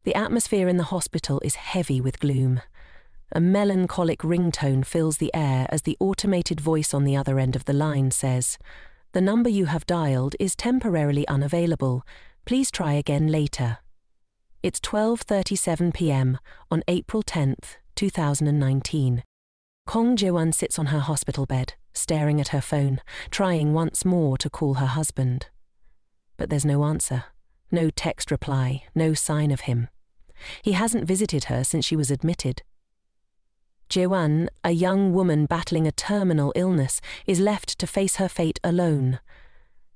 The atmosphere in the hospital is heavy with gloom. A melancholic ringtone fills the air as the automated voice on the other end of the line says, "The number you have dialed is temporarily unavailable. Please try again later." It's 12:37 p.m. on April 10th, 2019. Kong Jae-won sits on her hospital bed, staring at her phone, trying once more to call her husband. But there's no answer, no text reply, no sign of him. He hasn't visited her since she was admitted. Jae-won, a young woman battling a terminal illness, is left to face her fate alone.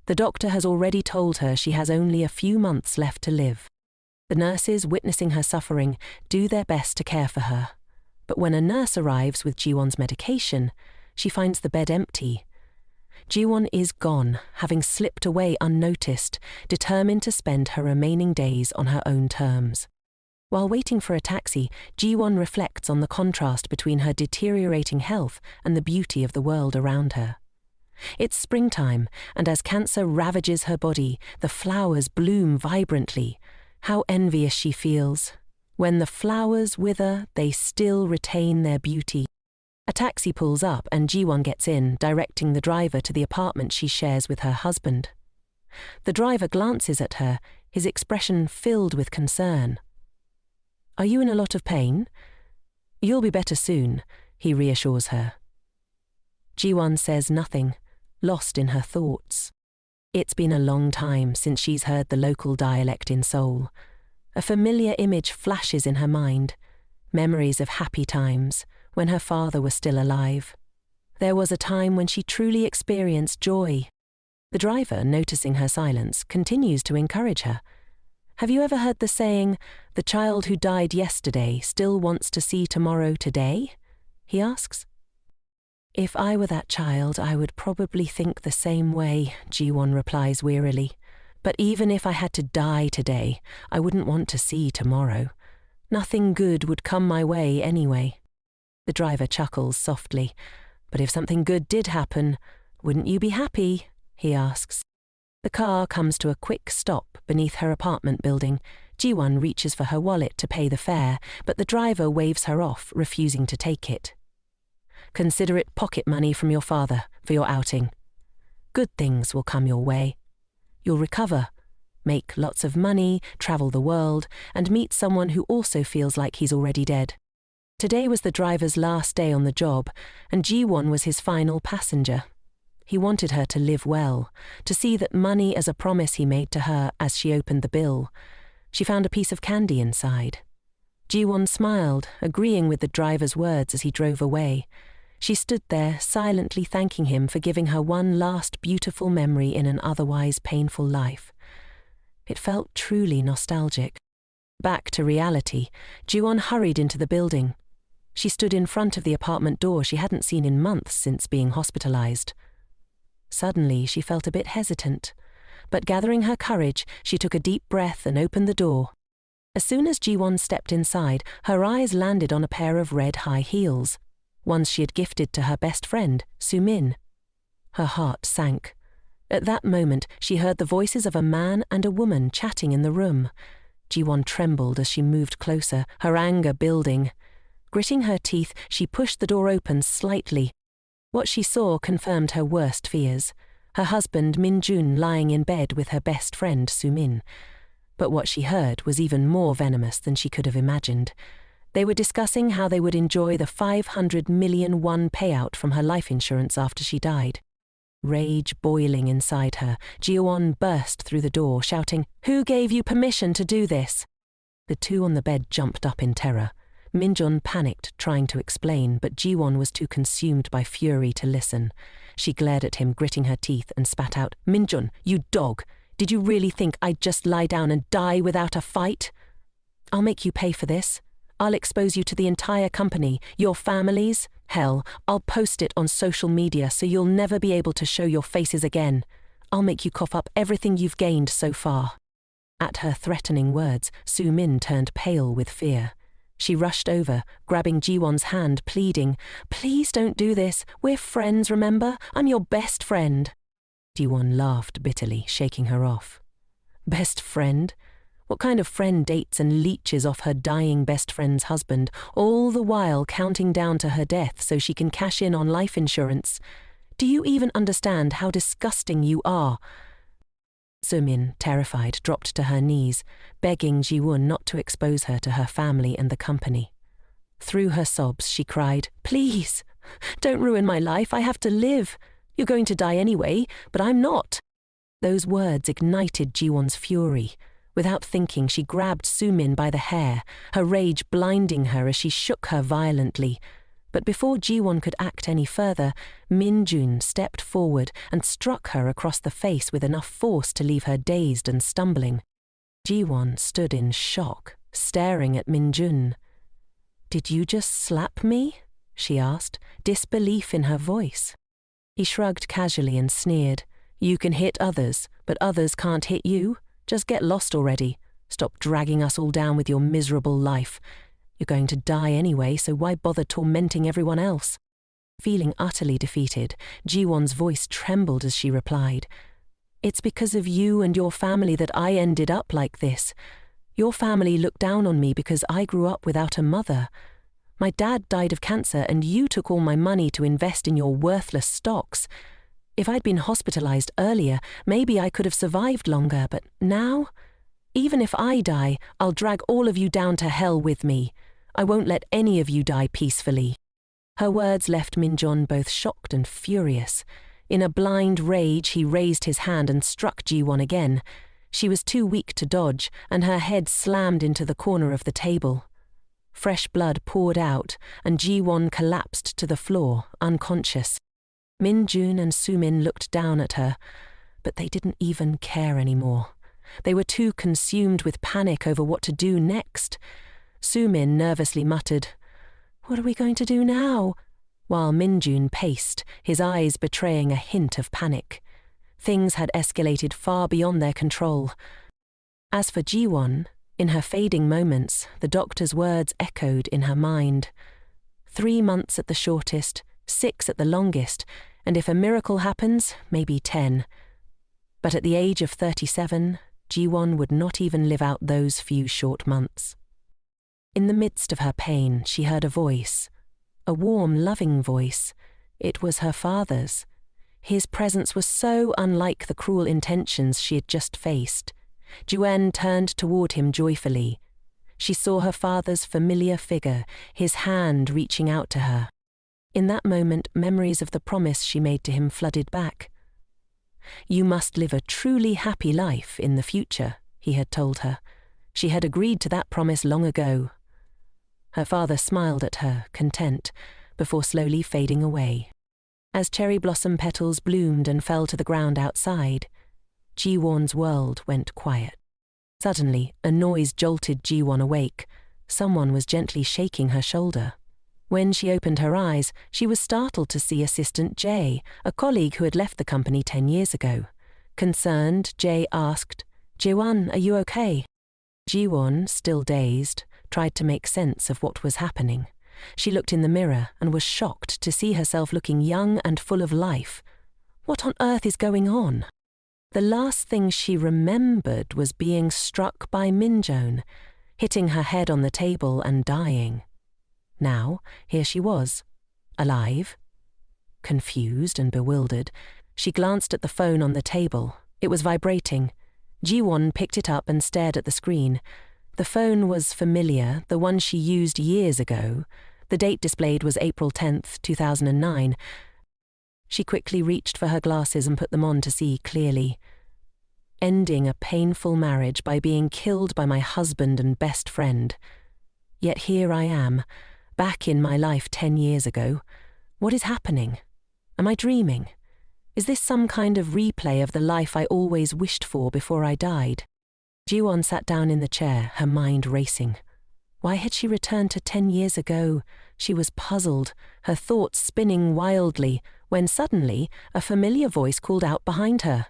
The doctor has already told her she has only a few months left to live. The nurses, witnessing her suffering, do their best to care for her. But when a nurse arrives with Ji-won's medication, she finds the bed empty. Ji-won is gone, having slipped away unnoticed, determined to spend her remaining days on her own terms. While waiting for a taxi, Ji-won reflects on the contrast between her deteriorating health and the beauty of the world around her. It's springtime, and as cancer ravages her body, the flowers bloom vibrantly. How envious she feels. When the flowers wither, they still retain their beauty. A taxi pulls up and Ji-won gets in, directing the driver to the apartment she shares with her husband. The driver glances at her, his expression filled with concern. "Are you in a lot of pain?" "You'll be better soon," he reassures her. Ji-won says nothing, lost in her thoughts. It's been a long time since she's heard the local dialect in Seoul. A familiar image flashes in her mind, memories of happy times, when her father was still alive. There was a time when she truly experienced joy. The driver, noticing her silence, continues to encourage her. "Have you ever heard the saying, 'The child who died yesterday still wants to see tomorrow today'?" he asks. "If I were that child, I would probably think the same way," Ji-won replies wearily. "But even if I had to die today, I wouldn't want to see tomorrow. Nothing good would come my way anyway." The driver chuckles softly. "But if something good did happen, wouldn't you be happy?" he asks. The car comes to a quick stop beneath her apartment building. Ji-won reaches for her wallet to pay the fare, but the driver waves her off, refusing to take it. "Consider it pocket money from your father for your outing. Good things will come your way. You'll recover, make lots of money, travel the world, and meet someone who also feels like he's already dead." Today was the driver's last day on the job, and Ji-won was his final passenger. He wanted her to live well, to see that money as a promise he made to her as she opened the bill. She found a piece of candy inside. Ji-won smiled, agreeing with the driver's words as he drove away. She stood there, silently thanking him for giving her one last beautiful memory in an otherwise painful life. It felt truly nostalgic. Back to reality, Ji-won hurried into the building. She stood in front of the apartment door she hadn't seen in months since being hospitalized. Suddenly, she felt a bit hesitant, but gathering her courage, she took a deep breath and opened the door. As soon as Ji-won stepped inside, her eyes landed on a pair of red high heels, ones she had gifted to her best friend, Soo-min. Her heart sank. At that moment, she heard the voices of a man and a woman chatting in the room. Ji-won trembled as she moved closer, her anger building. Gritting her teeth, she pushed the door open slightly. What she saw confirmed her worst fears. Her husband Min-jun lying in bed with her best friend Soo-min. But what she heard was even more venomous than she could have imagined. They were discussing how they would enjoy the 500 million won payout from her life insurance after she died. Rage boiling inside her, Ji-won burst through the door, shouting, "Who gave you permission to do this?" The two on the bed jumped up in terror. Min-jun panicked, trying to explain, but Ji-won was too consumed by fury to listen. She glared at him, gritting her teeth, and spat out, "Min-jun, you dog! Did you really think I'd just lie down and die without a fight? I'll make you pay for this. I'll expose you to the entire company, your families. Hell, I'll post it on social media so you'll never be able to show your faces again. I'll make you cough up everything you've gained so far." At her threatening words, Soo-min turned pale with fear. She rushed over, grabbing Ji-won's hand, pleading, "Please don't do this. We're friends, remember? I'm your best friend." Ji-won laughed bitterly, shaking her off. "Best friend? What kind of friend dates and leeches off her dying best friend's husband, all the while counting down to her death so she can cash in on life insurance? Do you even understand how disgusting you are? Sumin, terrified, dropped to her knees, begging Ji-won not to expose her to her family and the company. Through her sobs, she cried, "Please, don't ruin my life. I have to live. You're going to die anyway, but I'm not." Those words ignited Ji-won's fury. Without thinking, she grabbed Sumin by the hair, her rage blinding her as she shook her violently. But before Ji-won could act any further, Min-jun stepped forward and struck her across the face with enough force to leave her dazed and stumbling. Ji-won stood in shock, staring at Min-jun. "Did you just slap me?" she asked, disbelief in her voice. He shrugged casually and sneered. "You can hit others, but others can't hit you. Just get lost already. Stop dragging us all down with your miserable life. You're going to die anyway, so why bother tormenting everyone else?" Feeling utterly defeated, Ji-won's voice trembled as she replied, "It's because of you and your family that I ended up like this. Your family looked down on me because I grew up without a mother. My dad died of cancer and you took all my money to invest in your worthless stocks. If I'd been hospitalized earlier, maybe I could have survived longer, but now? Even if I die, I'll drag all of you down to hell with me. I won't let any of you die peacefully." Her words left Min-jun both shocked and furious. In a blind rage, he raised his hand and struck Ji-won again. She was too weak to dodge, and her head slammed into the corner of the table. Fresh blood poured out, and Ji-won collapsed to the floor, unconscious. Min-jun and Sumin looked down at her, but they didn't even care anymore. They were too consumed with panic over what to do next. Sumin nervously muttered, "What are we going to do now?" while Min-jun paced, his eyes betraying a hint of panic. Things had escalated far beyond their control. As for Ji-won, in her fading moments, the doctor's words echoed in her mind. 3 months at the shortest, 6 at the longest, and if a miracle happens, maybe 10. But at the age of 37, Ji-won would not even live out those few short months. In the midst of her pain, she heard a voice. A warm, loving voice. It was her father's. His presence was so unlike the cruel intentions she had just faced. Juen turned toward him joyfully. She saw her father's familiar figure, his hand reaching out to her. In that moment, memories of the promise she made to him flooded back. "You must live a truly happy life in the future," he had told her. She had agreed to that promise long ago. Her father smiled at her, content, before slowly fading away. As cherry blossom petals bloomed and fell to the ground outside, Ji-won's world went quiet. Suddenly, a noise jolted Ji-won awake. Someone was gently shaking her shoulder. When she opened her eyes, she was startled to see Assistant Jay, a colleague who had left the company 10 years ago. Concerned, Jay asked, "Ji-won, are you okay?" Ji-won, still dazed, tried to make sense of what was happening. She looked in the mirror and was shocked to see herself looking young and full of life. What on earth is going on? The last thing she remembered was being struck by Min-jun, hitting her head on the table and dying. Now, here she was, alive. Confused and bewildered, she glanced at the phone on the table. It was vibrating. Ji-won picked it up and stared at the screen. The phone was familiar, the one she used years ago. The date displayed was April 10th, 2009. She quickly reached for her glasses and put them on to see clearly. "Ending a painful marriage by being killed by my husband and best friend. Yet here I am, back in my life 10 years ago. What is happening? Am I dreaming? Is this some kind of replay of the life I always wished for before I died?" Ji-won sat down in the chair, her mind racing. Why had she returned to 10 years ago? She was puzzled, her thoughts spinning wildly, when suddenly a familiar voice called out behind her.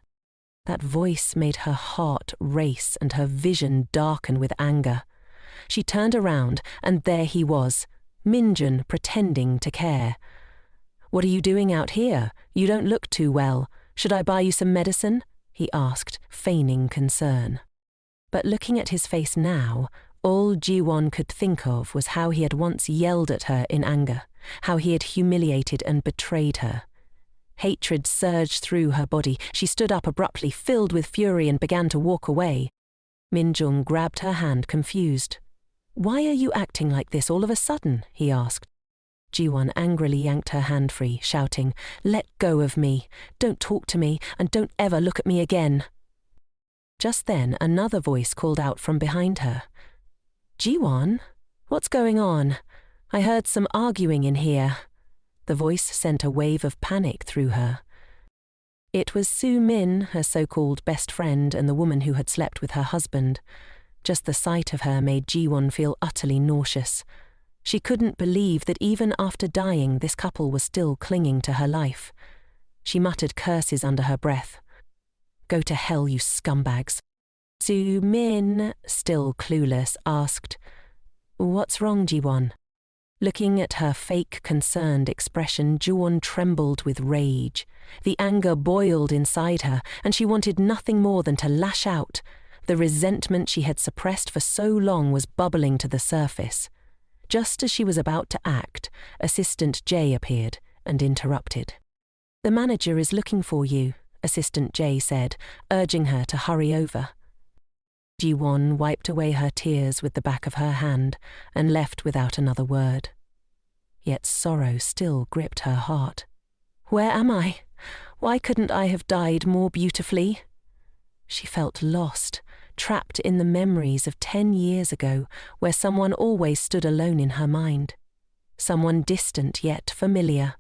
That voice made her heart race and her vision darken with anger. She turned around, and there he was, Min-jun pretending to care. "What are you doing out here? You don't look too well. Should I buy you some medicine?" he asked, feigning concern. But looking at his face now, all Ji-won could think of was how he had once yelled at her in anger, how he had humiliated and betrayed her. Hatred surged through her body. She stood up abruptly, filled with fury, and began to walk away. Min-jung grabbed her hand, confused. "Why are you acting like this all of a sudden?" he asked. Ji-won angrily yanked her hand free, shouting, "Let go of me! Don't talk to me, and don't ever look at me again!" Just then, another voice called out from behind her. "Ji-won? What's going on? I heard some arguing in here." The voice sent a wave of panic through her. It was Su-min, her so-called best friend and the woman who had slept with her husband. Just the sight of her made Ji-won feel utterly nauseous. She couldn't believe that even after dying, this couple was still clinging to her life. She muttered curses under her breath. "Go to hell, you scumbags." Su-min, still clueless, asked, "What's wrong, Ji-won?" Looking at her fake, concerned expression, Ji-won trembled with rage. The anger boiled inside her, and she wanted nothing more than to lash out. The resentment she had suppressed for so long was bubbling to the surface. Just as she was about to act, Assistant J appeared and interrupted. "The manager is looking for you," Assistant J said, urging her to hurry over. Ji-won wiped away her tears with the back of her hand and left without another word. Yet sorrow still gripped her heart. "Where am I? Why couldn't I have died more beautifully?" She felt lost, trapped in the memories of 10 years ago, where someone always stood alone in her mind. Someone distant yet familiar,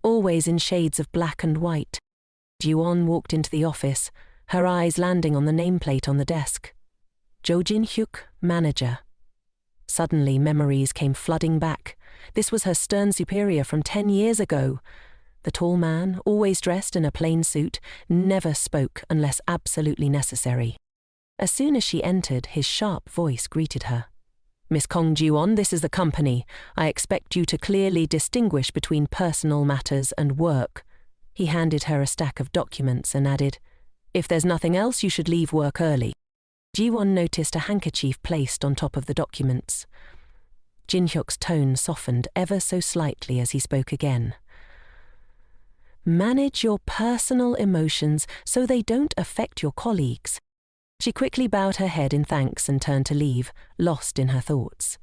always in shades of black and white. Ji-won walked into the office, her eyes landing on the nameplate on the desk. Jo Jin-hyuk, manager. Suddenly memories came flooding back. This was her stern superior from 10 years ago. The tall man, always dressed in a plain suit, never spoke unless absolutely necessary. As soon as she entered, his sharp voice greeted her. "Miss Kong Ji-won, this is the company. I expect you to clearly distinguish between personal matters and work." He handed her a stack of documents and added, "If there's nothing else, you should leave work early." Ji-won noticed a handkerchief placed on top of the documents. Jin-hyuk's tone softened ever so slightly as he spoke again. "Manage your personal emotions so they don't affect your colleagues." She quickly bowed her head in thanks and turned to leave, lost in her thoughts.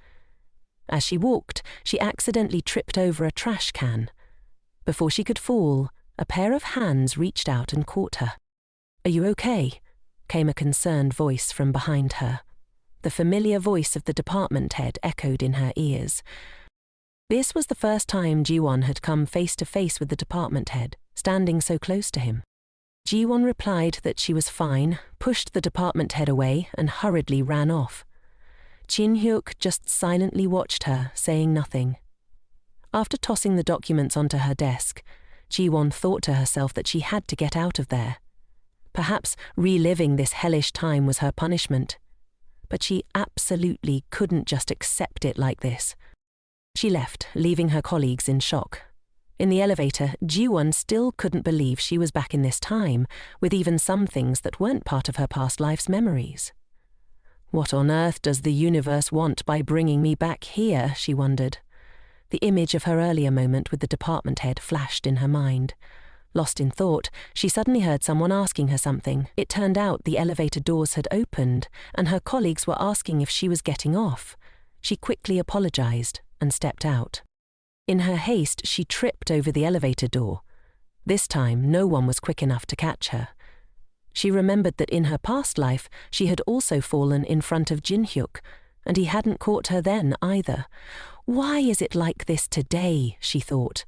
As she walked, she accidentally tripped over a trash can. Before she could fall, a pair of hands reached out and caught her. "Are you okay?" came a concerned voice from behind her. The familiar voice of the department head echoed in her ears. This was the first time Ji-won had come face to face with the department head, standing so close to him. Ji-won replied that she was fine, pushed the department head away, and hurriedly ran off. Jin-hyuk just silently watched her, saying nothing. After tossing the documents onto her desk, Ji-won thought to herself that she had to get out of there. Perhaps reliving this hellish time was her punishment. But she absolutely couldn't just accept it like this. She left, leaving her colleagues in shock. In the elevator, Ji-won still couldn't believe she was back in this time, with even some things that weren't part of her past life's memories. What on earth does the universe want by bringing me back here, she wondered. The image of her earlier moment with the department head flashed in her mind. Lost in thought, she suddenly heard someone asking her something. It turned out the elevator doors had opened, and her colleagues were asking if she was getting off. She quickly apologized and stepped out. In her haste, she tripped over the elevator door. This time, no one was quick enough to catch her. She remembered that in her past life, she had also fallen in front of Jin-hyuk, and he hadn't caught her then either. Why is it like this today, she thought.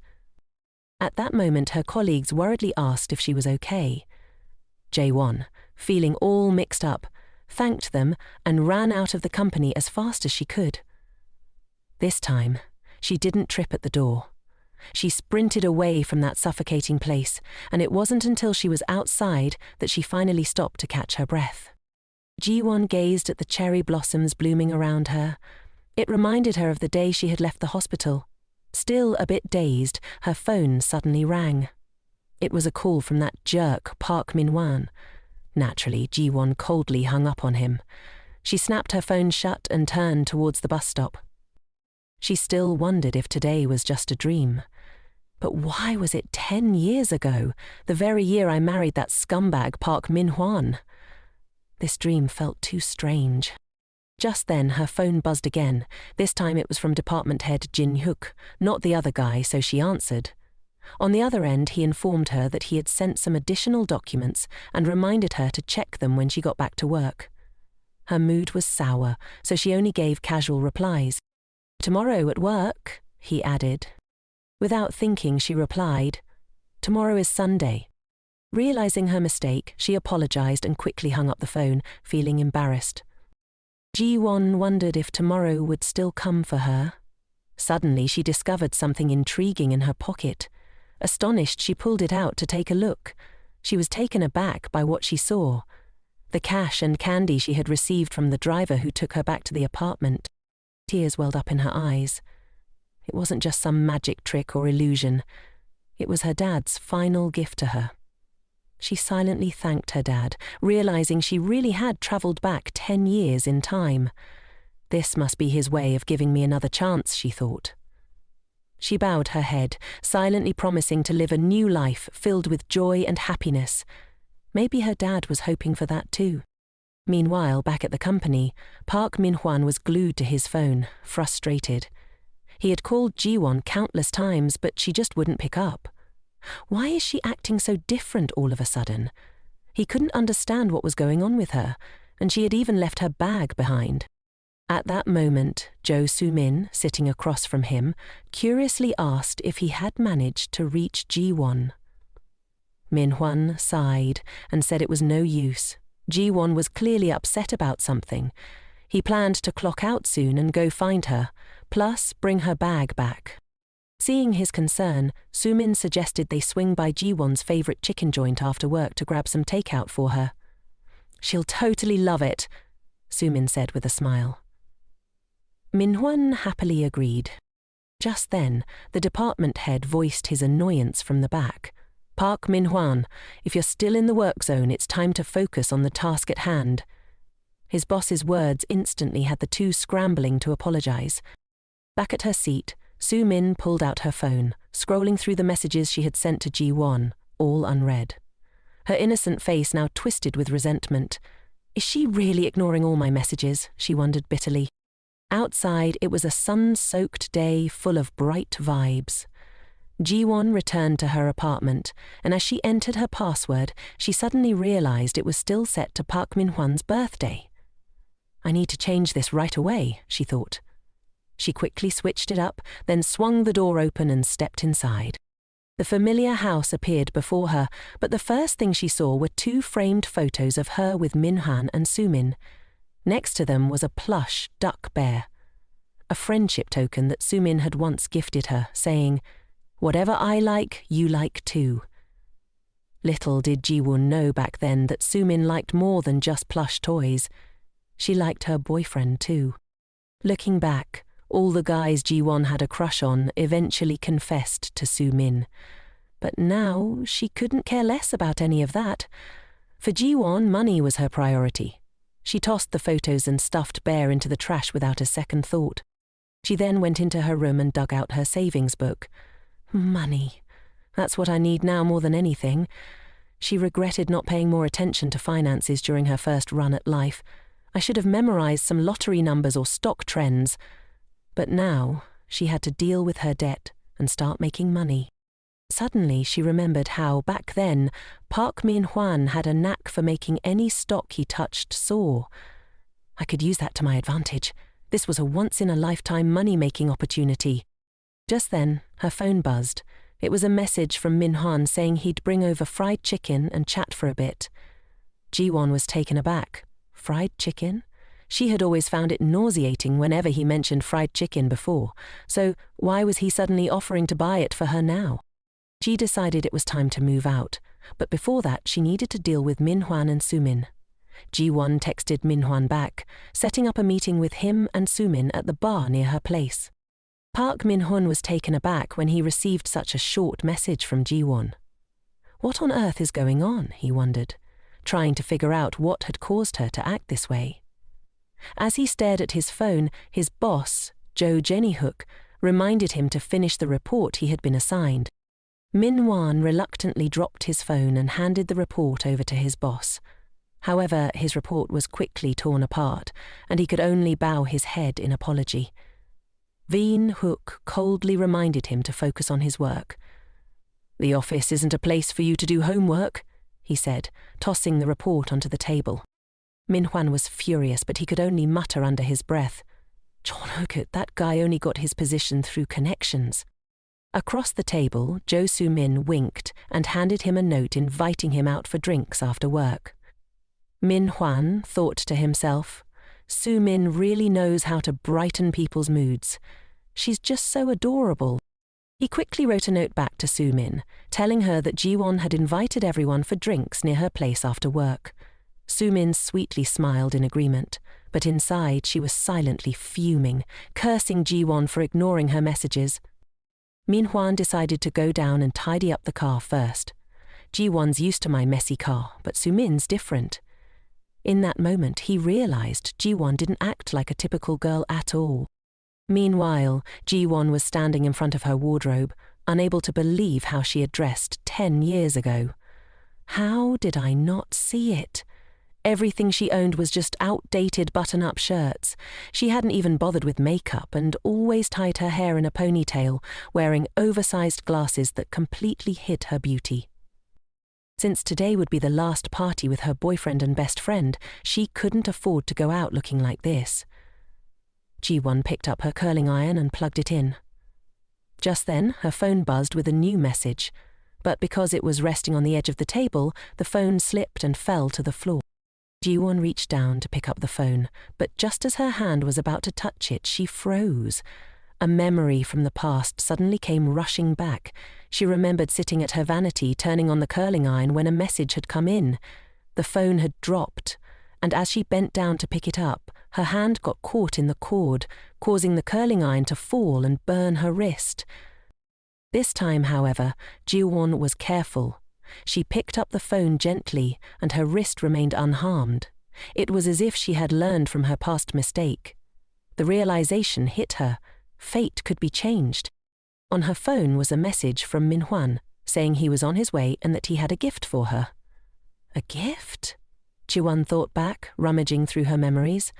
At that moment, her colleagues worriedly asked if she was okay. Jae-won, feeling all mixed up, thanked them and ran out of the company as fast as she could. This time, she didn't trip at the door. She sprinted away from that suffocating place, and it wasn't until she was outside that she finally stopped to catch her breath. Ji-won gazed at the cherry blossoms blooming around her. It reminded her of the day she had left the hospital. Still a bit dazed, her phone suddenly rang. It was a call from that jerk Park Min-wan. Naturally, Ji-won coldly hung up on him. She snapped her phone shut and turned towards the bus stop. She still wondered if today was just a dream. But why was it 10 years ago, the very year I married that scumbag Park Min-hwan? This dream felt too strange. Just then, her phone buzzed again. This time it was from department head Jin Hyuk, not the other guy, so she answered. On the other end, he informed her that he had sent some additional documents and reminded her to check them when she got back to work. Her mood was sour, so she only gave casual replies. "Tomorrow at work," he added. Without thinking, she replied, "Tomorrow is Sunday." Realizing her mistake, she apologized and quickly hung up the phone, feeling embarrassed. Ji-won wondered if tomorrow would still come for her. Suddenly, she discovered something intriguing in her pocket. Astonished, she pulled it out to take a look. She was taken aback by what she saw. The cash and candy she had received from the driver who took her back to the apartment. Tears welled up in her eyes. It wasn't just some magic trick or illusion. It was her dad's final gift to her. She silently thanked her dad, realizing she really had travelled back 10 years in time. This must be his way of giving me another chance, she thought. She bowed her head, silently promising to live a new life filled with joy and happiness. Maybe her dad was hoping for that too. Meanwhile, back at the company, Park Min-hwan was glued to his phone, frustrated. He had called Ji-won countless times, but she just wouldn't pick up. Why is she acting so different all of a sudden? He couldn't understand what was going on with her, and she had even left her bag behind. At that moment, Jo Soo-min, sitting across from him, curiously asked if he had managed to reach Ji-won. Min-hwan sighed and said it was no use. Ji-won was clearly upset about something. He planned to clock out soon and go find her, plus bring her bag back. Seeing his concern, Soo-min suggested they swing by Ji-won's favourite chicken joint after work to grab some takeout for her. "She'll totally love it," Soo-min said with a smile. Min-hwan happily agreed. Just then, the department head voiced his annoyance from the back. "Park Min-hwan, if you're still in the work zone, it's time to focus on the task at hand." His boss's words instantly had the two scrambling to apologize. Back at her seat, Soo-min pulled out her phone, scrolling through the messages she had sent to Ji-won, all unread. Her innocent face now twisted with resentment. Is she really ignoring all my messages? She wondered bitterly. Outside, it was a sun-soaked day full of bright vibes. Ji-won returned to her apartment, and as she entered her password, she suddenly realized it was still set to Park Min-hwan's birthday. I need to change this right away, she thought. She quickly switched it up, then swung the door open and stepped inside. The familiar house appeared before her, but the first thing she saw were two framed photos of her with Min-hwan and Soo-min. Next to them was a plush duck bear, a friendship token that Soo-min had once gifted her, saying, "Whatever I like, you like too." Little did Ji-won know back then that Soo-min liked more than just plush toys. She liked her boyfriend too. Looking back, all the guys Ji-won had a crush on eventually confessed to Soo-min. But now she couldn't care less about any of that. For Ji-won, money was her priority. She tossed the photos and stuffed bear into the trash without a second thought. She then went into her room and dug out her savings book. Money. That's what I need now more than anything. She regretted not paying more attention to finances during her first run at life. I should have memorized some lottery numbers or stock trends. But now she had to deal with her debt and start making money. Suddenly she remembered how, back then, Park Min-hwan had a knack for making any stock he touched soar. I could use that to my advantage. This was a once-in-a-lifetime money-making opportunity. Just then, her phone buzzed. It was a message from Min-hwan saying he'd bring over fried chicken and chat for a bit. Ji-won was taken aback. Fried chicken? She had always found it nauseating whenever he mentioned fried chicken before, so why was he suddenly offering to buy it for her now? She decided it was time to move out, but before that she needed to deal with Min-hwan and Soo-min. Ji-won texted Min-hwan back, setting up a meeting with him and Soo-min at the bar near her place. Park Min-hwan was taken aback when he received such a short message from Ji-won. What on earth is going on, he wondered. trying to figure out what had caused her to act this way. As he stared at his phone, his boss, Joe Jennyhook, reminded him to finish the report he had been assigned. Manhwa reluctantly dropped his phone and handed the report over to his boss. However, his report was quickly torn apart, and he could only bow his head in apology. Veen Hook coldly reminded him to focus on his work. "The office isn't a place for you to do homework," he said, tossing the report onto the table. Manhwa was furious, but he could only mutter under his breath, "John Hookett, that guy only got his position through connections." Across the table, Jo Soo-min winked and handed him a note inviting him out for drinks after work. Manhwa thought to himself, Soo-min really knows how to brighten people's moods. She's just so adorable. He quickly wrote a note back to Soo-min, telling her that Ji-won had invited everyone for drinks near her place after work. Soo-min sweetly smiled in agreement, but inside she was silently fuming, cursing Ji-won for ignoring her messages. Manhwa decided to go down and tidy up the car first. Ji-won's used to my messy car, but Soo-min's different. In that moment, he realized Ji-won didn't act like a typical girl at all. Meanwhile, Ji-won was standing in front of her wardrobe, unable to believe how she had dressed 10 years ago. How did I not see it? Everything she owned was just outdated button-up shirts. She hadn't even bothered with makeup and always tied her hair in a ponytail, wearing oversized glasses that completely hid her beauty. Since today would be the last party with her boyfriend and best friend, she couldn't afford to go out looking like this. Ji-won picked up her curling iron and plugged it in. Just then, her phone buzzed with a new message, but because it was resting on the edge of the table, the phone slipped and fell to the floor. Ji-won reached down to pick up the phone, but just as her hand was about to touch it, she froze. A memory from the past suddenly came rushing back. She remembered sitting at her vanity, turning on the curling iron when a message had come in. The phone had dropped, and as she bent down to pick it up, her hand got caught in the cord, causing the curling iron to fall and burn her wrist. This time, however, Ji-won was careful. She picked up the phone gently, and her wrist remained unharmed. It was as if she had learned from her past mistake. The realization hit her. Fate could be changed. On her phone was a message from Manhwa, saying he was on his way and that he had a gift for her. A gift? Ji-won thought back, rummaging through her memories.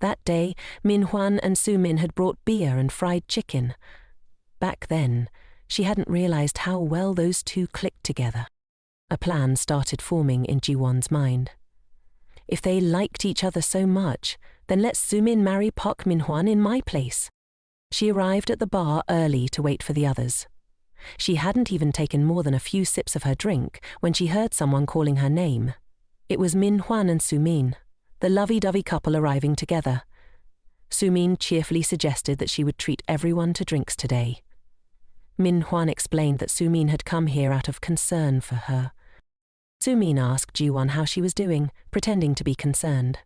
That day, Manhwa and Soo-min had brought beer and fried chicken. Back then, she hadn't realized how well those two clicked together. A plan started forming in Ji-won's mind. If they liked each other so much, then let Soo-min marry Park Manhwa in my place. She arrived at the bar early to wait for the others. She hadn't even taken more than a few sips of her drink when she heard someone calling her name. It was Manhwa and Soo-min, the lovey-dovey couple arriving together. Soo-min cheerfully suggested that she would treat everyone to drinks today. Manhwa explained that Soo-min had come here out of concern for her. Soo-min asked Ji-won how she was doing, pretending to be concerned.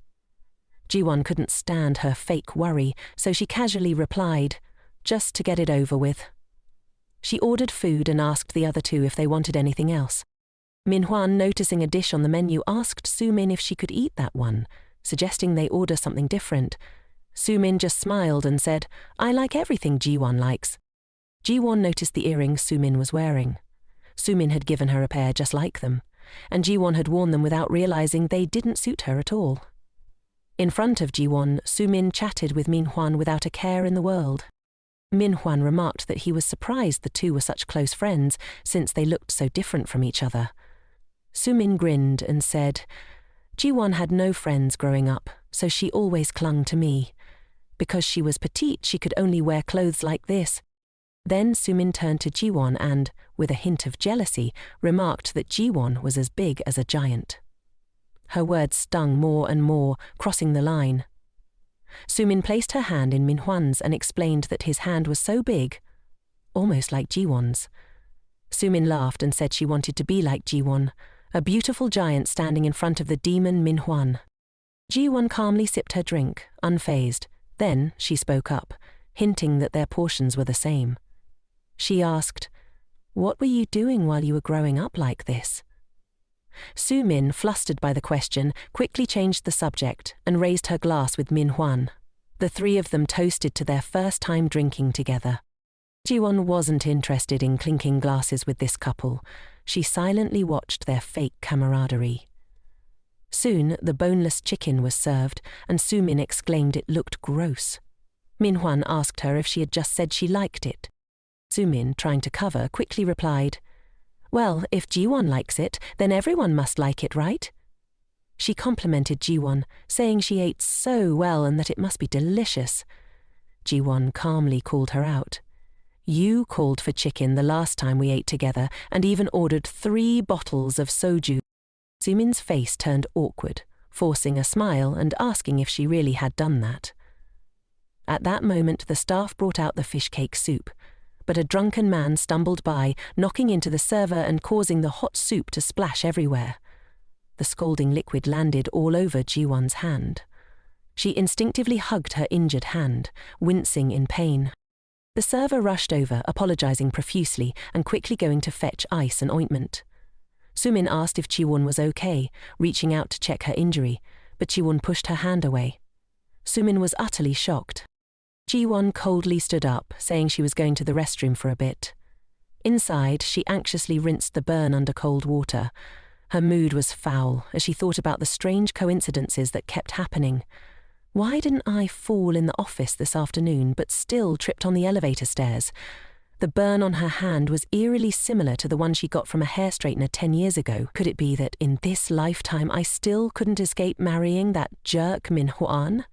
Ji-won couldn't stand her fake worry, so she casually replied, "Just to get it over with." She ordered food and asked the other two if they wanted anything else. Manhwa, noticing a dish on the menu, asked Soo-min if she could eat that one, suggesting they order something different. Soo-min just smiled and said, "I like everything Ji-won likes." Ji-won noticed the earrings Soo-min was wearing. Soo-min had given her a pair just like them, and Ji-won had worn them without realizing they didn't suit her at all. In front of Ji-won, Soo-min chatted with Manhwa without a care in the world. Manhwa remarked that he was surprised the two were such close friends since they looked so different from each other. Soo-min grinned and said, "Ji-won had no friends growing up, so she always clung to me. Because she was petite, she could only wear clothes like this." Then Soo-min turned to Ji-won and, with a hint of jealousy, remarked that Ji-won was as big as a giant. Her words stung more and more, crossing the line. Soo-min placed her hand in Manhwa's and explained that his hand was so big, almost like Ji-won's. Soo-min laughed and said she wanted to be like Ji-won, a beautiful giant standing in front of the demon Manhwa. Ji-won calmly sipped her drink, unfazed. Then she spoke up, hinting that their portions were the same. She asked, "What were you doing while you were growing up like this?" Su-min, flustered by the question, quickly changed the subject and raised her glass with Min-hwan. The three of them toasted to their first time drinking together. Ji-won wasn't interested in clinking glasses with this couple. She silently watched their fake camaraderie. Soon, the boneless chicken was served, and Su-min exclaimed it looked gross. Min-hwan asked her if she had just said she liked it. Su-min, trying to cover, quickly replied, "Well, if Ji-won likes it, then everyone must like it, right?" She complimented Ji-won, saying she ate so well and that it must be delicious. Ji-won calmly called her out. "You called for chicken the last time we ate together and even ordered 3 bottles of soju." Su-min's face turned awkward, forcing a smile and asking if she really had done that. At that moment, the staff brought out the fish cake soup, but a drunken man stumbled by, knocking into the server and causing the hot soup to splash everywhere. The scalding liquid landed all over Ji-won's hand. She instinctively hugged her injured hand, wincing in pain. The server rushed over, apologizing profusely and quickly going to fetch ice and ointment. Su-min asked if Ji-won was okay, reaching out to check her injury, but Ji-won pushed her hand away. Su-min was utterly shocked. Ji-won coldly stood up, saying she was going to the restroom for a bit. Inside, she anxiously rinsed the burn under cold water. Her mood was foul as she thought about the strange coincidences that kept happening. Why didn't I fall in the office this afternoon but still tripped on the elevator stairs? The burn on her hand was eerily similar to the one she got from a hair straightener 10 years ago. Could it be that in this lifetime I still couldn't escape marrying that jerk Min-hwan?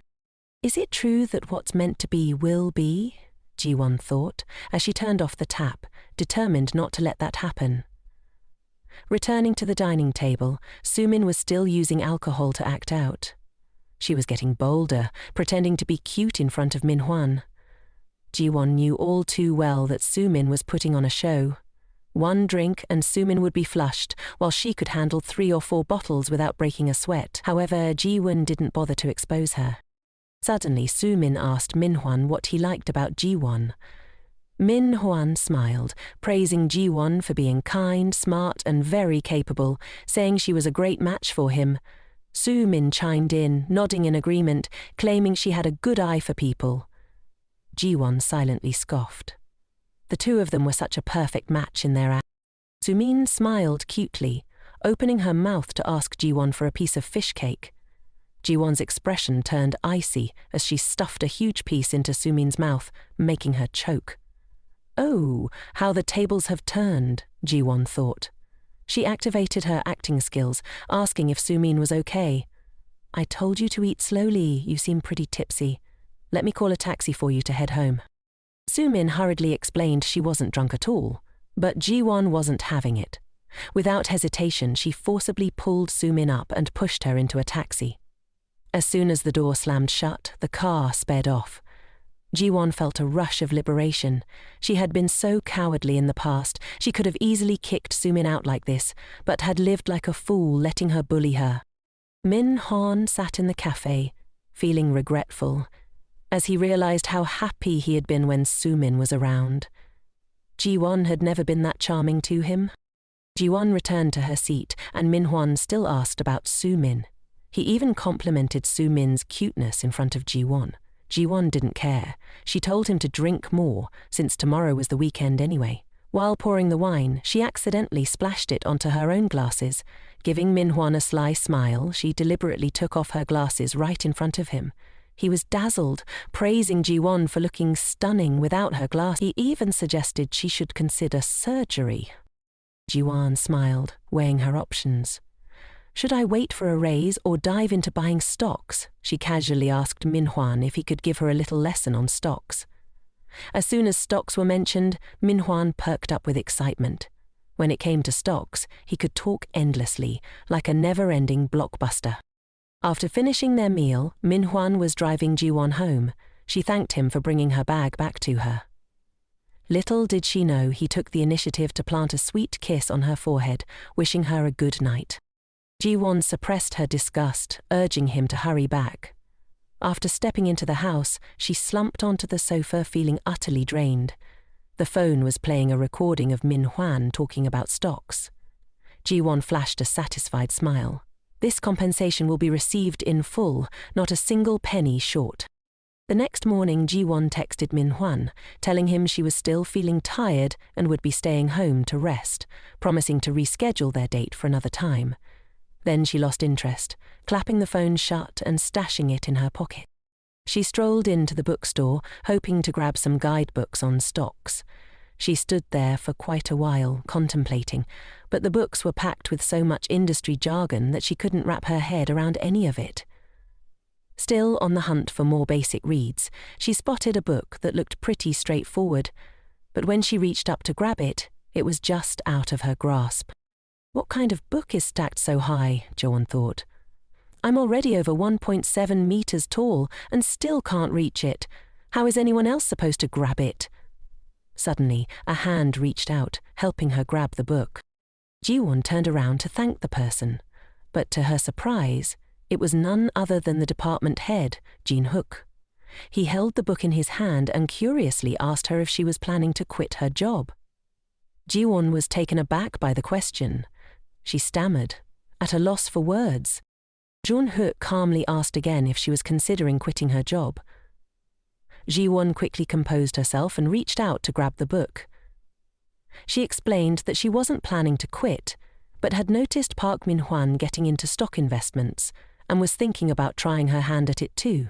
Is it true that what's meant to be will be? Ji-won thought, as she turned off the tap, determined not to let that happen. Returning to the dining table, Su-min was still using alcohol to act out. She was getting bolder, pretending to be cute in front of Min-hwan. Ji-won knew all too well that Su-min was putting on a show. 1 drink and Su-min would be flushed, while she could handle 3 or 4 bottles without breaking a sweat. However, Ji-won didn't bother to expose her. Suddenly, Su-min asked Min-hwan what he liked about Ji-won. Min-hwan smiled, praising Ji-won for being kind, smart, and very capable, saying she was a great match for him. Su-min chimed in, nodding in agreement, claiming she had a good eye for people. Ji-won silently scoffed. The two of them were such a perfect match in their eyes. Su-min smiled cutely, opening her mouth to ask Ji-won for a piece of fish cake. Ji-won's expression turned icy as she stuffed a huge piece into Su-min's mouth, making her choke. Oh, how the tables have turned, Ji-won thought. She activated her acting skills, asking if Su-min was okay. "I told you to eat slowly, you seem pretty tipsy. Let me call a taxi for you to head home." Su-min hurriedly explained she wasn't drunk at all, but Ji-won wasn't having it. Without hesitation, she forcibly pulled Su-min up and pushed her into a taxi. As soon as the door slammed shut, the car sped off. Ji-won felt a rush of liberation. She had been so cowardly in the past, she could have easily kicked Su-min out like this, but had lived like a fool letting her bully her. Min-hwan sat in the cafe, feeling regretful, as he realized how happy he had been when Su-min was around. Ji-won had never been that charming to him. Ji-won returned to her seat, and Min-hwan still asked about Su-min. He even complimented Su-min's cuteness in front of Ji-won. Ji-won didn't care. She told him to drink more, since tomorrow was the weekend anyway. While pouring the wine, she accidentally splashed it onto her own glasses. Giving Min-hwan a sly smile, she deliberately took off her glasses right in front of him. He was dazzled, praising Ji-won for looking stunning without her glass. He even suggested she should consider surgery. Ji-won smiled, weighing her options. "Should I wait for a raise or dive into buying stocks?" she casually asked Min-hwan if he could give her a little lesson on stocks. As soon as stocks were mentioned, Min-hwan perked up with excitement. When it came to stocks, he could talk endlessly, like a never-ending blockbuster. After finishing their meal, Min-hwan was driving Ji-won home. She thanked him for bringing her bag back to her. Little did she know he took the initiative to plant a sweet kiss on her forehead, wishing her a good night. Ji-won suppressed her disgust, urging him to hurry back. After stepping into the house, she slumped onto the sofa feeling utterly drained. The phone was playing a recording of Min-hwan talking about stocks. Ji-won flashed a satisfied smile. This compensation will be received in full, not a single penny short. The next morning, Ji-won texted Minhwan, telling him she was still feeling tired and would be staying home to rest, promising to reschedule their date for another time. Then she lost interest, clapping the phone shut and stashing it in her pocket. She strolled into the bookstore, hoping to grab some guidebooks on stocks. She stood there for quite a while, contemplating, but the books were packed with so much industry jargon that she couldn't wrap her head around any of it. Still on the hunt for more basic reads, she spotted a book that looked pretty straightforward, but when she reached up to grab it, it was just out of her grasp. What kind of book is stacked so high, Ji-won thought. I'm already over 1.7 meters tall and still can't reach it. How is anyone else supposed to grab it? Suddenly, a hand reached out, helping her grab the book. Ji-won turned around to thank the person, but to her surprise, it was none other than the department head, Jin-hook. He held the book in his hand and curiously asked her if she was planning to quit her job. Ji-won was taken aback by the question. She stammered, at a loss for words. Jin-hook calmly asked again if she was considering quitting her job. Ji-won quickly composed herself and reached out to grab the book. She explained that she wasn't planning to quit, but had noticed Park Min-hwan getting into stock investments and was thinking about trying her hand at it too.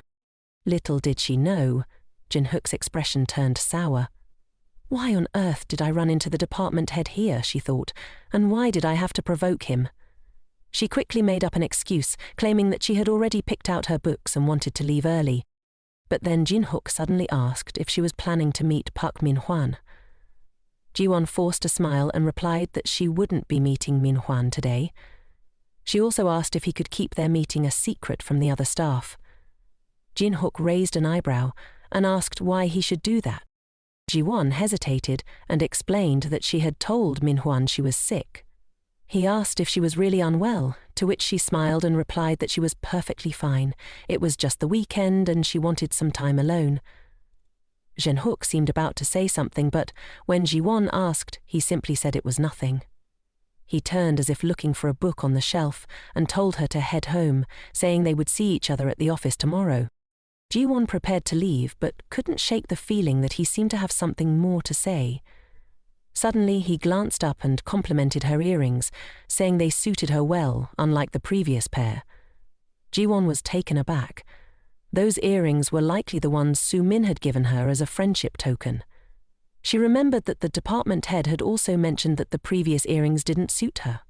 Little did she know, Jin-hook's expression turned sour. Why on earth did I run into the department head here, she thought, and why did I have to provoke him? She quickly made up an excuse, claiming that she had already picked out her books and wanted to leave early. But then Jin-hook suddenly asked if she was planning to meet Park Min-hwan. Ji-won forced a smile and replied that she wouldn't be meeting Min-hwan today. She also asked if he could keep their meeting a secret from the other staff. Jin-hook raised an eyebrow and asked why he should do that. Ji-won hesitated and explained that she had told Min-hwan she was sick. He asked if she was really unwell, to which she smiled and replied that she was perfectly fine. It was just the weekend and she wanted some time alone. Jin-hook seemed about to say something, but when Ji-won asked, he simply said it was nothing. He turned as if looking for a book on the shelf and told her to head home, saying they would see each other at the office tomorrow. Ji-won prepared to leave, but couldn't shake the feeling that he seemed to have something more to say. Suddenly, he glanced up and complimented her earrings, saying they suited her well, unlike the previous pair. Ji-won was taken aback. Those earrings were likely the ones Soo-min had given her as a friendship token. She remembered that the department head had also mentioned that the previous earrings didn't suit her.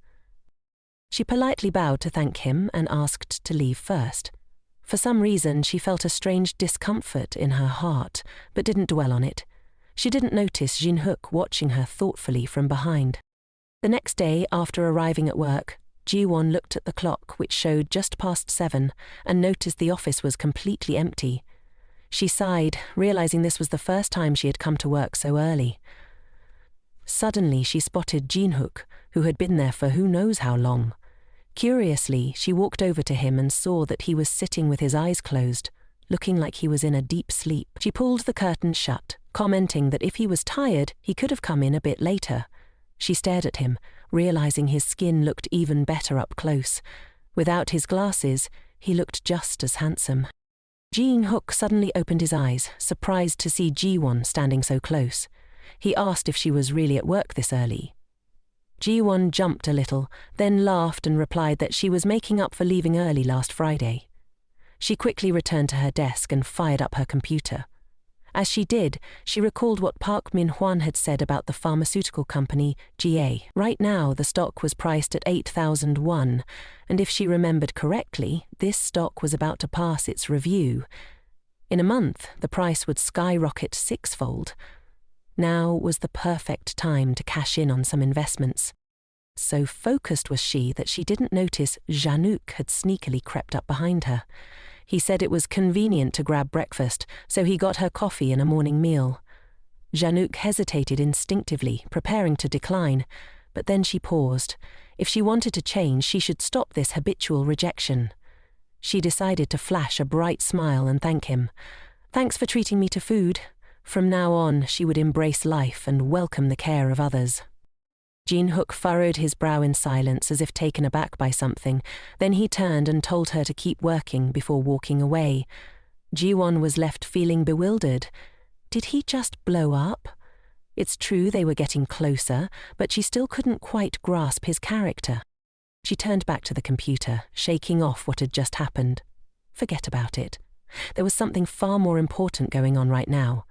She politely bowed to thank him and asked to leave first. For some reason, she felt a strange discomfort in her heart, but didn't dwell on it. She didn't notice Jin-hook watching her thoughtfully from behind. The next day, after arriving at work, Ji-won looked at the clock, which showed just past 7, and noticed the office was completely empty. She sighed, realizing this was the first time she had come to work so early. Suddenly, she spotted Jin-hook, who had been there for who knows how long. Curiously, she walked over to him and saw that he was sitting with his eyes closed, looking like he was in a deep sleep. She pulled the curtain shut, commenting that if he was tired, he could have come in a bit later. She stared at him, realizing his skin looked even better up close. Without his glasses, he looked just as handsome. Jin-hook suddenly opened his eyes, surprised to see Ji-won standing so close. He asked if she was really at work this early. Ji-won jumped a little, then laughed and replied that she was making up for leaving early last Friday. She quickly returned to her desk and fired up her computer. As she did, she recalled what Park Min-hwan had said about the pharmaceutical company, GA. Right now, the stock was priced at 8,001, and if she remembered correctly, this stock was about to pass its review. In a month, the price would skyrocket 6-fold. Now was the perfect time to cash in on some investments. So focused was she that she didn't notice Janook had sneakily crept up behind her. He said it was convenient to grab breakfast, so he got her coffee and a morning meal. Janook hesitated instinctively, preparing to decline, but then she paused. If she wanted to change, she should stop this habitual rejection. She decided to flash a bright smile and thank him. Thanks for treating me to food. From now on, she would embrace life and welcome the care of others. Jin-hook furrowed his brow in silence as if taken aback by something. Then he turned and told her to keep working before walking away. Ji-won was left feeling bewildered. Did he just blow up? It's true they were getting closer, but she still couldn't quite grasp his character. She turned back to the computer, shaking off what had just happened. Forget about it. There was something far more important going on right now.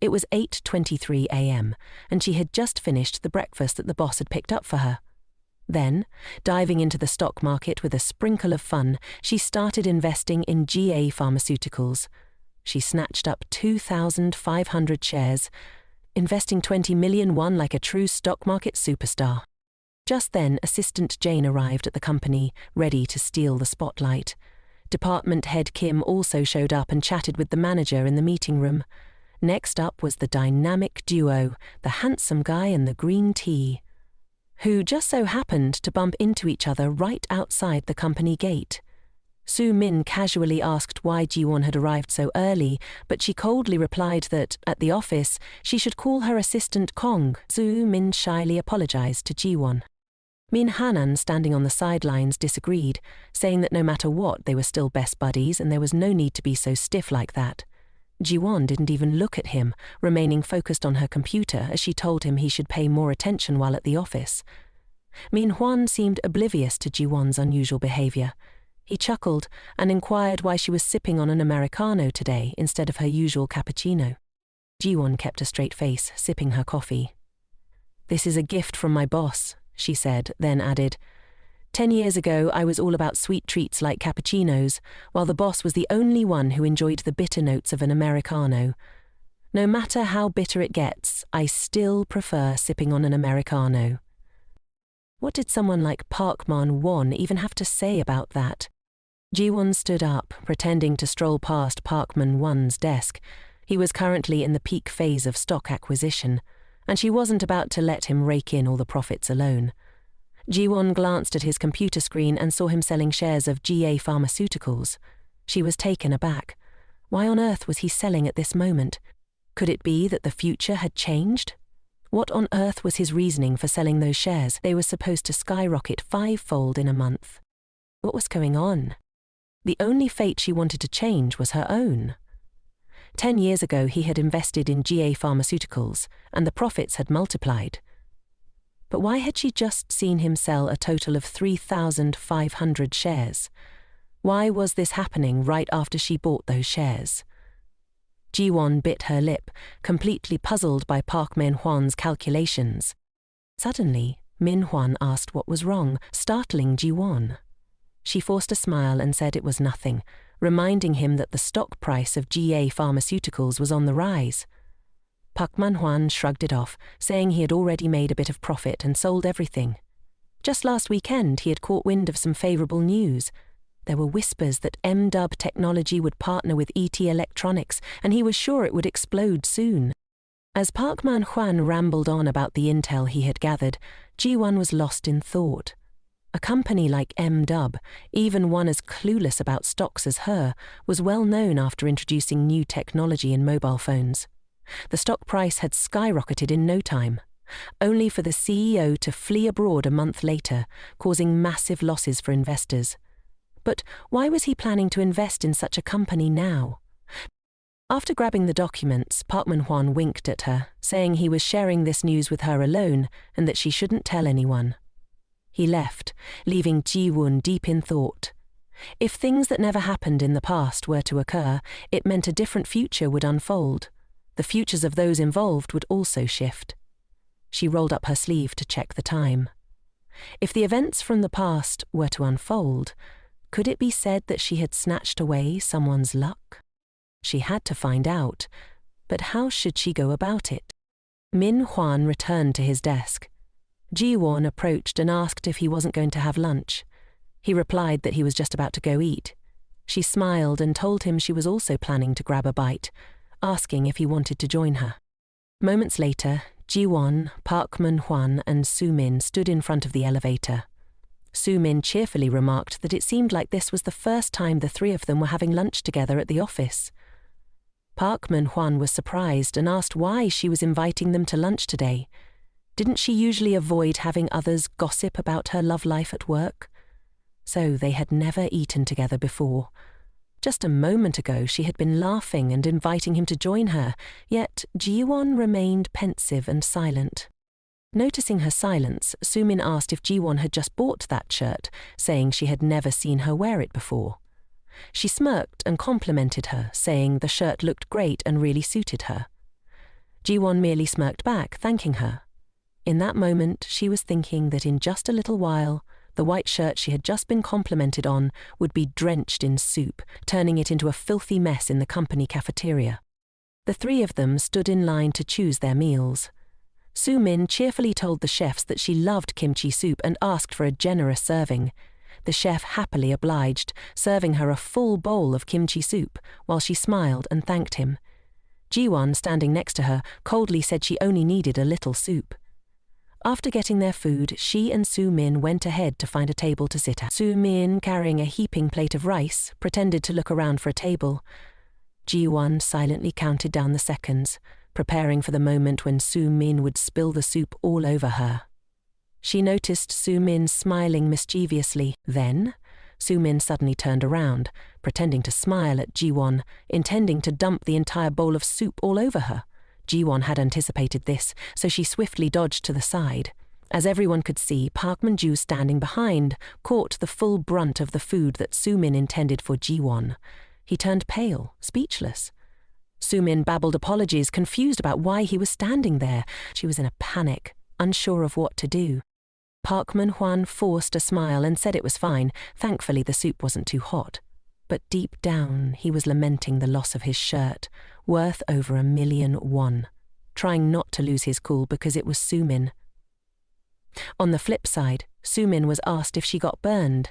It was 8:23 a.m., and she had just finished the breakfast that the boss had picked up for her. Then, diving into the stock market with a sprinkle of fun, she started investing in GA Pharmaceuticals. She snatched up 2,500 shares, investing 20 million won like a true stock market superstar. Just then, Assistant Jane arrived at the company, ready to steal the spotlight. Department head Kim also showed up and chatted with the manager in the meeting room. Next up was the dynamic duo, the handsome guy and the green tea, who just so happened to bump into each other right outside the company gate. Soo-min casually asked why Ji-won had arrived so early, but she coldly replied that, at the office, she should call her assistant Kong. Soo-min shyly apologized to Ji-won. Min Hanan, standing on the sidelines, disagreed, saying that no matter what, they were still best buddies and there was no need to be so stiff like that. Ji-won didn't even look at him, remaining focused on her computer as she told him he should pay more attention while at the office. Min Hwan seemed oblivious to Ji-won's unusual behavior. He chuckled and inquired why she was sipping on an Americano today instead of her usual cappuccino. Ji-won kept a straight face, sipping her coffee. "This is a gift from my boss," she said, then added, 10 years ago, I was all about sweet treats like cappuccinos, while the boss was the only one who enjoyed the bitter notes of an Americano. No matter how bitter it gets, I still prefer sipping on an Americano." What did someone like Park Man-won even have to say about that? Ji-won stood up, pretending to stroll past Park Man-won's desk. He was currently in the peak phase of stock acquisition, and she wasn't about to let him rake in all the profits alone. Ji-won glanced at his computer screen and saw him selling shares of GA Pharmaceuticals. She was taken aback. Why on earth was he selling at this moment? Could it be that the future had changed? What on earth was his reasoning for selling those shares? They were supposed to skyrocket 5-fold in a month. What was going on? The only fate she wanted to change was her own. 10 years ago he had invested in GA Pharmaceuticals, and the profits had multiplied. But why had she just seen him sell a total of 3,500 shares? Why was this happening right after she bought those shares? Ji-won bit her lip, completely puzzled by Park Min-hwan's calculations. Suddenly, Min-hwan asked what was wrong, startling Ji-won. She forced a smile and said it was nothing, reminding him that the stock price of GA Pharmaceuticals was on the rise. Park Man-hwan shrugged it off, saying he had already made a bit of profit and sold everything. Just last weekend he had caught wind of some favourable news. There were whispers that M-Dub Technology would partner with ET Electronics, and he was sure it would explode soon. As Park Man-hwan rambled on about the intel he had gathered, Ji-won was lost in thought. A company like M-Dub, even one as clueless about stocks as her, was well known after introducing new technology in mobile phones. The stock price had skyrocketed in no time, only for the CEO to flee abroad a month later, causing massive losses for investors. But why was he planning to invest in such a company now? After grabbing the documents, Park Man-hwan winked at her, saying he was sharing this news with her alone and that she shouldn't tell anyone. He left, leaving Ji-won deep in thought. If things that never happened in the past were to occur, it meant a different future would unfold. The futures of those involved would also shift. She rolled up her sleeve to check the time. If the events from the past were to unfold, could it be said that she had snatched away someone's luck? She had to find out, but how should she go about it? Min-hwan returned to his desk. Ji-won approached and asked if he wasn't going to have lunch. He replied that he was just about to go eat. She smiled and told him she was also planning to grab a bite, asking if he wanted to join her. Moments later, Ji-won, Park Man-hwan and Soo-min stood in front of the elevator. Soo-min cheerfully remarked that it seemed like this was the first time the three of them were having lunch together at the office. Park Man-hwan was surprised and asked why she was inviting them to lunch today. Didn't she usually avoid having others gossip about her love life at work? So they had never eaten together before. Just a moment ago she had been laughing and inviting him to join her, yet Ji-won remained pensive and silent. Noticing her silence, Soo-min asked if Ji-won had just bought that shirt, saying she had never seen her wear it before. She smirked and complimented her, saying the shirt looked great and really suited her. Ji-won merely smirked back, thanking her. In that moment, she was thinking that in just a little while, the white shirt she had just been complimented on would be drenched in soup, turning it into a filthy mess in the company cafeteria. The three of them stood in line to choose their meals. Soo-min cheerfully told the chefs that she loved kimchi soup and asked for a generous serving. The chef happily obliged, serving her a full bowl of kimchi soup, while she smiled and thanked him. Ji-won, standing next to her, coldly said she only needed a little soup. After getting their food, she and Soo-min went ahead to find a table to sit at. Soo-min, carrying a heaping plate of rice, pretended to look around for a table. Ji-won silently counted down the seconds, preparing for the moment when Soo-min would spill the soup all over her. She noticed Soo-min smiling mischievously. Then, Soo-min suddenly turned around, pretending to smile at Ji-won, intending to dump the entire bowl of soup all over her. Ji-won had anticipated this, so she swiftly dodged to the side. As everyone could see, Park Min-ju, standing behind, caught the full brunt of the food that Soo-min intended for Ji-won. He turned pale, speechless. Soo-min babbled apologies, confused about why he was standing there. She was in a panic, unsure of what to do. Park Min-hwan forced a smile and said it was fine. Thankfully, the soup wasn't too hot. But deep down, he was lamenting the loss of his shirt, worth over 1,000,000 won, trying not to lose his cool because it was Soo-min. On the flip side, Soo-min was asked if she got burned.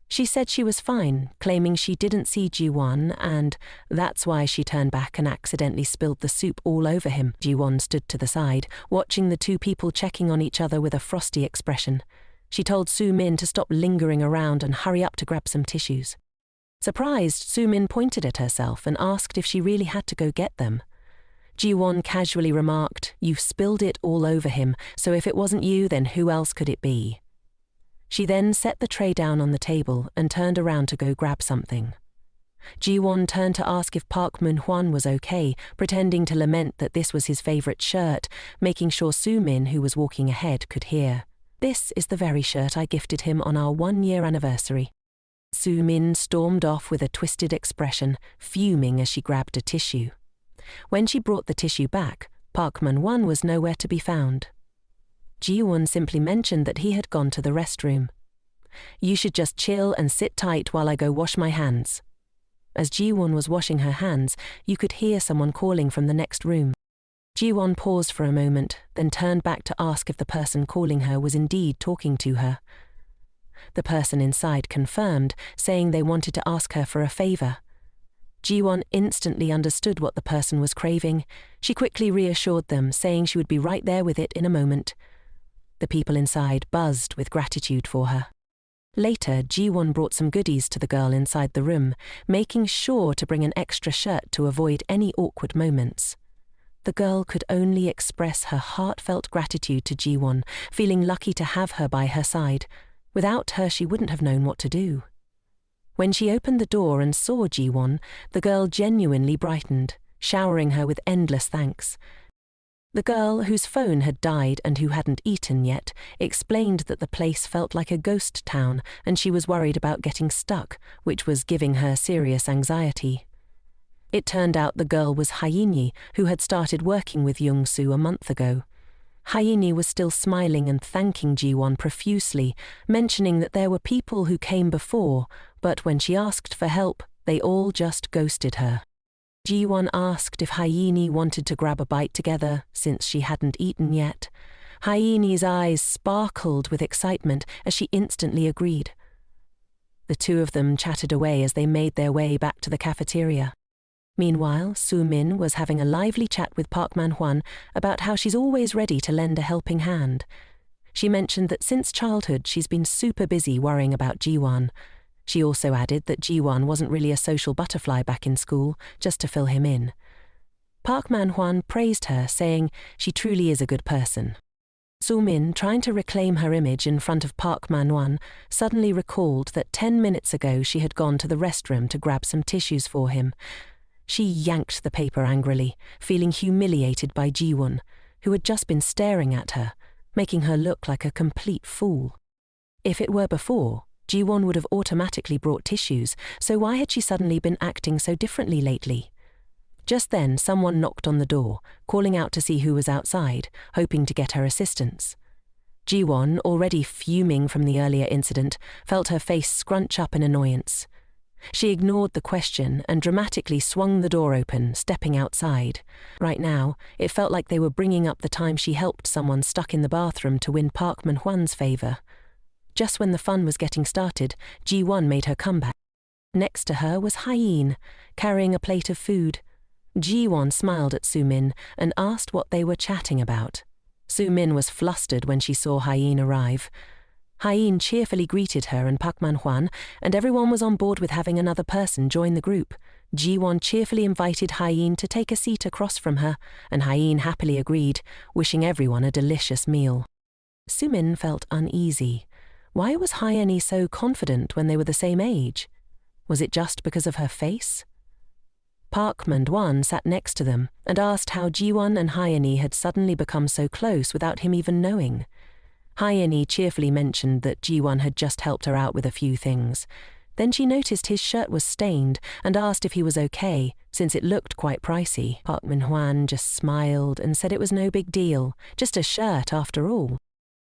She said she was fine, claiming she didn't see Ji-won, and that's why she turned back and accidentally spilled the soup all over him. Ji-won stood to the side, watching the two people checking on each other with a frosty expression. She told Soo-min to stop lingering around and hurry up to grab some tissues. Surprised, Soo-min pointed at herself and asked if she really had to go get them. Ji-won casually remarked, "You've spilled it all over him, so if it wasn't you, then who else could it be?" She then set the tray down on the table and turned around to go grab something. Ji-won turned to ask if Park Min-hwan was okay, pretending to lament that this was his favorite shirt, making sure Soo-min, who was walking ahead, could hear. "This is the very shirt I gifted him on our 1-year anniversary." Soo-min stormed off with a twisted expression, fuming as she grabbed a tissue. When she brought the tissue back, Park Min-hwan was nowhere to be found. Ji-won simply mentioned that he had gone to the restroom. "You should just chill and sit tight while I go wash my hands." As Ji-won was washing her hands, you could hear someone calling from the next room. Ji-won paused for a moment, then turned back to ask if the person calling her was indeed talking to her. The person inside confirmed, saying they wanted to ask her for a favor. Ji-won instantly understood what the person was craving. She quickly reassured them, saying she would be right there with it in a moment. The people inside buzzed with gratitude for her. Later, Ji-won brought some goodies to the girl inside the room, making sure to bring an extra shirt to avoid any awkward moments. The girl could only express her heartfelt gratitude to Ji-won, feeling lucky to have her by her side. Without her, she wouldn't have known what to do. When she opened the door and saw Ji-won, the girl genuinely brightened, showering her with endless thanks. The girl, whose phone had died and who hadn't eaten yet, explained that the place felt like a ghost town and she was worried about getting stuck, which was giving her serious anxiety. It turned out the girl was Haini, who had started working with Young-soo a month ago. Haini was still smiling and thanking Ji-won profusely, mentioning that there were people who came before, but when she asked for help, they all just ghosted her. Ji-won asked if Haini wanted to grab a bite together, since she hadn't eaten yet. Haini's eyes sparkled with excitement as she instantly agreed. The two of them chatted away as they made their way back to the cafeteria. Meanwhile, Soo-min was having a lively chat with Park Man-hwan about how she's always ready to lend a helping hand. She mentioned that since childhood she's been super busy worrying about Ji-won. She also added that Ji-won wasn't really a social butterfly back in school, just to fill him in. Park Man-hwan praised her, saying she truly is a good person. Sumin, trying to reclaim her image in front of Park Man-won, suddenly recalled that 10 minutes ago she had gone to the restroom to grab some tissues for him. She yanked the paper angrily, feeling humiliated by Ji-won, who had just been staring at her, making her look like a complete fool. If it were before, Ji-won would have automatically brought tissues, so why had she suddenly been acting so differently lately? Just then, someone knocked on the door, calling out to see who was outside, hoping to get her assistance. Ji-won, already fuming from the earlier incident, felt her face scrunch up in annoyance. She ignored the question and dramatically swung the door open, stepping outside. Right now, it felt like they were bringing up the time she helped someone stuck in the bathroom to win Park Man-hwan's favor. Just when the fun was getting started, Ji-won made her comeback. Next to her was Hyeen, carrying a plate of food. Ji-won smiled at Sumin and asked what they were chatting about. Sumin was flustered when she saw Hyeen arrive. Hyeen cheerfully greeted her and Park Man-hwan, and everyone was on board with having another person join the group. Ji-won cheerfully invited Hyeen to take a seat across from her, and Hyeen happily agreed, wishing everyone a delicious meal. Sumin felt uneasy. Why was Hyeen so confident when they were the same age? Was it just because of her face? Park Man-hwan sat next to them and asked how Ji-won and Hyeen had suddenly become so close without him even knowing. Hyeen cheerfully mentioned that Ji-won had just helped her out with a few things. Then she noticed his shirt was stained and asked if he was okay, since it looked quite pricey. Park Man-hwan just smiled and said it was no big deal, just a shirt after all.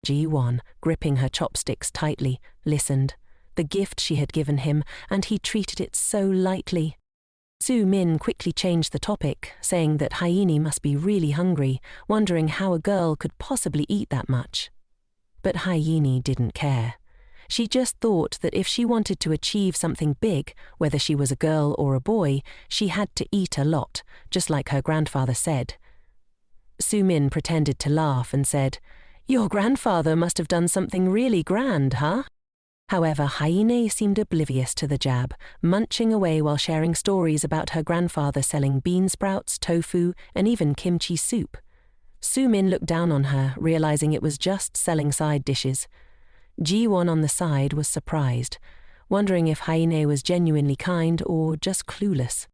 Ji-won, gripping her chopsticks tightly, listened. The gift she had given him, and he treated it so lightly. Sumin quickly changed the topic, saying that Hyeen must be really hungry, wondering how a girl could possibly eat that much. But Hyeen didn't care. She just thought that if she wanted to achieve something big, whether she was a girl or a boy, she had to eat a lot, just like her grandfather said. Sumin pretended to laugh and said, "Your grandfather must have done something really grand, huh?" However, Hyeen seemed oblivious to the jab, munching away while sharing stories about her grandfather selling bean sprouts, tofu, and even kimchi soup. Sumin looked down on her, realizing it was just selling side dishes. Ji-won on the side was surprised, wondering if Hyeen was genuinely kind or just clueless.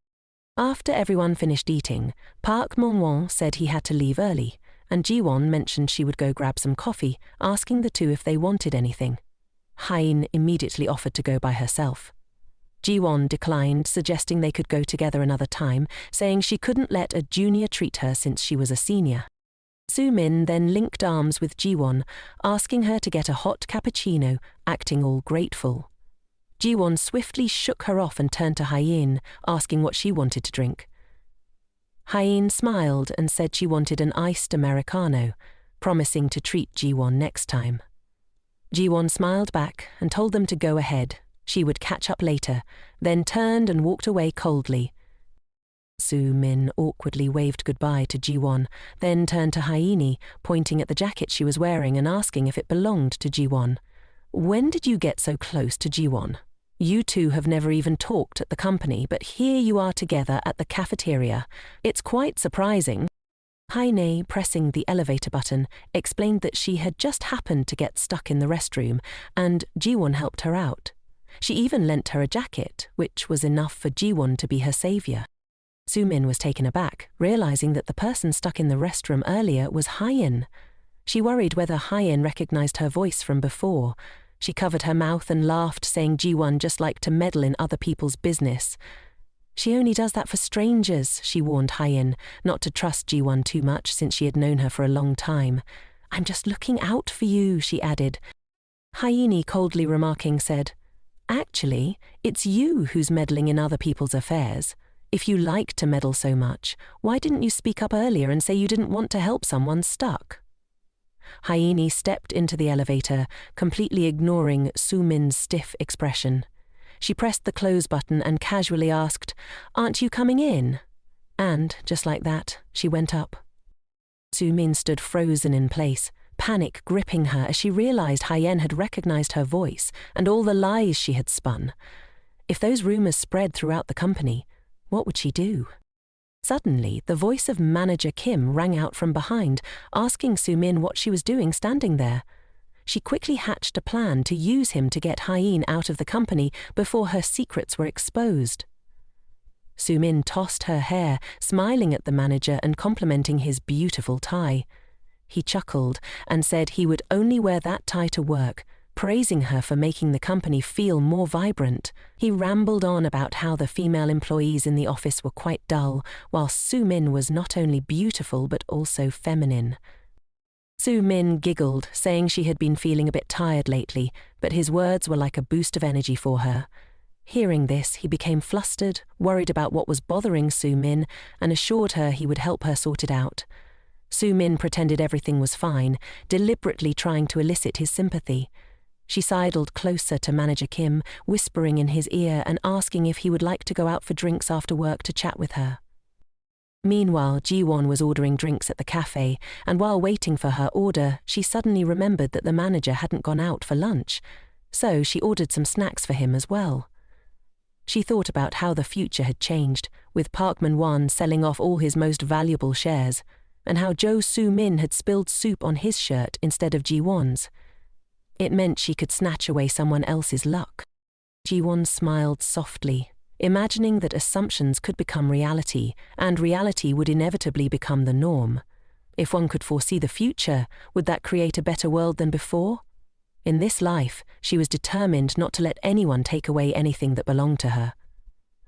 After everyone finished eating, Park Man-won said he had to leave early, and Ji-won mentioned she would go grab some coffee, asking the two if they wanted anything. Hyeen immediately offered to go by herself. Ji-won declined, suggesting they could go together another time, saying she couldn't let a junior treat her since she was a senior. Sumin then linked arms with Ji-won, asking her to get a hot cappuccino, acting all grateful. Ji-won swiftly shook her off and turned to Hyeen, asking what she wanted to drink. Hyeen smiled and said she wanted an iced Americano, promising to treat Ji-won next time. Ji-won smiled back and told them to go ahead. She would catch up later, then turned and walked away coldly. Sumin awkwardly waved goodbye to Ji-won, then turned to Hyeen, pointing at the jacket she was wearing and asking if it belonged to Ji-won. "When did you get so close to Ji-won? You two have never even talked at the company, but here you are together at the cafeteria. It's quite surprising." Hyeen, pressing the elevator button, explained that she had just happened to get stuck in the restroom, and Ji-won helped her out. She even lent her a jacket, which was enough for Ji-won to be her savior. Sumin was taken aback, realizing that the person stuck in the restroom earlier was Hyeen. She worried whether Hyeen recognized her voice from before. She covered her mouth and laughed, saying Ji-won just liked to meddle in other people's business. "She only does that for strangers," she warned Hyeen, not to trust Ji-won too much since she had known her for a long time. "I'm just looking out for you," she added. Hyeen, coldly remarking, said, "Actually, it's you who's meddling in other people's affairs. If you like to meddle so much, why didn't you speak up earlier and say you didn't want to help someone stuck?" Hyeen stepped into the elevator, completely ignoring Sumin's stiff expression. She pressed the close button and casually asked, "Aren't you coming in?" And, just like that, she went up. Sumin stood frozen in place, panic gripping her as she realized Hyeen had recognized her voice and all the lies she had spun. If those rumors spread throughout the company, what would she do? Suddenly, the voice of Manager Kim rang out from behind, asking Soo-min what she was doing standing there. She quickly hatched a plan to use him to get Hyeen out of the company before her secrets were exposed. Soo-min tossed her hair, smiling at the manager and complimenting his beautiful tie. He chuckled and said he would only wear that tie to work, praising her for making the company feel more vibrant. He rambled on about how the female employees in the office were quite dull, while Soo-min was not only beautiful but also feminine. Soo-min giggled, saying she had been feeling a bit tired lately, but his words were like a boost of energy for her. Hearing this, he became flustered, worried about what was bothering Soo-min, and assured her he would help her sort it out. Soo-min pretended everything was fine, deliberately trying to elicit his sympathy. She sidled closer to Manager Kim, whispering in his ear and asking if he would like to go out for drinks after work to chat with her. Meanwhile, Ji-won was ordering drinks at the cafe, and while waiting for her order, she suddenly remembered that the manager hadn't gone out for lunch, so she ordered some snacks for him as well. She thought about how the future had changed, with Park Man-won selling off all his most valuable shares, and how Jo Soo-min had spilled soup on his shirt instead of Ji-won's. It meant she could snatch away someone else's luck. Ji-won smiled softly, imagining that assumptions could become reality, and reality would inevitably become the norm. If one could foresee the future, would that create a better world than before? In this life, she was determined not to let anyone take away anything that belonged to her.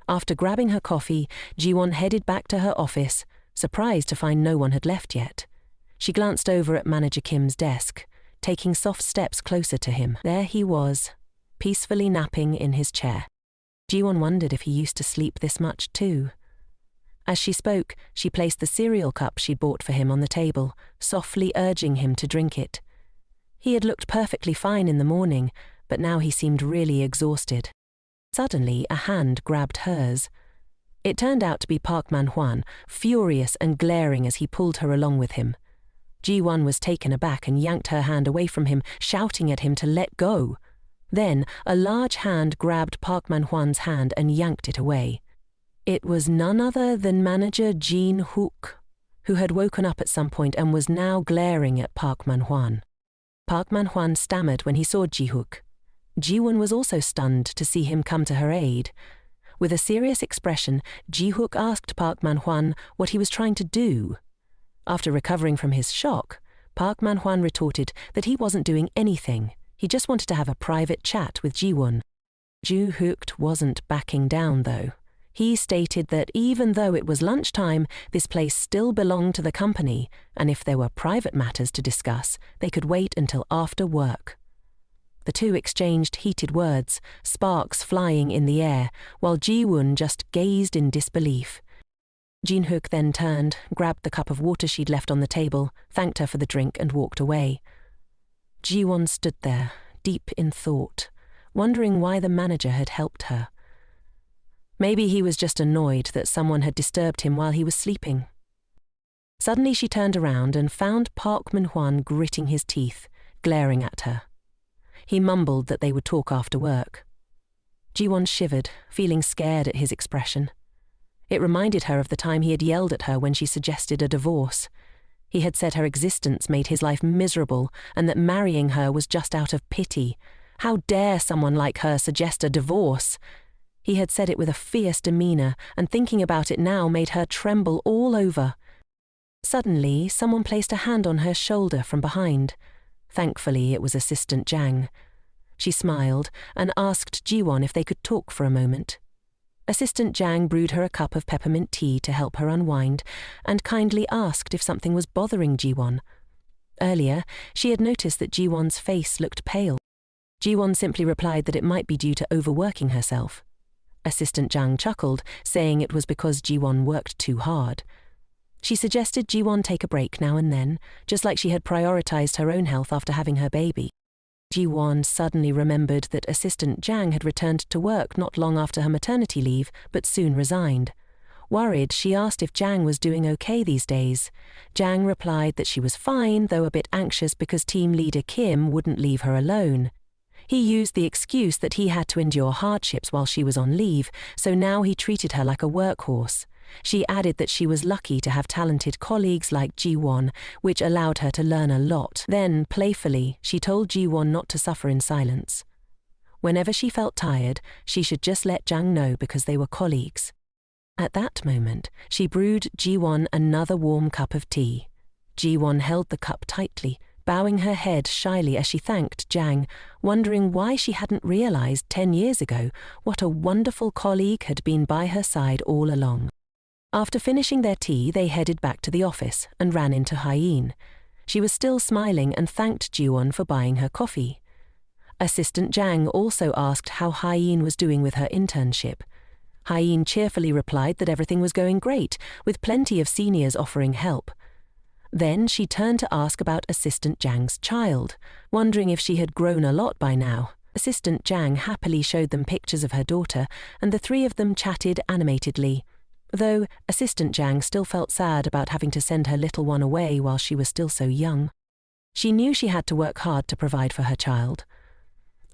After grabbing her coffee, Ji-won headed back to her office, surprised to find no one had left yet. She glanced over at Manager Kim's desk, taking soft steps closer to him. There he was, peacefully napping in his chair. Ji-won wondered if he used to sleep this much too. As she spoke, she placed the cereal cup she'd bought for him on the table, softly urging him to drink it. He had looked perfectly fine in the morning, but now he seemed really exhausted. Suddenly, a hand grabbed hers. It turned out to be Park Man-hwan, furious and glaring as he pulled her along with him. Ji-won was taken aback and yanked her hand away from him, shouting at him to let go. Then, a large hand grabbed Park Man-hwan's hand and yanked it away. It was none other than manager Jin-hook, who had woken up at some point and was now glaring at Park Man-hwan. Park Man-hwan stammered when he saw Ji-hook. Ji-won was also stunned to see him come to her aid. With a serious expression, Ji-hook asked Park Man-hwan what he was trying to do. After recovering from his shock, Park Man-hwan retorted that he wasn't doing anything. He just wanted to have a private chat with Ji-won. Ji-hook wasn't backing down, though. He stated that even though it was lunchtime, this place still belonged to the company, and if there were private matters to discuss, they could wait until after work. The two exchanged heated words, sparks flying in the air, while Ji-won just gazed in disbelief. Jin-hook then turned, grabbed the cup of water she'd left on the table, thanked her for the drink and walked away. Ji-won stood there, deep in thought, wondering why the manager had helped her. Maybe he was just annoyed that someone had disturbed him while he was sleeping. Suddenly she turned around and found Park Man-hwan gritting his teeth, glaring at her. He mumbled that they would talk after work. Ji-won shivered, feeling scared at his expression. It reminded her of the time he had yelled at her when she suggested a divorce. He had said her existence made his life miserable and that marrying her was just out of pity. How dare someone like her suggest a divorce? He had said it with a fierce demeanor, and thinking about it now made her tremble all over. Suddenly, someone placed a hand on her shoulder from behind. Thankfully, it was Assistant Jang. She smiled and asked Ji-won if they could talk for a moment. Assistant Jang brewed her a cup of peppermint tea to help her unwind and kindly asked if something was bothering Ji-won. Earlier, she had noticed that Ji-won's face looked pale. Ji-won simply replied that it might be due to overworking herself. Assistant Jang chuckled, saying it was because Ji-won worked too hard. She suggested Ji-won take a break now and then, just like she had prioritized her own health after having her baby. Ji-won suddenly remembered that Assistant Jang had returned to work not long after her maternity leave, but soon resigned. Worried, she asked if Jang was doing okay these days. Jang replied that she was fine, though a bit anxious because team leader Kim wouldn't leave her alone. He used the excuse that he had to endure hardships while she was on leave, so now he treated her like a workhorse. She added that she was lucky to have talented colleagues like Ji-won, which allowed her to learn a lot. Then, playfully, she told Ji-won not to suffer in silence. Whenever she felt tired, she should just let Jang know because they were colleagues. At that moment, she brewed Ji-won another warm cup of tea. Ji-won held the cup tightly, bowing her head shyly as she thanked Jang, wondering why she hadn't realized 10 years ago what a wonderful colleague had been by her side all along. After finishing their tea, they headed back to the office and ran into Hyeen. She was still smiling and thanked Ji-won for buying her coffee. Assistant Jang also asked how Hyeen was doing with her internship. Hyeen cheerfully replied that everything was going great, with plenty of seniors offering help. Then she turned to ask about Assistant Jang's child, wondering if she had grown a lot by now. Assistant Jang happily showed them pictures of her daughter, and the three of them chatted animatedly, though Assistant Jang still felt sad about having to send her little one away while she was still so young. She knew she had to work hard to provide for her child.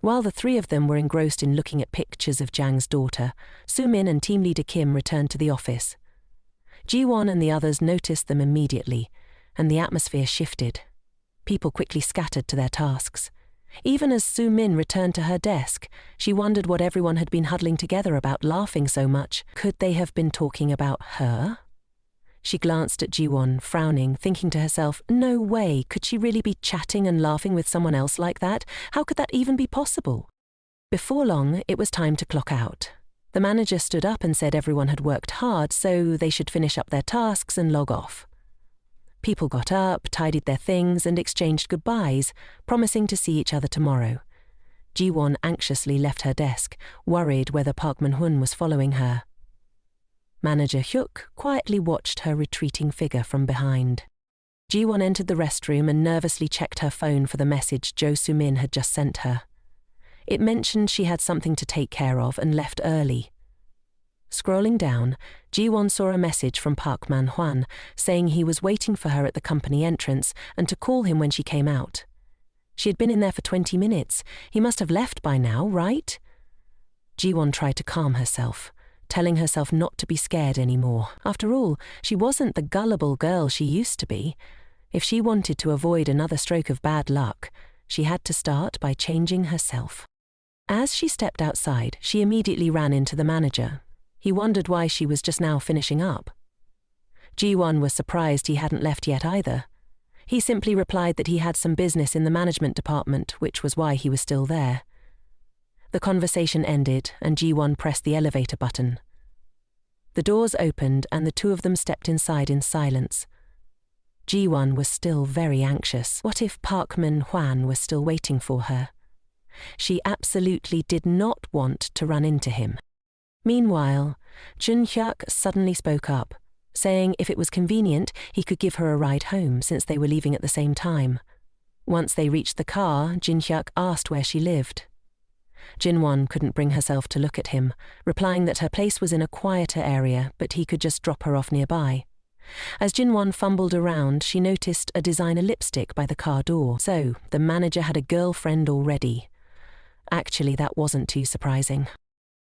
While the three of them were engrossed in looking at pictures of Jang's daughter, Soo-min and team leader Kim returned to the office. Ji-won and the others noticed them immediately, and the atmosphere shifted. People quickly scattered to their tasks. Even as Soo-min returned to her desk, she wondered what everyone had been huddling together about, laughing so much. Could they have been talking about her? She glanced at Ji-won, frowning, thinking to herself, no way, could she really be chatting and laughing with someone else like that? How could that even be possible? Before long, it was time to clock out. The manager stood up and said everyone had worked hard, so they should finish up their tasks and log off. People got up, tidied their things, and exchanged goodbyes, promising to see each other tomorrow. Ji-won anxiously left her desk, worried whether Park Min-hun was following her. Manager Hyuk quietly watched her retreating figure from behind. Ji-won entered the restroom and nervously checked her phone for the message Jo Soo-min had just sent her. It mentioned she had something to take care of and left early. Scrolling down, Ji-won saw a message from Park Man-hwan saying he was waiting for her at the company entrance and to call him when she came out. She had been in there for 20 minutes. He must have left by now, right? Ji-won tried to calm herself, telling herself not to be scared anymore. After all, she wasn't the gullible girl she used to be. If she wanted to avoid another stroke of bad luck, she had to start by changing herself. As she stepped outside, she immediately ran into the manager. He wondered why she was just now finishing up. Ji-won was surprised he hadn't left yet either. He simply replied that he had some business in the management department, which was why he was still there. The conversation ended, and Ji-won pressed the elevator button. The doors opened, and the two of them stepped inside in silence. Ji-won was still very anxious. What if Park Min-hwan was still waiting for her? She absolutely did not want to run into him. Meanwhile, Jun-hyuk suddenly spoke up, saying if it was convenient, he could give her a ride home since they were leaving at the same time. Once they reached the car, Jun-hyuk asked where she lived. Jin-won couldn't bring herself to look at him, replying that her place was in a quieter area, but he could just drop her off nearby. As Jin-won fumbled around, she noticed a designer lipstick by the car door. So, the manager had a girlfriend already. Actually, that wasn't too surprising.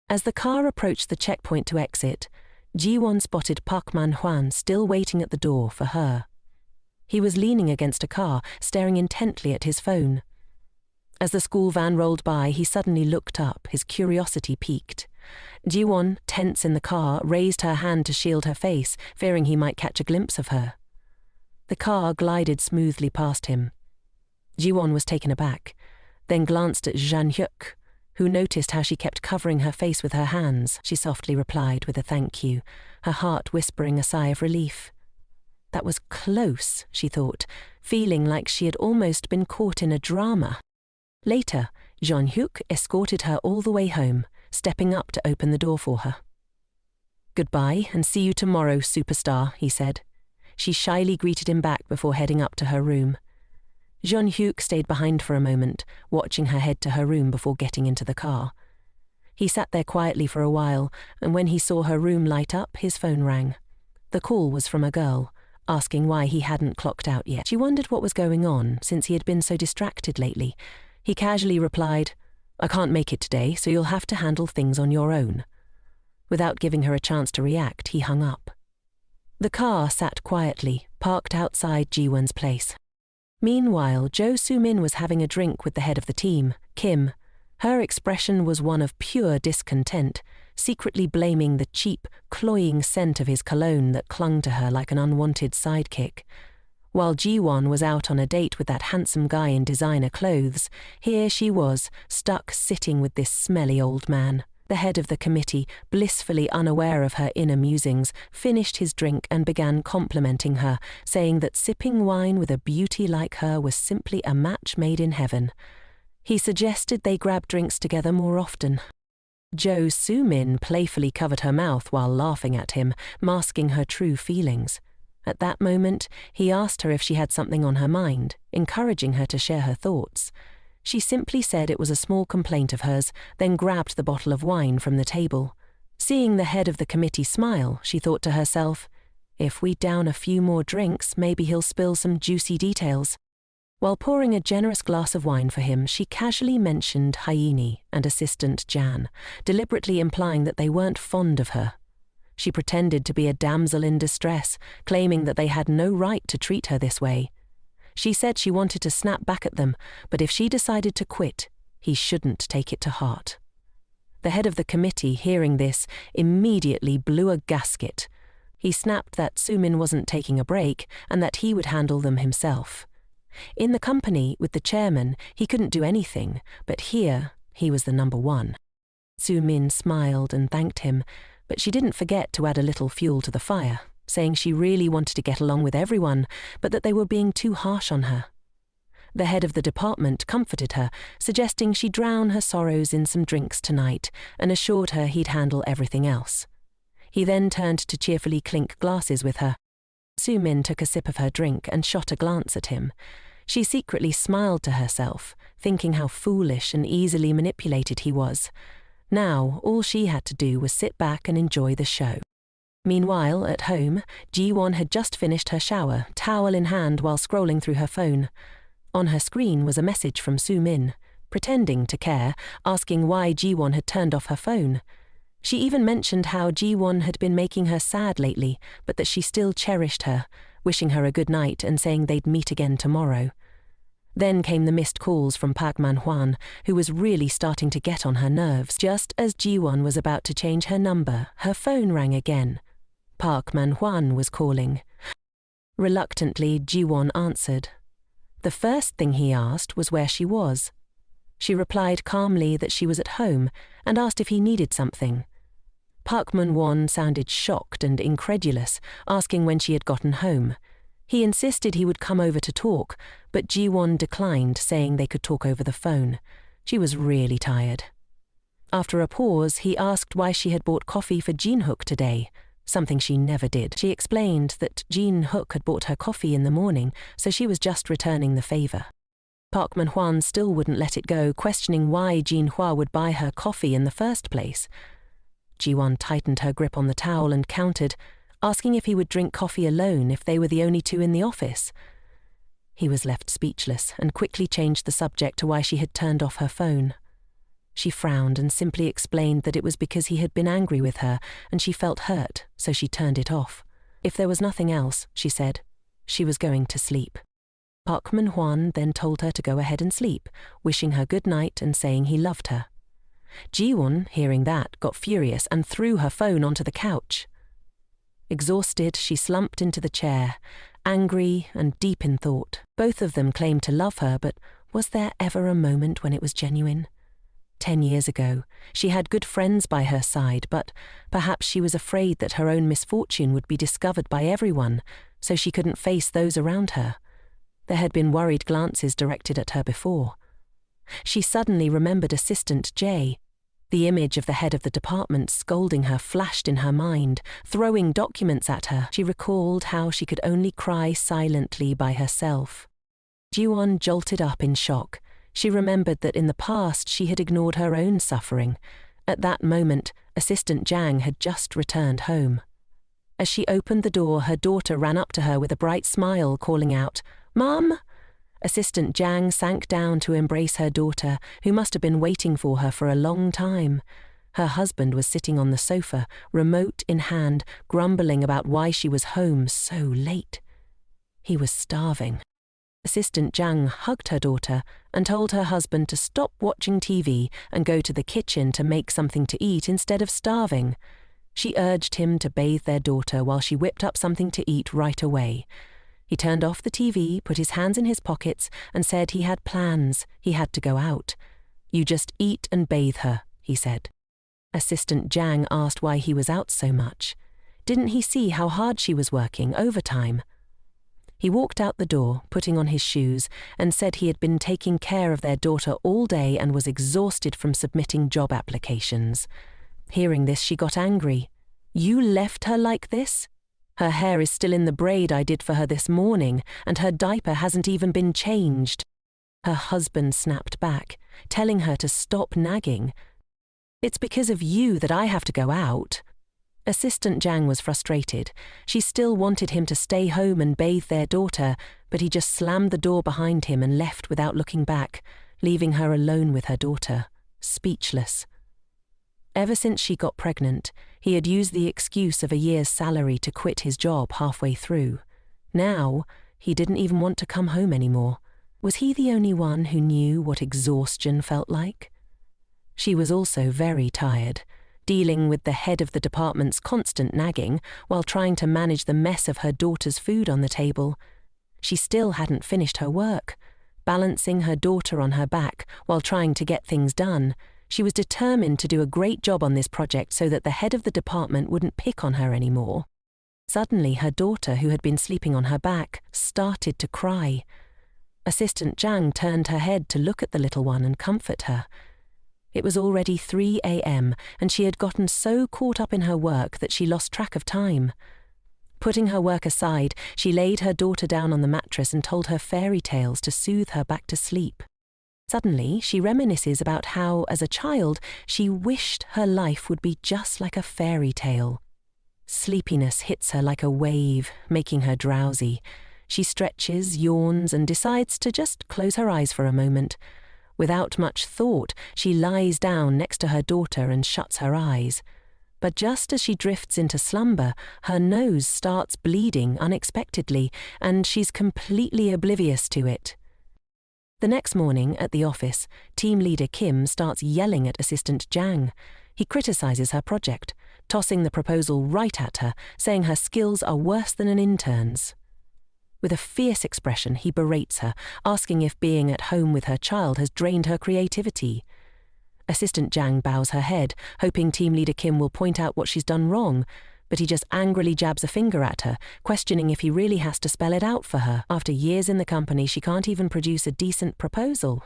As the car approached the checkpoint to exit, Ji-won spotted Park Man-hwan still waiting at the door for her. He was leaning against a car, staring intently at his phone. As the school van rolled by, he suddenly looked up, his curiosity piqued. Ji-won, tense in the car, raised her hand to shield her face, fearing he might catch a glimpse of her. The car glided smoothly past him. Ji-won was taken aback, then glanced at Jun-hyuk, who noticed how she kept covering her face with her hands. She softly replied with a thank you, her heart whispering a sigh of relief. That was close, she thought, feeling like she had almost been caught in a drama. Later, Jun-hyuk escorted her all the way home, stepping up to open the door for her. "Goodbye, and see you tomorrow, superstar," he said. She shyly greeted him back before heading up to her room. Jun-hyuk stayed behind for a moment, watching her head to her room before getting into the car. He sat there quietly for a while, and when he saw her room light up, his phone rang. The call was from a girl, asking why he hadn't clocked out yet. She wondered what was going on, since he had been so distracted lately. He casually replied, "I can't make it today, so you'll have to handle things on your own." Without giving her a chance to react, he hung up. The car sat quietly, parked outside Ji-won's place. Meanwhile, Jo Soo-min was having a drink with the head of the team, Kim. Her expression was one of pure discontent, secretly blaming the cheap, cloying scent of his cologne that clung to her like an unwanted sidekick. While Ji-won was out on a date with that handsome guy in designer clothes, here she was, stuck sitting with this smelly old man. The head of the committee, blissfully unaware of her inner musings, finished his drink and began complimenting her, saying that sipping wine with a beauty like her was simply a match made in heaven. He suggested they grab drinks together more often. Jo Soo-min playfully covered her mouth while laughing at him, masking her true feelings. At that moment, he asked her if she had something on her mind, encouraging her to share her thoughts. She simply said it was a small complaint of hers, then grabbed the bottle of wine from the table. Seeing the head of the committee smile, she thought to herself, if we down a few more drinks, maybe he'll spill some juicy details. While pouring a generous glass of wine for him, she casually mentioned Hyeni and assistant Jan, deliberately implying that they weren't fond of her. She pretended to be a damsel in distress, claiming that they had no right to treat her this way. She said she wanted to snap back at them, but if she decided to quit, he shouldn't take it to heart. The head of the committee, hearing this, immediately blew a gasket. He snapped that Soo-min wasn't taking a break and that he would handle them himself. In the company, with the chairman, he couldn't do anything, but here, he was the number one. Soo-min smiled and thanked him, but she didn't forget to add a little fuel to the fire, saying she really wanted to get along with everyone, but that they were being too harsh on her. The head of the department comforted her, suggesting she drown her sorrows in some drinks tonight, and assured her he'd handle everything else. He then turned to cheerfully clink glasses with her. Soo-min took a sip of her drink and shot a glance at him. She secretly smiled to herself, thinking how foolish and easily manipulated he was. Now, all she had to do was sit back and enjoy the show. Meanwhile, at home, Ji-won had just finished her shower, towel in hand while scrolling through her phone. On her screen was a message from Soo-min, pretending to care, asking why Ji-won had turned off her phone. She even mentioned how Ji-won had been making her sad lately, but that she still cherished her, wishing her a good night and saying they'd meet again tomorrow. Then came the missed calls from Park Man-hwan, who was really starting to get on her nerves. Just as Ji-won was about to change her number, her phone rang again. Park Man-hwan was calling. Reluctantly, Ji-won answered. The first thing he asked was where she was. She replied calmly that she was at home and asked if he needed something. Park Man-hwan sounded shocked and incredulous, asking when she had gotten home. He insisted he would come over to talk, but Ji-won declined, saying they could talk over the phone. She was really tired. After a pause, he asked why she had bought coffee for Jin-hook today, something she never did. She explained that Jin-hook had bought her coffee in the morning, so she was just returning the favor. Park Man-hwan still wouldn't let it go, questioning why Jin-hwa would buy her coffee in the first place. Ji-won tightened her grip on the towel and countered, asking if he would drink coffee alone if they were the only two in the office. He was left speechless and quickly changed the subject to why she had turned off her phone. She frowned and simply explained that it was because he had been angry with her and she felt hurt, so she turned it off. If there was nothing else, she said, she was going to sleep. Park Man-hwan then told her to go ahead and sleep, wishing her good night and saying he loved her. Ji-won, hearing that, got furious and threw her phone onto the couch. Exhausted, she slumped into the chair, angry and deep in thought. Both of them claimed to love her, but was there ever a moment when it was genuine? 10 years ago, she had good friends by her side, but perhaps she was afraid that her own misfortune would be discovered by everyone, so she couldn't face those around her. There had been worried glances directed at her before. She suddenly remembered Assistant J. The image of the head of the department scolding her flashed in her mind, throwing documents at her. She recalled how she could only cry silently by herself. Ji-won jolted up in shock. She remembered that in the past she had ignored her own suffering. At that moment, Assistant Jang had just returned home. As she opened the door, her daughter ran up to her with a bright smile, calling out, "Mom!" Assistant Jang sank down to embrace her daughter, who must have been waiting for her for a long time. Her husband was sitting on the sofa, remote in hand, grumbling about why she was home so late. He was starving. Assistant Zhang hugged her daughter and told her husband to stop watching TV and go to the kitchen to make something to eat instead of starving. She urged him to bathe their daughter while she whipped up something to eat right away. He turned off the TV, put his hands in his pockets, and said he had plans. He had to go out. "You just eat and bathe her," he said. Assistant Zhang asked why he was out so much. Didn't he see how hard she was working overtime? He walked out the door, putting on his shoes, and said he had been taking care of their daughter all day and was exhausted from submitting job applications. Hearing this, she got angry. "You left her like this? Her hair is still in the braid I did for her this morning, and her diaper hasn't even been changed." Her husband snapped back, telling her to stop nagging. "It's because of you that I have to go out." Assistant Zhang was frustrated. She still wanted him to stay home and bathe their daughter, but he just slammed the door behind him and left without looking back, leaving her alone with her daughter, speechless. Ever since she got pregnant, he had used the excuse of a year's salary to quit his job halfway through. Now, he didn't even want to come home anymore. Was he the only one who knew what exhaustion felt like? She was also very tired, dealing with the head of the department's constant nagging while trying to manage the mess of her daughter's food on the table. She still hadn't finished her work. Balancing her daughter on her back while trying to get things done, she was determined to do a great job on this project so that the head of the department wouldn't pick on her anymore. Suddenly, her daughter, who had been sleeping on her back, started to cry. Assistant Zhang turned her head to look at the little one and comfort her. It was already 3 a.m., and she had gotten so caught up in her work that she lost track of time. Putting her work aside, she laid her daughter down on the mattress and told her fairy tales to soothe her back to sleep. Suddenly, she reminisces about how, as a child, she wished her life would be just like a fairy tale. Sleepiness hits her like a wave, making her drowsy. She stretches, yawns, and decides to just close her eyes for a moment. Without much thought, she lies down next to her daughter and shuts her eyes. But just as she drifts into slumber, her nose starts bleeding unexpectedly, and she's completely oblivious to it. The next morning, at the office, team leader Kim starts yelling at assistant Zhang. He criticizes her project, tossing the proposal right at her, saying her skills are worse than an intern's. With a fierce expression, he berates her, asking if being at home with her child has drained her creativity. Assistant Zhang bows her head, hoping team leader Kim will point out what she's done wrong, but he just angrily jabs a finger at her, questioning if he really has to spell it out for her. After years in the company, she can't even produce a decent proposal.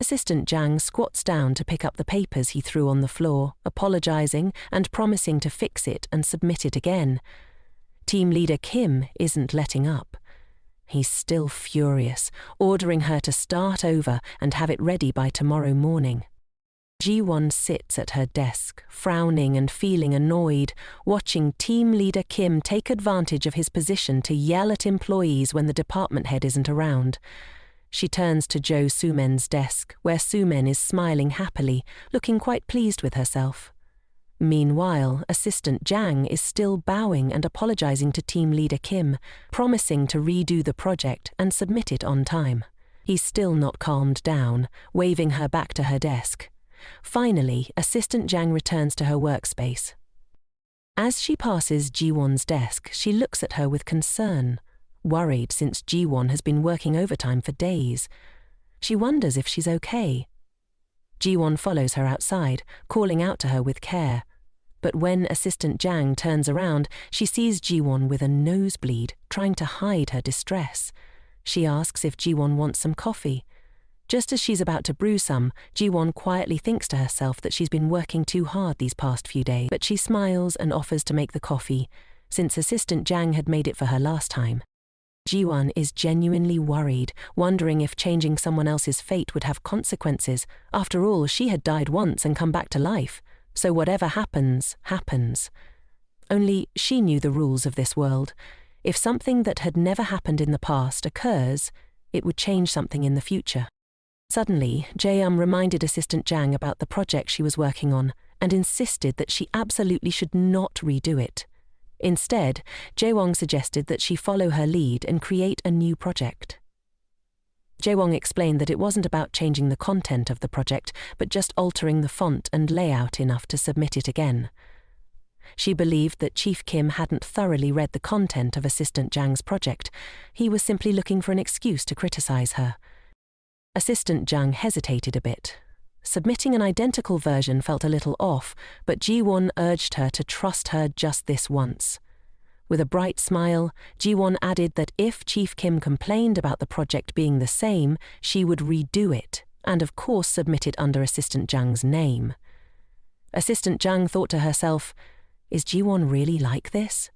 Assistant Zhang squats down to pick up the papers he threw on the floor, apologizing and promising to fix it and submit it again. Team leader Kim isn't letting up. He's still furious, ordering her to start over and have it ready by tomorrow morning. Ji-won sits at her desk, frowning and feeling annoyed, watching team leader Kim take advantage of his position to yell at employees when the department head isn't around. She turns to Jo Sumen's desk, where Sumen is smiling happily, looking quite pleased with herself. Meanwhile, assistant Zhang is still bowing and apologizing to team leader Kim, promising to redo the project and submit it on time. He's still not calmed down, waving her back to her desk. Finally, assistant Zhang returns to her workspace. As she passes Ji-won's desk, she looks at her with concern, worried since Ji-won has been working overtime for days. She wonders if she's okay. Ji-won follows her outside, calling out to her with care. But when assistant Zhang turns around, she sees Ji-won with a nosebleed, trying to hide her distress. She asks if Ji-won wants some coffee. Just as she's about to brew some, Ji-won quietly thinks to herself that she's been working too hard these past few days, but she smiles and offers to make the coffee, since assistant Zhang had made it for her last time. Ji-won is genuinely worried, wondering if changing someone else's fate would have consequences. After all, she had died once and come back to life, so whatever happens, happens. Only she knew the rules of this world. If something that had never happened in the past occurs, it would change something in the future. Suddenly, Jae-um reminded assistant Zhang about the project she was working on, and insisted that she absolutely should not redo it. Instead, Jae-won suggested that she follow her lead and create a new project. Jae-won explained that it wasn't about changing the content of the project, but just altering the font and layout enough to submit it again. She believed that Chief Kim hadn't thoroughly read the content of Assistant Jang's project. He was simply looking for an excuse to criticize her. Assistant Jang hesitated a bit. Submitting an identical version felt a little off, but Ji-won urged her to trust her just this once. With a bright smile, Ji-won added that if Chief Kim complained about the project being the same, she would redo it, and of course submit it under Assistant Jang's name. Assistant Jang thought to herself, "Is Ji-won really like this?"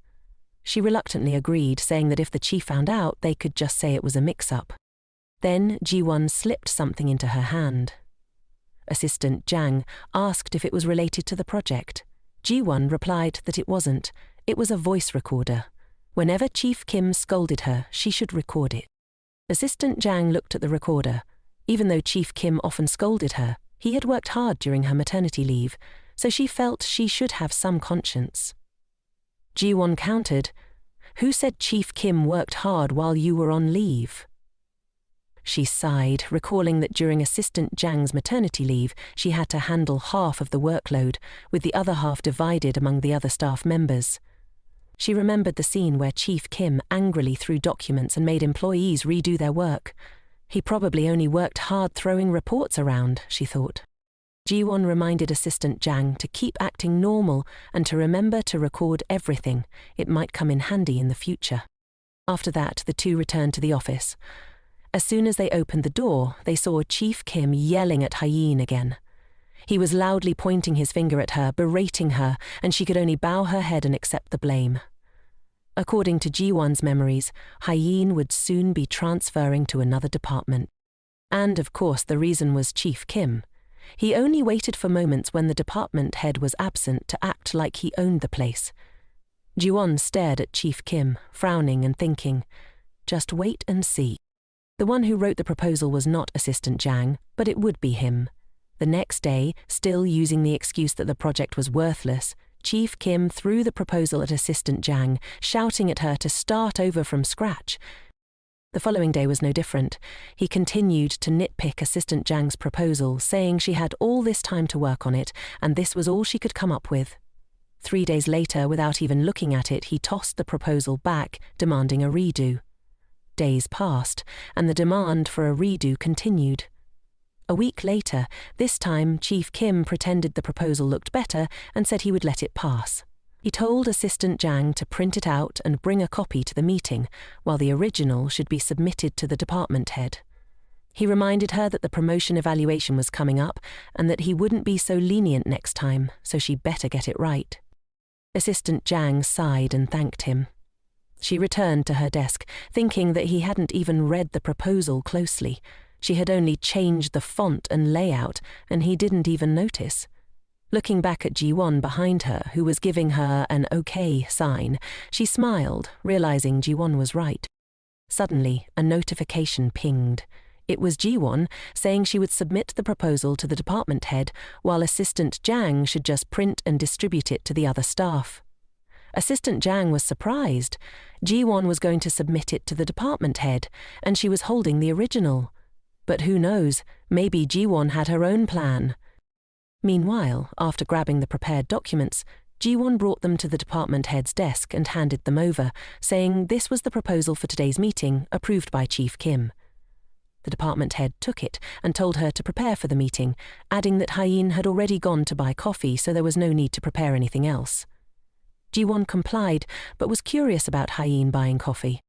She reluctantly agreed, saying that if the chief found out, they could just say it was a mix-up. Then Ji-won slipped something into her hand. Assistant Jang asked if it was related to the project. Ji-won replied that it wasn't. It was a voice recorder. Whenever Chief Kim scolded her, she should record it. Assistant Jang looked at the recorder. Even though Chief Kim often scolded her, he had worked hard during her maternity leave, so she felt she should have some conscience. Ji-won countered, "Who said Chief Kim worked hard while you were on leave?" She sighed, recalling that during Assistant Jang's maternity leave, she had to handle half of the workload, with the other half divided among the other staff members. She remembered the scene where Chief Kim angrily threw documents and made employees redo their work. He probably only worked hard throwing reports around, she thought. Ji-won reminded Assistant Jang to keep acting normal and to remember to record everything. It might come in handy in the future. After that, the two returned to the office. As soon as they opened the door, they saw Chief Kim yelling at Hyeen again. He was loudly pointing his finger at her, berating her, and she could only bow her head and accept the blame. According to Ji-won's memories, Hyeen would soon be transferring to another department. And, of course, the reason was Chief Kim. He only waited for moments when the department head was absent to act like he owned the place. Ji-won stared at Chief Kim, frowning and thinking, "Just wait and see." The one who wrote the proposal was not Assistant Jang, but it would be him. The next day, still using the excuse that the project was worthless, Chief Kim threw the proposal at Assistant Jang, shouting at her to start over from scratch. The following day was no different. He continued to nitpick Assistant Jang's proposal, saying she had all this time to work on it, and this was all she could come up with. 3 days later, without even looking at it, he tossed the proposal back, demanding a redo. Days passed, and the demand for a redo continued. A week later, this time Chief Kim pretended the proposal looked better and said he would let it pass. He told Assistant Jang to print it out and bring a copy to the meeting, while the original should be submitted to the department head. He reminded her that the promotion evaluation was coming up and that he wouldn't be so lenient next time, so she better get it right. Assistant Jang sighed and thanked him. She returned to her desk, thinking that he hadn't even read the proposal closely. She had only changed the font and layout, and he didn't even notice. Looking back at Ji-won behind her, who was giving her an okay sign, she smiled, realizing Ji-won was right. Suddenly, a notification pinged. It was Ji-won saying she would submit the proposal to the department head, while Assistant Jang should just print and distribute it to the other staff. Assistant Jang was surprised. Ji-won was going to submit it to the department head, and she was holding the original. But who knows, maybe Ji-won had her own plan. Meanwhile, after grabbing the prepared documents, Ji-won brought them to the department head's desk and handed them over, saying this was the proposal for today's meeting, approved by Chief Kim. The department head took it and told her to prepare for the meeting, adding that Hyeen had already gone to buy coffee, so there was no need to prepare anything else. Ji-won complied, but was curious about Hyeen buying coffee.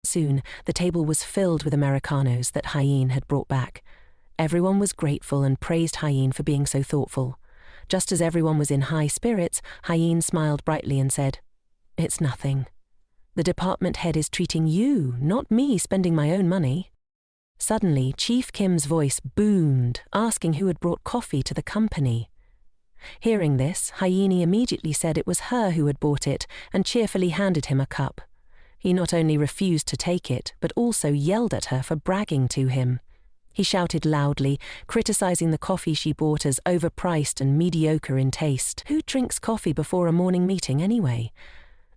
Soon, the table was filled with Americanos that Hyeen had brought back. Everyone was grateful and praised Hyeen for being so thoughtful. Just as everyone was in high spirits, Hyeen smiled brightly and said, "It's nothing. The department head is treating you, not me spending my own money." Suddenly, Chief Kim's voice boomed, asking who had brought coffee to the company. Hearing this, Hyeen immediately said it was her who had bought it and cheerfully handed him a cup. He not only refused to take it, but also yelled at her for bragging to him. He shouted loudly, criticizing the coffee she bought as overpriced and mediocre in taste. Who drinks coffee before a morning meeting anyway?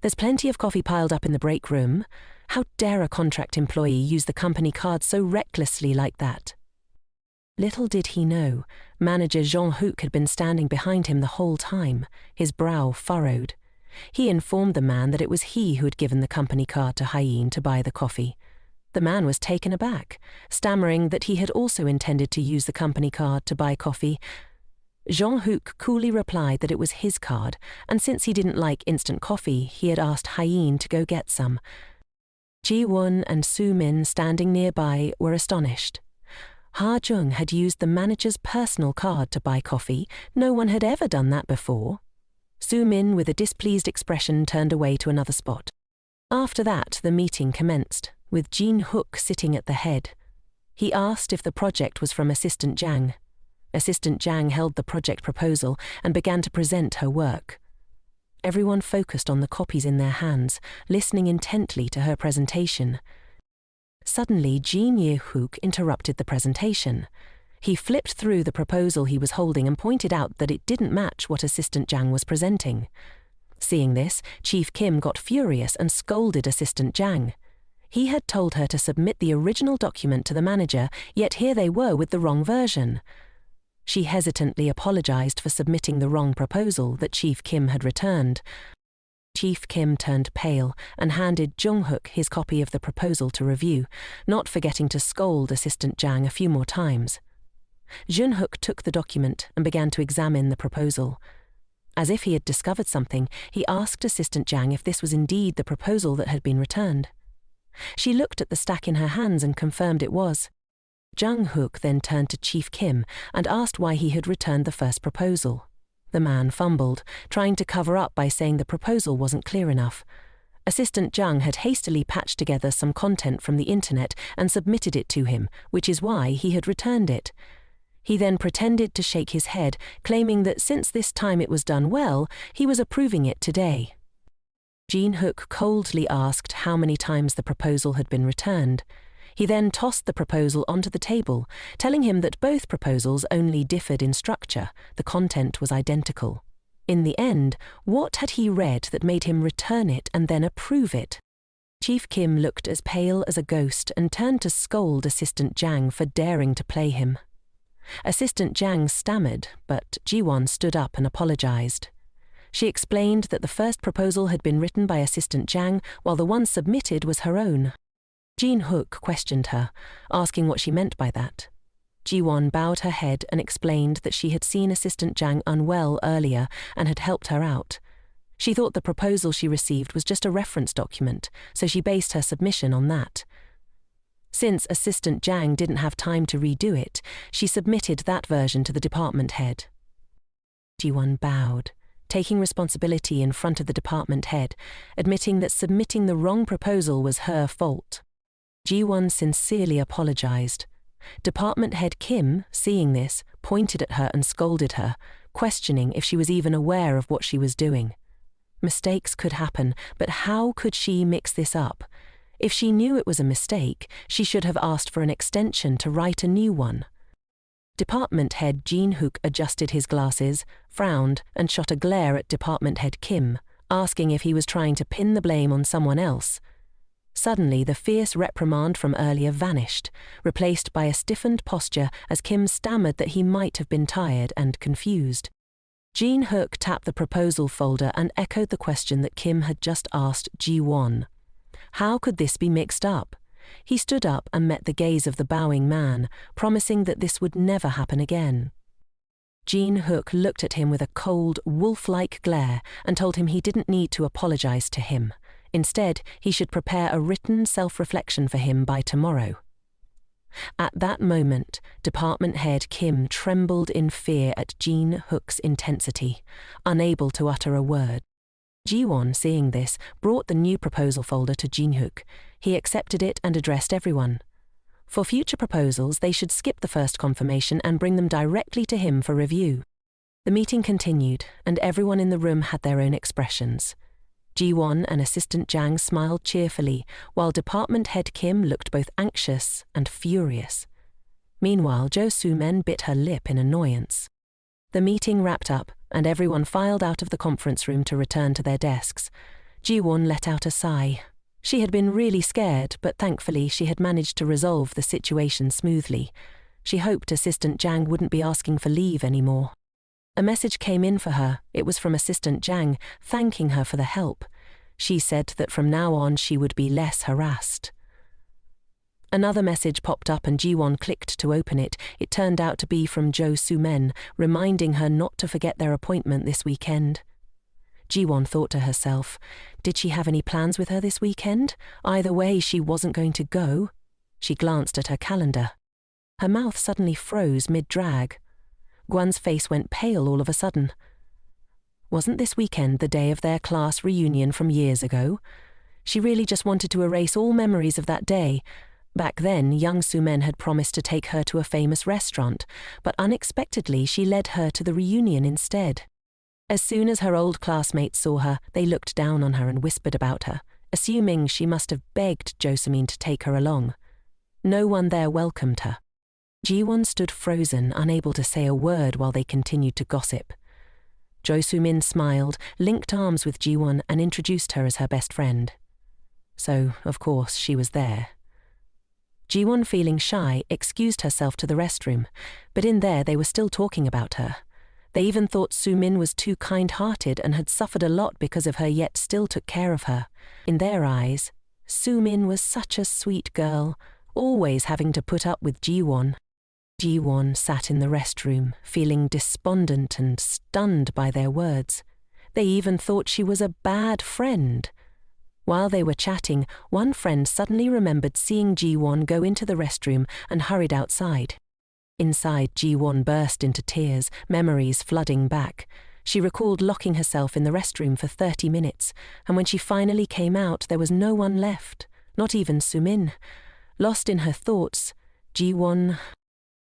There's plenty of coffee piled up in the break room. How dare a contract employee use the company card so recklessly like that? Little did he know, manager Jean-Hook had been standing behind him the whole time, his brow furrowed. He informed the man that it was he who had given the company card to Hyene to buy the coffee. The man was taken aback, stammering that he had also intended to use the company card to buy coffee. Jean-Hook coolly replied that it was his card, and since he didn't like instant coffee, he had asked Hyene to go get some. Ji-won and Soo-min, standing nearby, were astonished. Ha-jung had used the manager's personal card to buy coffee. No one had ever done that before. Soo-min, with a displeased expression, turned away to another spot. After that, the meeting commenced, with Jin-hook sitting at the head. He asked if the project was from Assistant Jang. Assistant Jang held the project proposal and began to present her work. Everyone focused on the copies in their hands, listening intently to her presentation. Suddenly, Jin Ye-hook interrupted the presentation. He flipped through the proposal he was holding and pointed out that it didn't match what Assistant Jang was presenting. Seeing this, Chief Kim got furious and scolded Assistant Jang. He had told her to submit the original document to the manager, yet here they were with the wrong version. She hesitantly apologized for submitting the wrong proposal that Chief Kim had returned. Chief Kim turned pale and handed Jung-hook his copy of the proposal to review, not forgetting to scold Assistant Jang a few more times. Jun-hook took the document and began to examine the proposal. As if he had discovered something, he asked Assistant Jang if this was indeed the proposal that had been returned. She looked at the stack in her hands and confirmed it was. Jung-hook then turned to Chief Kim and asked why he had returned the first proposal. The man fumbled, trying to cover up by saying the proposal wasn't clear enough. Assistant Jung had hastily patched together some content from the internet and submitted it to him, which is why he had returned it. He then pretended to shake his head, claiming that since this time it was done well, he was approving it today. Jin-hook coldly asked how many times the proposal had been returned. He then tossed the proposal onto the table, telling him that both proposals only differed in structure. The content was identical. In the end, what had he read that made him return it and then approve it? Chief Kim looked as pale as a ghost and turned to scold Assistant Jang for daring to play him. Assistant Jang stammered, but Ji-won stood up and apologized. She explained that the first proposal had been written by Assistant Jang, while the one submitted was her own. Jin-hook questioned her, asking what she meant by that. Ji-won bowed her head and explained that she had seen Assistant Jang unwell earlier and had helped her out. She thought the proposal she received was just a reference document, so she based her submission on that. Since Assistant Jang didn't have time to redo it, she submitted that version to the department head. Ji-won bowed, taking responsibility in front of the department head, admitting that submitting the wrong proposal was her fault. Ji-won sincerely apologized. Department head Kim, seeing this, pointed at her and scolded her, questioning if she was even aware of what she was doing. Mistakes could happen, but how could she mix this up? If she knew it was a mistake, she should have asked for an extension to write a new one. Department head Jin-hook adjusted his glasses, frowned, and shot a glare at department head Kim, asking if he was trying to pin the blame on someone else. Suddenly, the fierce reprimand from earlier vanished, replaced by a stiffened posture as Kim stammered that he might have been tired and confused. Jin-hook tapped the proposal folder and echoed the question that Kim had just asked Ji-won. How could this be mixed up? He stood up and met the gaze of the bowing man, promising that this would never happen again. Jin-hook looked at him with a cold, wolf-like glare and told him he didn't need to apologize to him. Instead, he should prepare a written self-reflection for him by tomorrow. At that moment, department head Kim trembled in fear at Jin-hook's intensity, unable to utter a word. Ji-won, seeing this, brought the new proposal folder to Jin-hook. He accepted it and addressed everyone. For future proposals, they should skip the first confirmation and bring them directly to him for review. The meeting continued, and everyone in the room had their own expressions. Ji-won and Assistant Jang smiled cheerfully, while Department Head Kim looked both anxious and furious. Meanwhile, Jo Soo-men bit her lip in annoyance. The meeting wrapped up, and everyone filed out of the conference room to return to their desks. Ji-won let out a sigh. She had been really scared, but thankfully she had managed to resolve the situation smoothly. She hoped Assistant Jang wouldn't be asking for leave anymore. A message came in for her. It was from Assistant Jang, thanking her for the help. She said that from now on she would be less harassed. Another message popped up and Ji-won clicked to open it. It turned out to be from Jo Soo-men, reminding her not to forget their appointment this weekend. Ji-won thought to herself, did she have any plans with her this weekend? Either way, she wasn't going to go. She glanced at her calendar. Her mouth suddenly froze mid-drag. Gwan's face went pale all of a sudden. Wasn't this weekend the day of their class reunion from years ago? She really just wanted to erase all memories of that day. Back then, young Soo-men had promised to take her to a famous restaurant, but unexpectedly she led her to the reunion instead. As soon as her old classmates saw her, they looked down on her and whispered about her, assuming she must have begged Jo Soo-min to take her along. No one there welcomed her. Ji-won stood frozen, unable to say a word while they continued to gossip. Jo Soo-min smiled, linked arms with Ji-won and introduced her as her best friend. So, of course, she was there. Ji-won, feeling shy, excused herself to the restroom, but in there they were still talking about her. They even thought Soo-min was too kind-hearted and had suffered a lot because of her, yet still took care of her. In their eyes, Soo-min was such a sweet girl, always having to put up with Ji-won. Ji-won sat in the restroom, feeling despondent and stunned by their words. They even thought she was a bad friend. While they were chatting, one friend suddenly remembered seeing Ji-won go into the restroom and hurried outside. Inside, Ji-won burst into tears, memories flooding back. She recalled locking herself in the restroom for 30 minutes, and when she finally came out, there was no one left, not even Soo-min. Lost in her thoughts, Ji-won...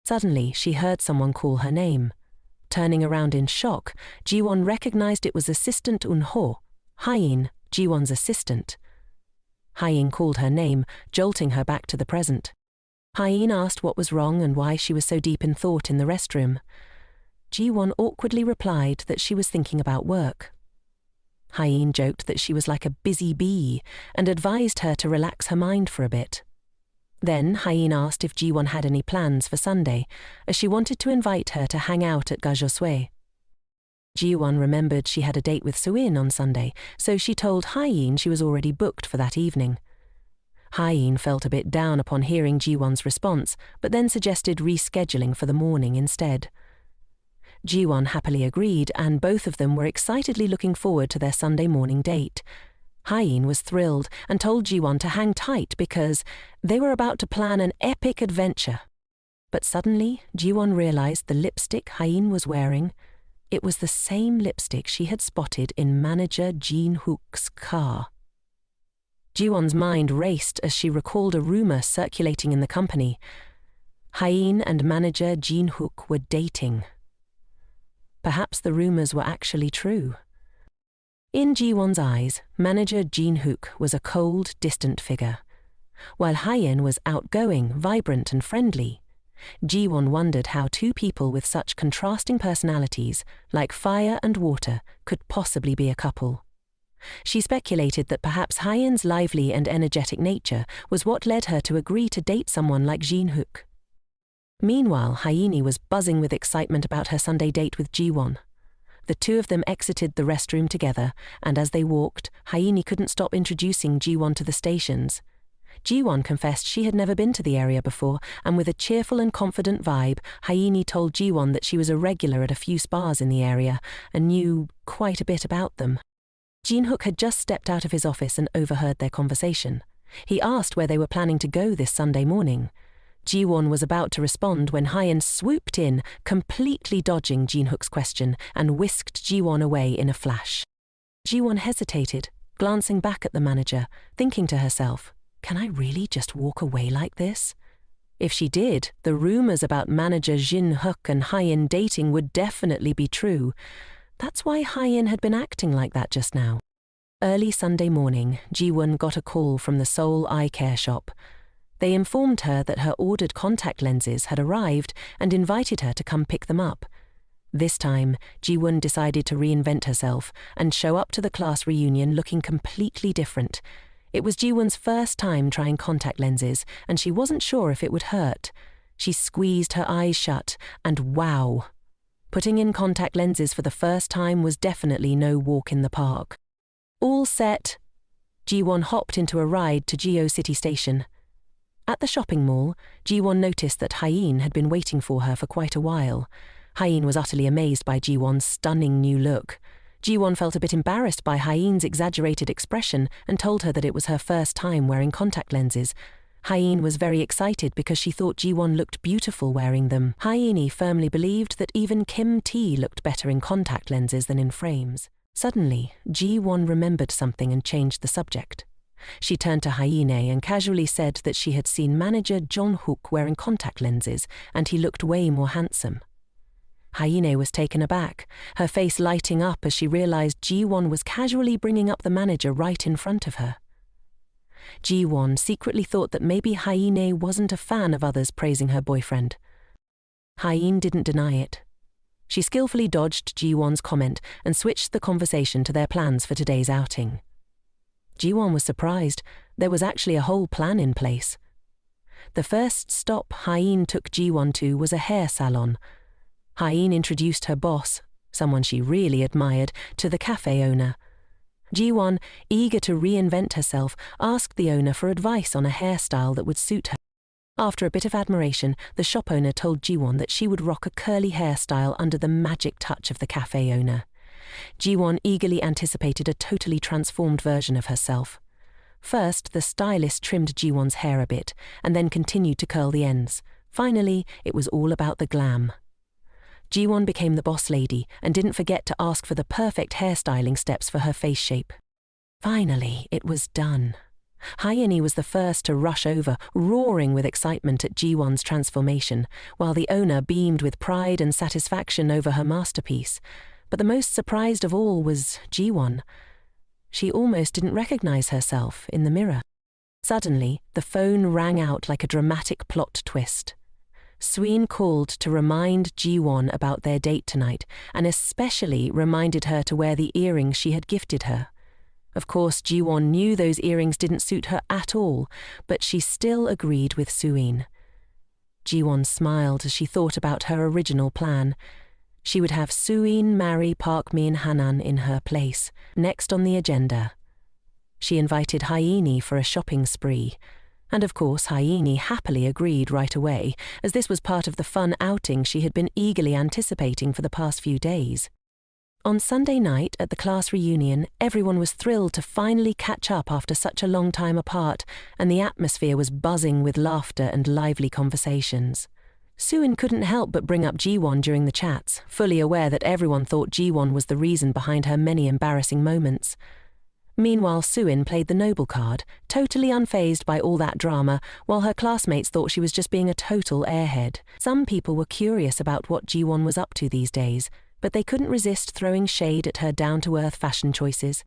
Suddenly, she heard someone call her name. Turning around in shock, Ji-won recognized it was Assistant Un-ho, Hae-in, Ji-won's assistant. Hae-in called her name, jolting her back to the present. Hae-in asked what was wrong and why she was so deep in thought in the restroom. Ji-won awkwardly replied that she was thinking about work. Hae-in joked that she was like a busy bee and advised her to relax her mind for a bit. Then Hae-in asked if Ji-won had any plans for Sunday, as she wanted to invite her to hang out at Gajosue. Ji-won remembered she had a date with Soo-in on Sunday, so she told Hae-in she was already booked for that evening. Hae-in felt a bit down upon hearing Ji-won's response, but then suggested rescheduling for the morning instead. Ji-won happily agreed, and both of them were excitedly looking forward to their Sunday morning date. Hae-in was thrilled and told Ji-won to hang tight because they were about to plan an epic adventure. But suddenly, Ji-won realized the lipstick Hae-in was wearing. It was the same lipstick she had spotted in manager Jin-hook's car. Ji-won's mind raced as she recalled a rumor circulating in the company. Hae-in and manager Jin-hook were dating. Perhaps the rumors were actually true. In Ji-won's eyes, manager Jin-hook was a cold, distant figure, while Hae-in was outgoing, vibrant and friendly. Ji-won wondered how two people with such contrasting personalities, like fire and water, could possibly be a couple. She speculated that perhaps Hae-in's lively and energetic nature was what led her to agree to date someone like Jin-hook. Meanwhile, Hae-in was buzzing with excitement about her Sunday date with Ji-won. The two of them exited the restroom together, and as they walked, Hae-in couldn't stop introducing Ji-won to the stations. Ji-won confessed she had never been to the area before, and with a cheerful and confident vibe, Hae-in told Ji-won that she was a regular at a few spas in the area and knew quite a bit about them. Jin-hook had just stepped out of his office and overheard their conversation. He asked where they were planning to go this Sunday morning. Ji-won was about to respond when Hae-in swooped in, completely dodging Jin-hook's question, and whisked Ji-won away in a flash. Ji-won hesitated, glancing back at the manager, thinking to herself, can I really just walk away like this? If she did, the rumors about manager Jin-hook and Hae-in dating would definitely be true. That's why Hae-in had been acting like that just now. Early Sunday morning, Ji-won got a call from the Seoul eye care shop. They informed her that her ordered contact lenses had arrived and invited her to come pick them up. This time, Ji-won decided to reinvent herself and show up to the class reunion looking completely different. It was Ji-won's first time trying contact lenses, and she wasn't sure if it would hurt. She squeezed her eyes shut, and wow! Putting in contact lenses for the first time was definitely no walk in the park. All set, Ji-won hopped into a ride to Geo City Station. At the shopping mall, Ji-won noticed that Hyeen had been waiting for her for quite a while. Hyeen was utterly amazed by Ji-won's stunning new look. Ji-won felt a bit embarrassed by Hyeen's exaggerated expression and told her that it was her first time wearing contact lenses. Hyeen was very excited because she thought Ji-won looked beautiful wearing them. Hyeen firmly believed that even Kim Tae looked better in contact lenses than in frames. Suddenly, Ji-won remembered something and changed the subject. She turned to Hyeen and casually said that she had seen manager Jong-hook wearing contact lenses and he looked way more handsome. Hyeen was taken aback, her face lighting up as she realized Ji-won was casually bringing up the manager right in front of her. Ji-won secretly thought that maybe Hyeen wasn't a fan of others praising her boyfriend. Hyeen didn't deny it. She skillfully dodged Ji-won's comment and switched the conversation to their plans for today's outing. Ji-won was surprised. There was actually a whole plan in place. The first stop Hyeen took Ji-won to was a hair salon. Hyeen introduced her boss, someone she really admired, to the cafe owner. Ji-won, eager to reinvent herself, asked the owner for advice on a hairstyle that would suit her. After a bit of admiration, the shop owner told Ji-won that she would rock a curly hairstyle under the magic touch of the cafe owner. Ji-won eagerly anticipated a totally transformed version of herself. First, the stylist trimmed Ji-won's hair a bit, and then continued to curl the ends. Finally, it was all about the glam. Ji-won became the boss lady and didn't forget to ask for the perfect hairstyling steps for her face shape. Finally, it was done. Hyeen was the first to rush over, roaring with excitement at Ji-won's transformation, while the owner beamed with pride and satisfaction over her masterpiece. But the most surprised of all was Ji-won. She almost didn't recognize herself in the mirror. Suddenly, the phone rang out like a dramatic plot twist. Sween called to remind Ji-won about their date tonight, and especially reminded her to wear the earrings she had gifted her. Of course, Ji-won knew those earrings didn't suit her at all, but she still agreed with Sween. Ji-won smiled as she thought about her original plan. She would have Sween marry Park Min-hanan in her place, next on the agenda. She invited Hyeen for a shopping spree. And of course, Hyeen happily agreed right away, as this was part of the fun outing she had been eagerly anticipating for the past few days. On Sunday night at the class reunion, everyone was thrilled to finally catch up after such a long time apart, and the atmosphere was buzzing with laughter and lively conversations. Sween couldn't help but bring up Ji-won during the chats, fully aware that everyone thought Ji-won was the reason behind her many embarrassing moments. Meanwhile, Sween played the noble card, totally unfazed by all that drama, while her classmates thought she was just being a total airhead. Some people were curious about what Ji-won was up to these days, but they couldn't resist throwing shade at her down-to-earth fashion choices.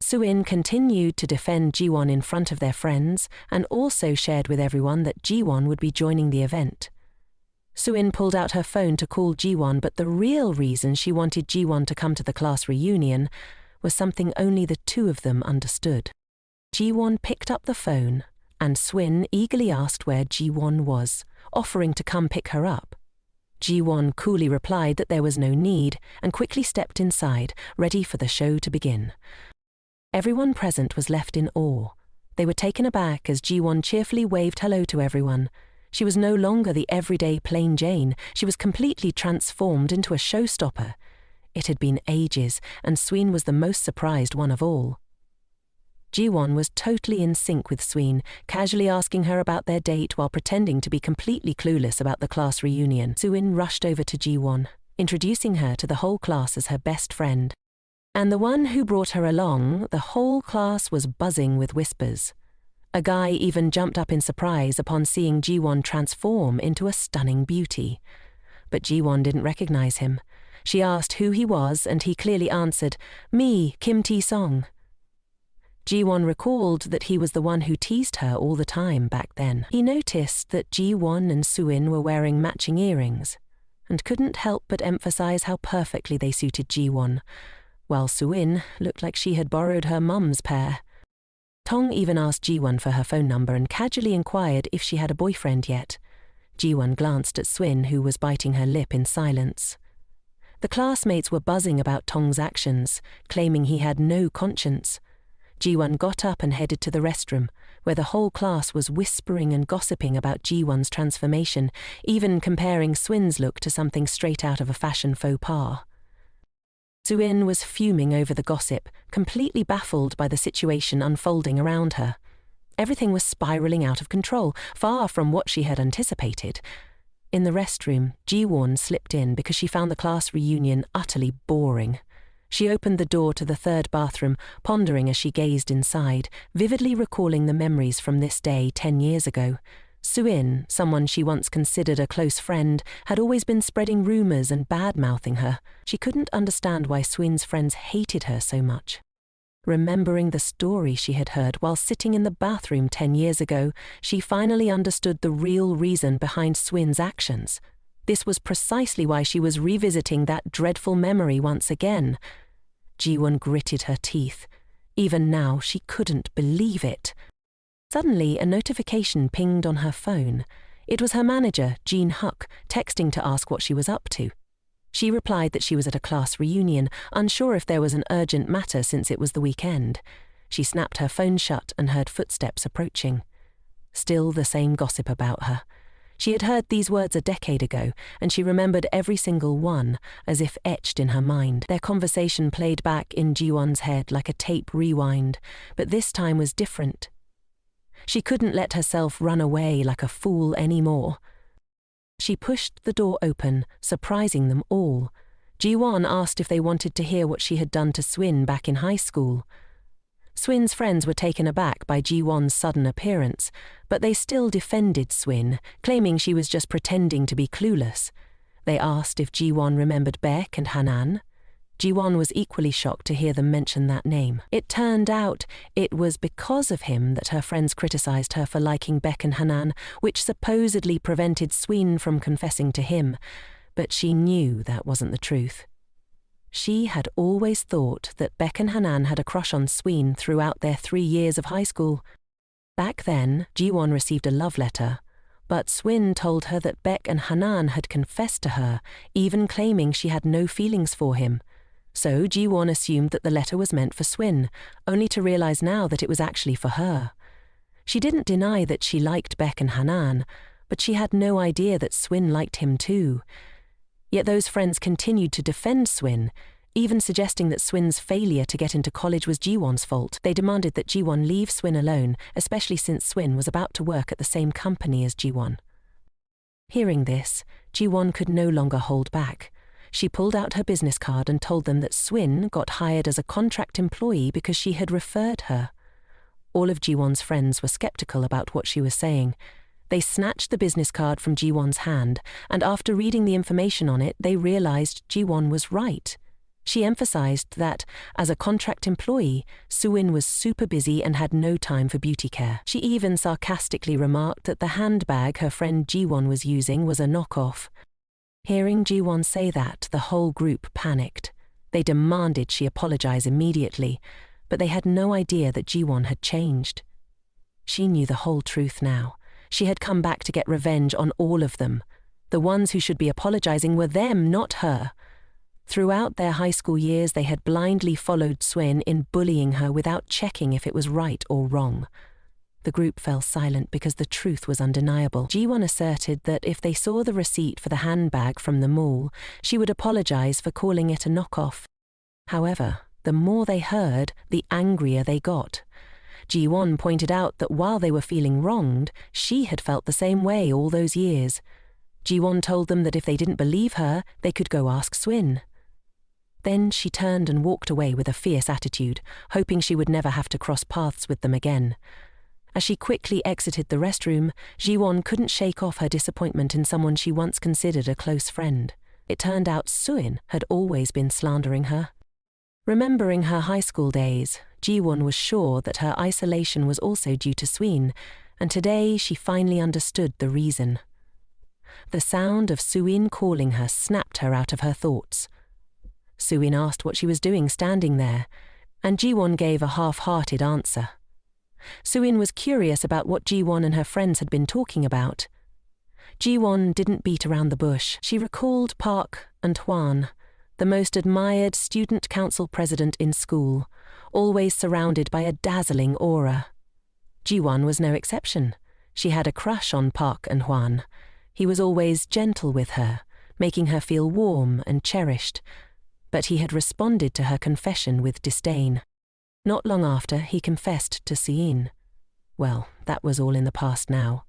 Sween continued to defend Ji-won in front of their friends, and also shared with everyone that Ji-won would be joining the event. Sween pulled out her phone to call Ji-won, but the real reason she wanted Ji-won to come to the class reunion was something only the two of them understood. Ji-won picked up the phone, and Sween eagerly asked where Ji-won was, offering to come pick her up. Ji-won coolly replied that there was no need, and quickly stepped inside, ready for the show to begin. Everyone present was left in awe. They were taken aback as Ji-won cheerfully waved hello to everyone. She was no longer the everyday plain Jane. She was completely transformed into a showstopper. It had been ages, and Sween was the most surprised one of all. Ji-won was totally in sync with Sween, casually asking her about their date while pretending to be completely clueless about the class reunion. Sween rushed over to Ji-won, introducing her to the whole class as her best friend. And the one who brought her along, the whole class was buzzing with whispers. A guy even jumped up in surprise upon seeing Ji-won transform into a stunning beauty. But Ji-won didn't recognize him. She asked who he was, and he clearly answered, "Me, Kim Tae-song." Ji-won recalled that he was the one who teased her all the time back then. He noticed that Ji-won and Soo-in were wearing matching earrings, and couldn't help but emphasize how perfectly they suited Ji-won, while Soo-in looked like she had borrowed her mum's pair. Tong even asked Ji-won for her phone number and casually inquired if she had a boyfriend yet. Ji-won glanced at Swin, who was biting her lip in silence. The classmates were buzzing about Tong's actions, claiming he had no conscience. Ji-won got up and headed to the restroom, where the whole class was whispering and gossiping about Ji-won's transformation, even comparing Swin's look to something straight out of a fashion faux pas. Soo-in was fuming over the gossip, completely baffled by the situation unfolding around her. Everything was spiraling out of control, far from what she had anticipated. In the restroom, Ji-won slipped in because she found the class reunion utterly boring. She opened the door to the third bathroom, pondering as she gazed inside, vividly recalling the memories from this day 10 years ago. Soo-in, someone she once considered a close friend, had always been spreading rumors and bad-mouthing her. She couldn't understand why Swin's friends hated her so much. Remembering the story she had heard while sitting in the bathroom 10 years ago, she finally understood the real reason behind Swin's actions. This was precisely why she was revisiting that dreadful memory once again. Ji-won gritted her teeth. Even now, she couldn't believe it. Suddenly, a notification pinged on her phone. It was her manager, Jean Huck, texting to ask what she was up to. She replied that she was at a class reunion, unsure if there was an urgent matter since it was the weekend. She snapped her phone shut and heard footsteps approaching. Still the same gossip about her. She had heard these words a decade ago, and she remembered every single one, as if etched in her mind. Their conversation played back in Ji-won's head like a tape rewind, but this time was different. She couldn't let herself run away like a fool anymore. She pushed the door open, surprising them all. Ji-won asked if they wanted to hear what she had done to Swin back in high school. Swin's friends were taken aback by Ji-won's sudden appearance, but they still defended Swin, claiming she was just pretending to be clueless. They asked if Ji-won remembered Baek and Hanan. Ji-won was equally shocked to hear them mention that name. It turned out it was because of him that her friends criticized her for liking Baek and Hanan, which supposedly prevented Swin from confessing to him, but she knew that wasn't the truth. She had always thought that Baek and Hanan had a crush on Swin throughout their 3 years of high school. Back then, Ji-won received a love letter, but Swin told her that Baek and Hanan had confessed to her, even claiming she had no feelings for him. So Ji-won assumed that the letter was meant for Swin, only to realize now that it was actually for her. She didn't deny that she liked Baek and Hanan, but she had no idea that Swin liked him too. Yet those friends continued to defend Swin, even suggesting that Swin's failure to get into college was Ji-won's fault. They demanded that Ji-won leave Swin alone, especially since Swin was about to work at the same company as Ji-won. Hearing this, Ji-won could no longer hold back. She pulled out her business card and told them that Swin got hired as a contract employee because she had referred her. All of Ji-won's friends were skeptical about what she was saying. They snatched the business card from Ji-won's hand, and after reading the information on it, they realized Ji-won was right. She emphasized that, as a contract employee, Soo-in was super busy and had no time for beauty care. She even sarcastically remarked that the handbag her friend Ji-won was using was a knockoff. Hearing Ji-won say that, the whole group panicked. They demanded she apologize immediately, but they had no idea that Ji-won had changed. She knew the whole truth now. She had come back to get revenge on all of them. The ones who should be apologizing were them, not her. Throughout their high school years, they had blindly followed Swin in bullying her without checking if it was right or wrong. The group fell silent because the truth was undeniable. Ji-won asserted that if they saw the receipt for the handbag from the mall, she would apologize for calling it a knockoff. However, the more they heard, the angrier they got. Ji-won pointed out that while they were feeling wronged, she had felt the same way all those years. Ji-won told them that if they didn't believe her, they could go ask Swin. Then she turned and walked away with a fierce attitude, hoping she would never have to cross paths with them again. As she quickly exited the restroom, Ji-won couldn't shake off her disappointment in someone she once considered a close friend. It turned out Soo-in had always been slandering her. Remembering her high school days, Ji-won was sure that her isolation was also due to Sween, and today she finally understood the reason. The sound of Suin calling her snapped her out of her thoughts. Suin asked what she was doing standing there, and Ji-won gave a half-hearted answer. Suin was curious about what Ji-won and her friends had been talking about. Ji-won didn't beat around the bush. She recalled Park and Hwan, the most admired student council president in school, always surrounded by a dazzling aura. Ji-won was no exception. She had a crush on Park and Hwan. He was always gentle with her, making her feel warm and cherished, but he had responded to her confession with disdain. Not long after, he confessed to Suin. Well, that was all in the past now.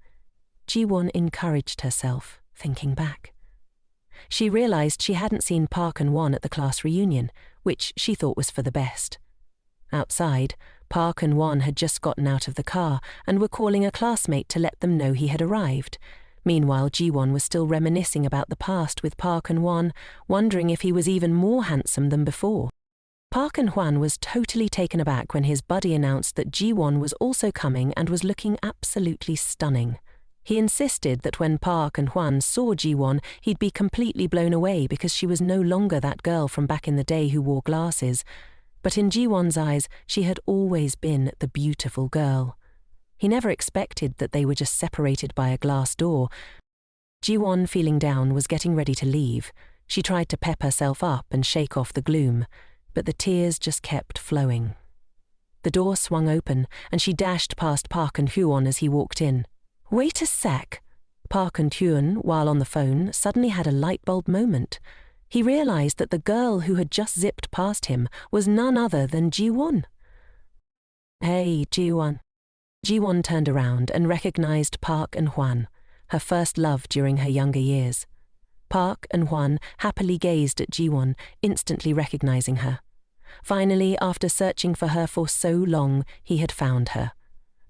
Ji-won encouraged herself, thinking back. She realized she hadn't seen Park and Hwan at the class reunion, which she thought was for the best. Outside, Park and Hwan had just gotten out of the car and were calling a classmate to let them know he had arrived. Meanwhile, Ji-won was still reminiscing about the past with Park and Hwan, wondering if he was even more handsome than before. Park and Hwan was totally taken aback when his buddy announced that Ji-won was also coming and was looking absolutely stunning. He insisted that when Park and Hwan saw Ji-won, he'd be completely blown away because she was no longer that girl from back in the day who wore glasses. But in Ji-won's eyes, she had always been the beautiful girl. He never expected that they were just separated by a glass door. Ji-won, feeling down, was getting ready to leave. She tried to pep herself up and shake off the gloom, but the tears just kept flowing. The door swung open, and she dashed past Park and Hwan as he walked in. Wait a sec. Park and Hwan, while on the phone, suddenly had a light bulb moment. He realized that the girl who had just zipped past him was none other than Ji-won. Hey, Ji-won. Ji-won turned around and recognized Park and Hwan, her first love during her younger years. Park and Hwan happily gazed at Ji-won, instantly recognizing her. Finally, after searching for her for so long, he had found her.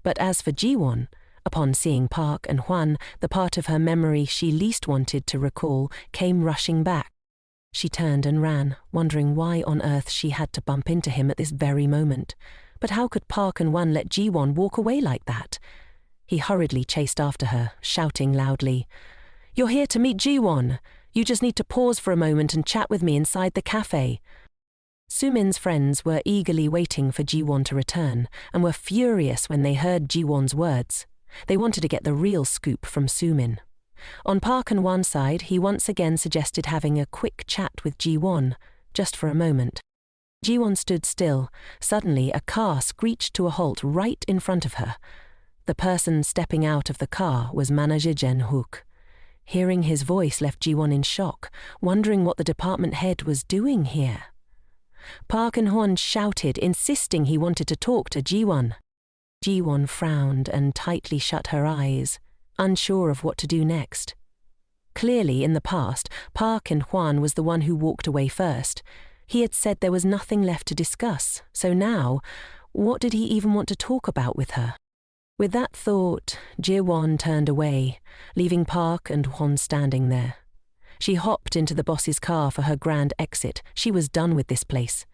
But as for Ji-won, upon seeing Park and Hwan, the part of her memory she least wanted to recall came rushing back. She turned and ran, wondering why on earth she had to bump into him at this very moment. But how could Park and Hwan let Ji-won walk away like that? He hurriedly chased after her, shouting loudly, "You're here to meet Ji-won. You just need to pause for a moment and chat with me inside the cafe." Sumin's friends were eagerly waiting for Ji-won to return and were furious when they heard Ji-won's words. They wanted to get the real scoop from Sumin. On Park and Hwan's side, he once again suggested having a quick chat with Ji-won, just for a moment. Ji-won stood still. Suddenly, a car screeched to a halt right in front of her. The person stepping out of the car was manager Jin-hook. Hearing his voice left Ji-won in shock, wondering what the department head was doing here. Park and Hwan shouted, insisting he wanted to talk to Ji-won. Ji-won frowned and tightly shut her eyes, unsure of what to do next. Clearly, in the past, Park and Hwan was the one who walked away first. He had said there was nothing left to discuss, so now, what did he even want to talk about with her? With that thought, Ji-won turned away, leaving Park and Hwan standing there. She hopped into the boss's car for her grand exit. She was done with this place.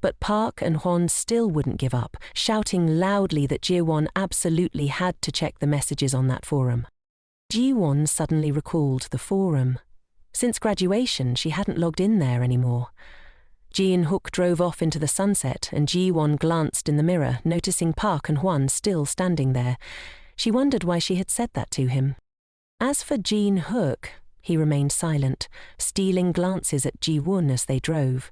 But Park and Hwan still wouldn't give up, shouting loudly that Ji-won absolutely had to check the messages on that forum. Ji-won suddenly recalled the forum. Since graduation, she hadn't logged in there anymore. Jin-hook drove off into the sunset, and Ji-won glanced in the mirror, noticing Park and Hwan still standing there. She wondered why she had said that to him. As for Jin-hook, he remained silent, stealing glances at Ji-won as they drove.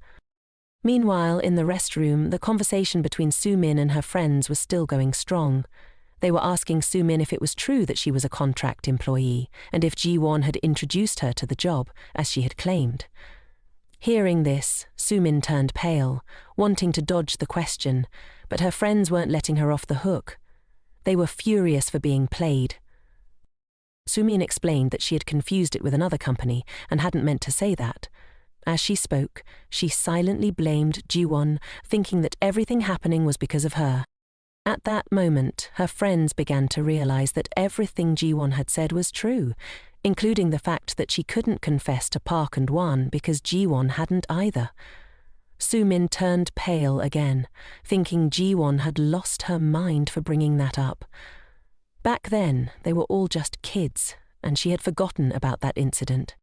Meanwhile, in the restroom, the conversation between Sumin and her friends was still going strong. They were asking Sumin if it was true that she was a contract employee, and if Ji-won had introduced her to the job, as she had claimed. Hearing this, Sumin turned pale, wanting to dodge the question, but her friends weren't letting her off the hook. They were furious for being played. Sumin explained that she had confused it with another company and hadn't meant to say that. As she spoke, she silently blamed Ji-won, thinking that everything happening was because of her. At that moment, her friends began to realize that everything Ji-won had said was true, including the fact that she couldn't confess to Park and Hwan because Ji-won hadn't either. Sumin turned pale again, thinking Jiwon had lost her mind for bringing that up. Back then, they were all just kids, and she had forgotten about that incident.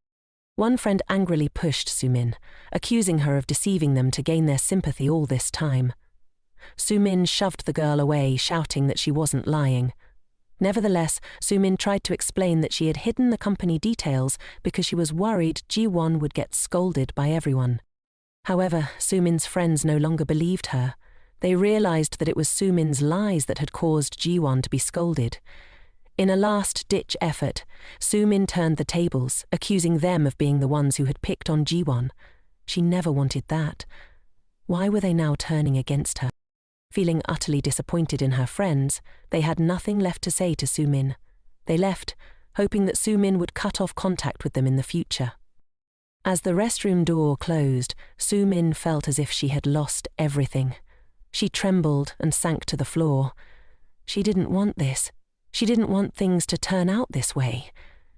One friend angrily pushed Sumin, accusing her of deceiving them to gain their sympathy all this time. Sumin shoved the girl away, shouting that she wasn't lying. Nevertheless, Sumin tried to explain that she had hidden the company details because she was worried Jiwon would get scolded by everyone. However, Sumin's friends no longer believed her. They realized that it was Sumin's lies that had caused Jiwon to be scolded. In a last-ditch effort, Sumin turned the tables, accusing them of being the ones who had picked on Jiwon. She never wanted that. Why were they now turning against her? Feeling utterly disappointed in her friends, they had nothing left to say to Sumin. They left, hoping that Sumin would cut off contact with them in the future. As the restroom door closed, Sumin felt as if she had lost everything. She trembled and sank to the floor. She didn't want this. She didn't want things to turn out this way.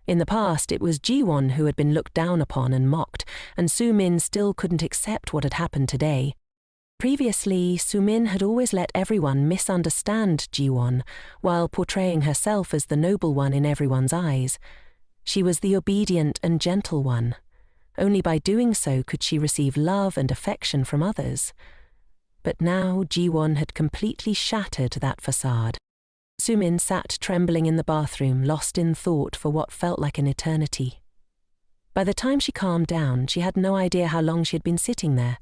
In the past, it was Jiwon who had been looked down upon and mocked, and Sumin still couldn't accept what had happened today. Previously, Sumin had always let everyone misunderstand Jiwon, while portraying herself as the noble one in everyone's eyes. She was the obedient and gentle one. Only by doing so could she receive love and affection from others. But now Jiwon had completely shattered that facade. Sumin sat trembling in the bathroom, lost in thought for what felt like an eternity. By the time she calmed down, she had no idea how long she had been sitting there.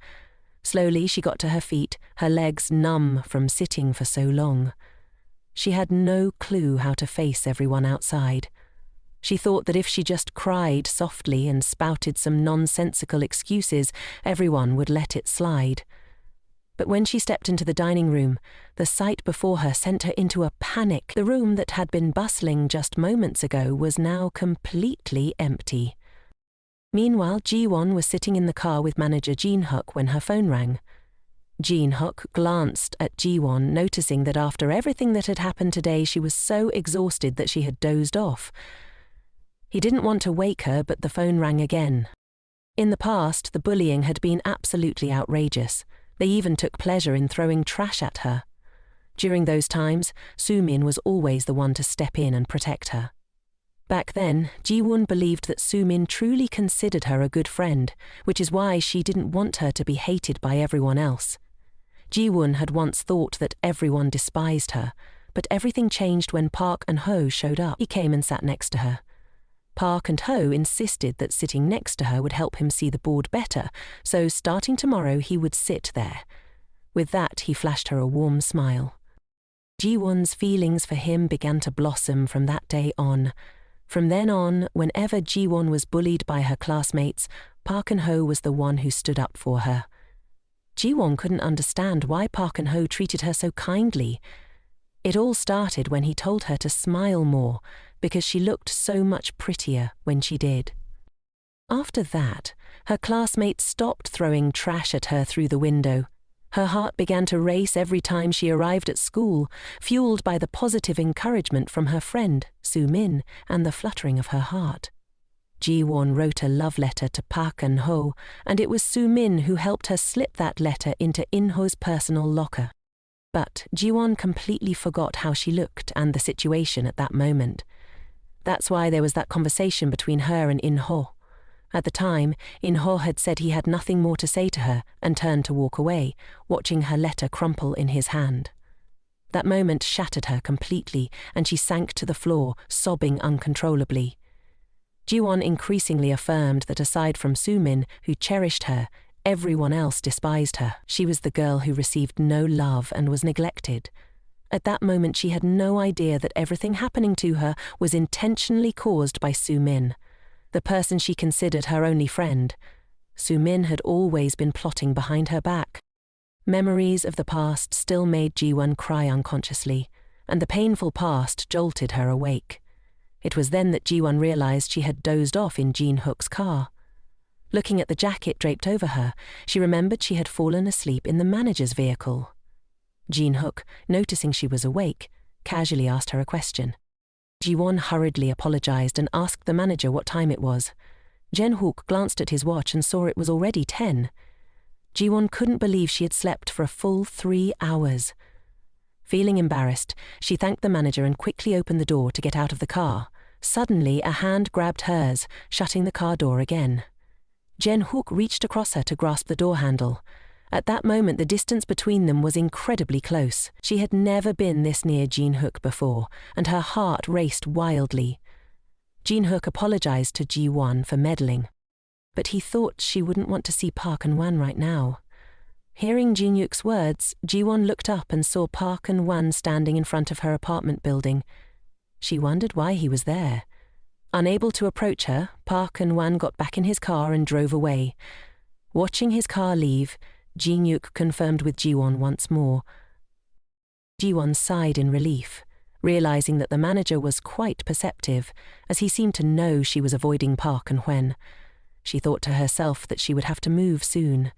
Slowly she got to her feet, her legs numb from sitting for so long. She had no clue how to face everyone outside. She thought that if she just cried softly and spouted some nonsensical excuses, everyone would let it slide. But when she stepped into the dining room, the sight before her sent her into a panic. The room that had been bustling just moments ago was now completely empty. Meanwhile, Jiwon was sitting in the car with manager Jin-hook when her phone rang. Jin-hook glanced at Jiwon, noticing that after everything that had happened today, she was so exhausted that she had dozed off. He didn't want to wake her, but the phone rang again. In the past, the bullying had been absolutely outrageous. They even took pleasure in throwing trash at her. During those times, Sumin was always the one to step in and protect her. Back then, Jiwon believed that Sumin truly considered her a good friend, which is why she didn't want her to be hated by everyone else. Jiwon had once thought that everyone despised her, but everything changed when Park and Ho showed up. He came and sat next to her. Park and Ho insisted that sitting next to her would help him see the board better, so starting tomorrow he would sit there. With that, he flashed her a warm smile. Jiwon's feelings for him began to blossom from that day on. From then on, whenever Jiwon was bullied by her classmates, Park and Ho was the one who stood up for her. Jiwon couldn't understand why Park and Ho treated her so kindly. It all started when he told her to smile more, because she looked so much prettier when she did. After that, her classmates stopped throwing trash at her through the window. Her heart began to race every time she arrived at school, fueled by the positive encouragement from her friend, Sumin, and the fluttering of her heart. Jiwon wrote a love letter to Park and Ho, and it was Sumin who helped her slip that letter into In-ho's personal locker. But Jiwon completely forgot how she looked and the situation at that moment. That's why there was that conversation between her and In-ho. At the time, In-ho had said he had nothing more to say to her and turned to walk away, watching her letter crumple in his hand. That moment shattered her completely, and she sank to the floor, sobbing uncontrollably. Jiwon increasingly affirmed that aside from Sumin, who cherished her, everyone else despised her. She was the girl who received no love and was neglected. At that moment, she had no idea that everything happening to her was intentionally caused by Sumin, the person she considered her only friend. Sumin had always been plotting behind her back. Memories of the past still made Jiwon cry unconsciously, and the painful past jolted her awake. It was then that Jiwon realized she had dozed off in Jin-hook's car. Looking at the jacket draped over her, she remembered she had fallen asleep in the manager's vehicle. Jin-hook, noticing she was awake, casually asked her a question. Jiwon hurriedly apologized and asked the manager what time it was. Jin-hook glanced at his watch and saw it was already 10. Jiwon couldn't believe she had slept for a full 3 hours. Feeling embarrassed, she thanked the manager and quickly opened the door to get out of the car. Suddenly, a hand grabbed hers, shutting the car door again. Jin-hook reached across her to grasp the door handle. At that moment, the distance between them was incredibly close. She had never been this near Jin-hook before, and her heart raced wildly. Jin-hook apologized to Ji-won for meddling, but he thought she wouldn't want to see Park and-wan right now. Hearing Jin-hook's words, Ji-won looked up and saw Park and-wan standing in front of her apartment building. She wondered why he was there. Unable to approach her, Park and-wan got back in his car and drove away. Watching his car leave, Jin-hook confirmed with Ji-won once more. Ji-won sighed in relief, realizing that the manager was quite perceptive, as he seemed to know she was avoiding Park and-wan. She thought to herself that she would have to move soon.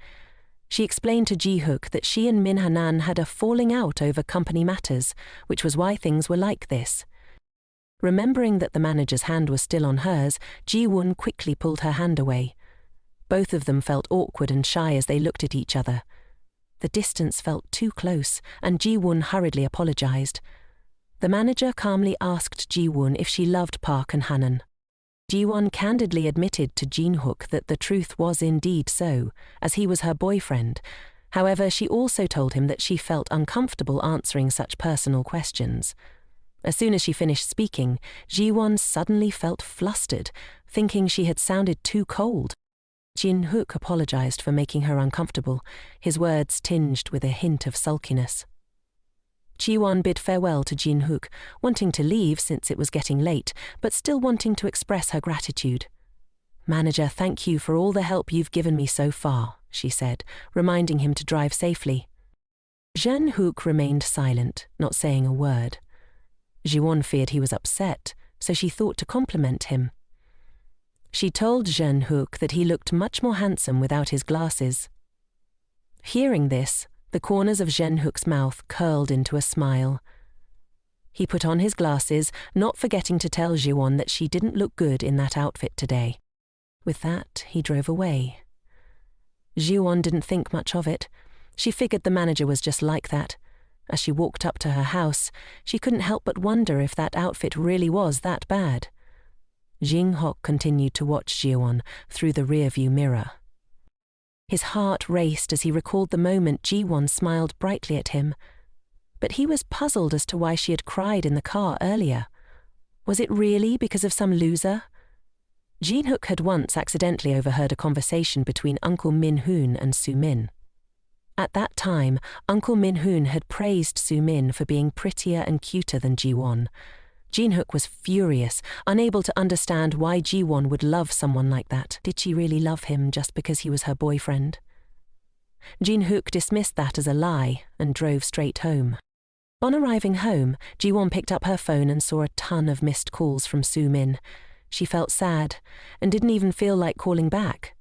She explained to Ji-hook that she and Min Hanan had a falling out over company matters, which was why things were like this. Remembering that the manager's hand was still on hers, Ji-won quickly pulled her hand away. Both of them felt awkward and shy as they looked at each other. The distance felt too close, and Ji-won hurriedly apologized. The manager calmly asked Ji-won if she loved Park and Hanan. Ji-won candidly admitted to Jin-hook that the truth was indeed so, as he was her boyfriend. However, she also told him that she felt uncomfortable answering such personal questions. As soon as she finished speaking, Ji-won suddenly felt flustered, thinking she had sounded too cold. Jin-hook apologized for making her uncomfortable, his words tinged with a hint of sulkiness. Ji-won bid farewell to Jin-hook, wanting to leave since it was getting late, but still wanting to express her gratitude. "Manager, thank you for all the help you've given me so far," she said, reminding him to drive safely. Jin-hook remained silent, not saying a word. Ji-won feared he was upset, so she thought to compliment him. She told Jin-hook that he looked much more handsome without his glasses. Hearing this, the corners of Jin-hook's mouth curled into a smile. He put on his glasses, not forgetting to tell Ji-won that she didn't look good in that outfit today. With that, he drove away. Ji-won didn't think much of it. She figured the manager was just like that. As she walked up to her house, she couldn't help but wonder if that outfit really was that bad. Jin-hook continued to watch Ji-won through the rearview mirror. His heart raced as he recalled the moment Ji-won smiled brightly at him. But he was puzzled as to why she had cried in the car earlier. Was it really because of some loser? Jin-hook had once accidentally overheard a conversation between Uncle Min-hoon and Soo-min. At that time, Uncle Min-hoon had praised Soo-min for being prettier and cuter than Ji-won. Jin-hook was furious, unable to understand why Ji-won would love someone like that. Did she really love him just because he was her boyfriend? Jin-hook dismissed that as a lie and drove straight home. On arriving home, Ji-won picked up her phone and saw a ton of missed calls from Soo-min. She felt sad and didn't even feel like calling back.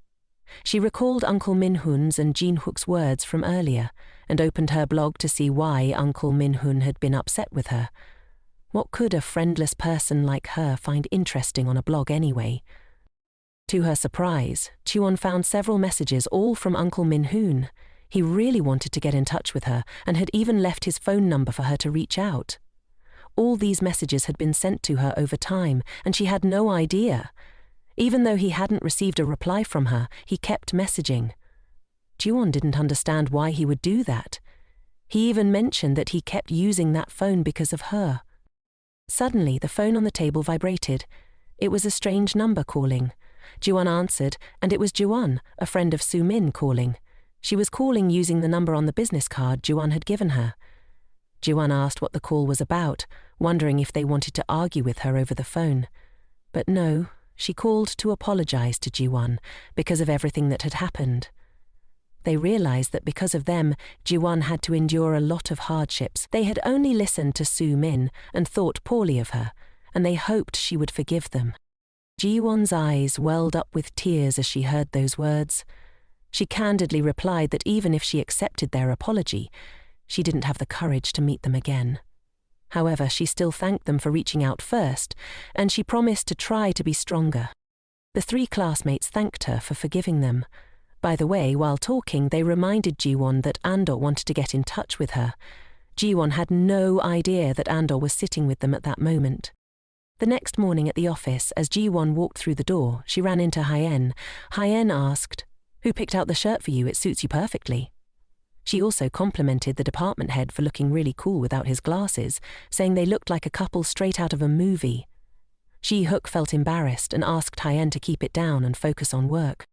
She recalled Uncle Min-hoon's and Jin-hook's words from earlier and opened her blog to see why Uncle Min-hoon had been upset with her. What could a friendless person like her find interesting on a blog anyway? To her surprise, Ji-won found several messages, all from Uncle Min-hoon. He really wanted to get in touch with her and had even left his phone number for her to reach out. All these messages had been sent to her over time, and she had no idea. Even though he hadn't received a reply from her, he kept messaging. Ji-won didn't understand why he would do that. He even mentioned that he kept using that phone because of her. Suddenly, the phone on the table vibrated. It was a strange number calling. Ji-won answered, and it was Ji-won, a friend of Soo-min, calling. She was calling using the number on the business card Ji-won had given her. Ji-won asked what the call was about, wondering if they wanted to argue with her over the phone. But no, she called to apologize to Ji-won because of everything that had happened. They realized that because of them, Ji-won had to endure a lot of hardships. They had only listened to Soo-min and thought poorly of her, and they hoped she would forgive them. Ji-won's eyes welled up with tears as she heard those words. She candidly replied that even if she accepted their apology, she didn't have the courage to meet them again. However, she still thanked them for reaching out first, and she promised to try to be stronger. The 3 classmates thanked her for forgiving them, By the way, while talking, they reminded Jiwon that Andor wanted to get in touch with her. Jiwon had no idea that Andor was sitting with them at that moment. The next morning at the office, as Jiwon walked through the door, she ran into Hyen. Hyen asked, "Who picked out the shirt for you? It suits you perfectly." She also complimented the department head for looking really cool without his glasses, saying they looked like a couple straight out of a movie. Ji-hook felt embarrassed and asked Hyen to keep it down and focus on work.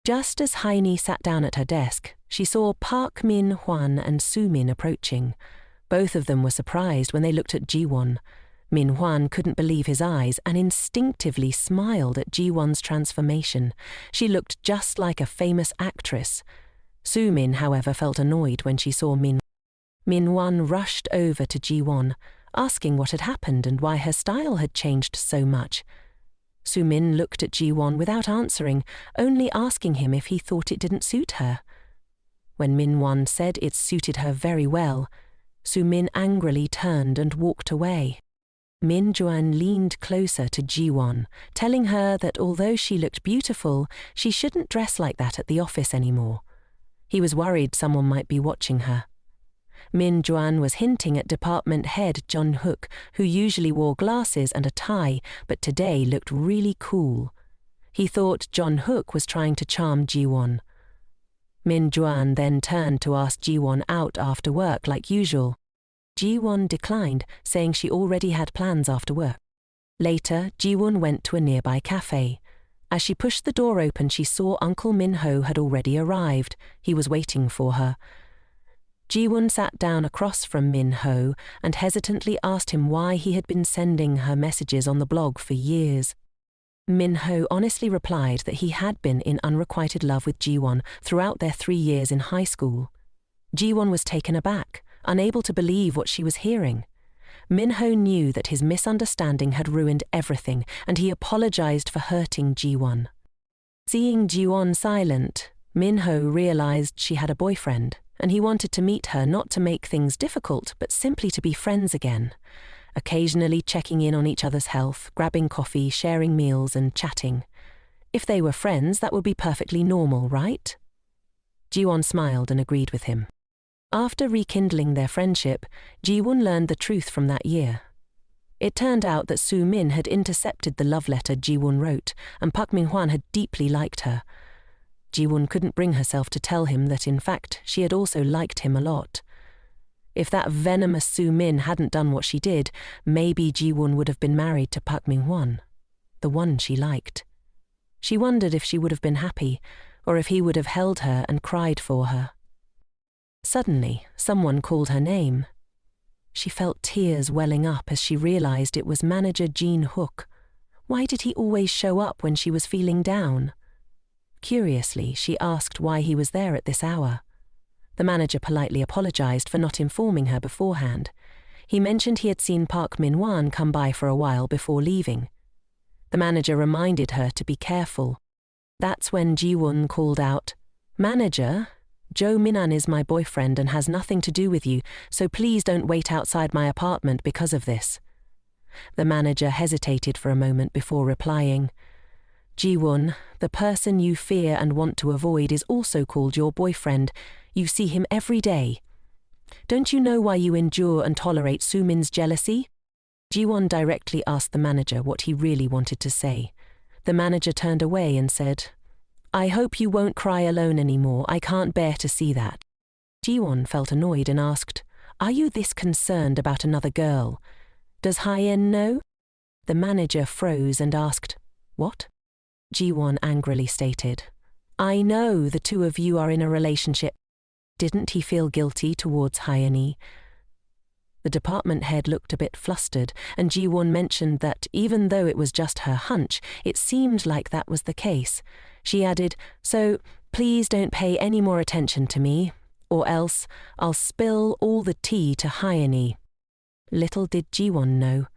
Just as Haini sat down at her desk, she saw Park Min-hwan and Soo-min approaching. Both of them were surprised when they looked at Ji-won. Min-hwan couldn't believe his eyes and instinctively smiled at Ji-won's transformation. She looked just like a famous actress. Soo-min, however, felt annoyed when she saw Min. Min-hwan rushed over to Ji-won, asking what had happened and why her style had changed so much. Soo-min looked at Ji-won without answering, only asking him if he thought it didn't suit her. When Min-hwan said it suited her very well, Soo-min angrily turned and walked away. Min-juan leaned closer to Ji-won, telling her that although she looked beautiful, she shouldn't dress like that at the office anymore. He was worried someone might be watching her. Min-juan was hinting at department head Jun-hook, who usually wore glasses and a tie, but today looked really cool. He thought Jun-hook was trying to charm Ji-won. Min-juan then turned to ask Ji-won out after work like usual. Ji-won declined, saying she already had plans after work. Later, Ji-won went to a nearby cafe. As she pushed the door open, she saw Uncle Min-ho had already arrived. He was waiting for her. Ji-won sat down across from Min-ho and hesitantly asked him why he had been sending her messages on the blog for years. Min-ho honestly replied that he had been in unrequited love with Ji-won throughout their 3 years in high school. Ji-won was taken aback, unable to believe what she was hearing. Min-ho knew that his misunderstanding had ruined everything, and he apologized for hurting Ji-won. Seeing Ji-won silent, Min-ho realized she had a boyfriend, and he wanted to meet her not to make things difficult, but simply to be friends again, occasionally checking in on each other's health, grabbing coffee, sharing meals, and chatting. If they were friends, that would be perfectly normal, right? Ji-won smiled and agreed with him. After rekindling their friendship, Ji-won learned the truth from that year. It turned out that Soo-min had intercepted the love letter Ji-won wrote, and Park Min-hwan had deeply liked her. Ji-won couldn't bring herself to tell him that, in fact, she had also liked him a lot. If that venomous Soo-min hadn't done what she did, maybe Ji-won would have been married to Park Min-hwan, the one she liked. She wondered if she would have been happy, or if he would have held her and cried for her. Suddenly, someone called her name. She felt tears welling up as she realized it was manager Jin-hook. Why did he always show up when she was feeling down? Curiously, she asked why he was there at this hour. The manager politely apologized for not informing her beforehand. He mentioned he had seen Park Min-hwan come by for a while before leaving. The manager reminded her to be careful. That's when Ji-won called out, "Manager, Jo Minan is my boyfriend and has nothing to do with you, so please don't wait outside my apartment because of this." The manager hesitated for a moment before replying, "Ji-won, the person you fear and want to avoid is also called your boyfriend. You see him every day. Don't you know why you endure and tolerate Soo-min's jealousy?" Ji-won directly asked the manager what he really wanted to say. The manager turned away and said, "I hope you won't cry alone anymore. I can't bear to see that." Ji-won felt annoyed and asked, "Are you this concerned about another girl? Does Hyen know?" The manager froze and asked, "What?" Ji-won angrily stated, "I know the two of you are in a relationship." Didn't he feel guilty towards Hyeni? The department head looked a bit flustered, and Ji-won mentioned that even though it was just her hunch, it seemed like that was the case. She added, "So please don't pay any more attention to me, or else I'll spill all the tea to Hyeni." Little did Ji-won know,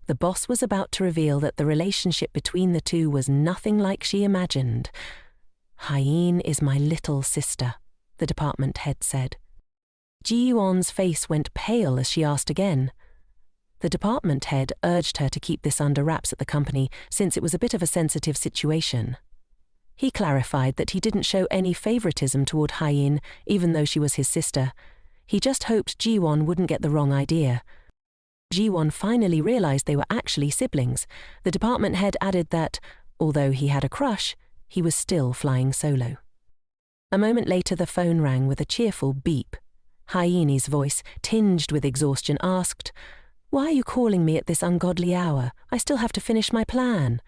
the boss was about to reveal that the relationship between the two was nothing like she imagined. "Hyen is my little sister," the department head said. Ji-won's face went pale as she asked again. The department head urged her to keep this under wraps at the company since it was a bit of a sensitive situation. He clarified that he didn't show any favoritism toward Hyein, even though she was his sister. He just hoped Jiwon wouldn't get the wrong idea. Jiwon finally realized they were actually siblings. The department head added that, although he had a crush, he was still flying solo. A moment later the phone rang with a cheerful beep. Hyeini's voice, tinged with exhaustion, asked, "Why are you calling me at this ungodly hour? I still have to finish my plan."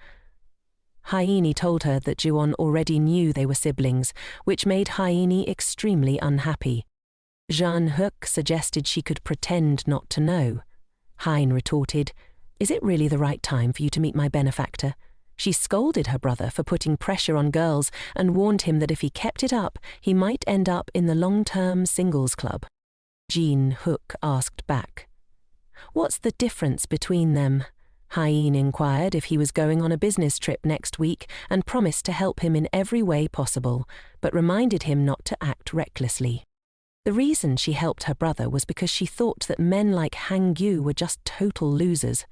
Hyeini told her that Jiwon already knew they were siblings, which made Hyeini extremely unhappy. Jean-Hook suggested she could pretend not to know. Hein retorted, "Is it really the right time for you to meet my benefactor?" She scolded her brother for putting pressure on girls and warned him that if he kept it up, he might end up in the long-term singles club. Jean-Hook asked back, "What's the difference between them?" Hein inquired if he was going on a business trip next week and promised to help him in every way possible, but reminded him not to act recklessly. The reason she helped her brother was because she thought that men like Hangyu were just total losers.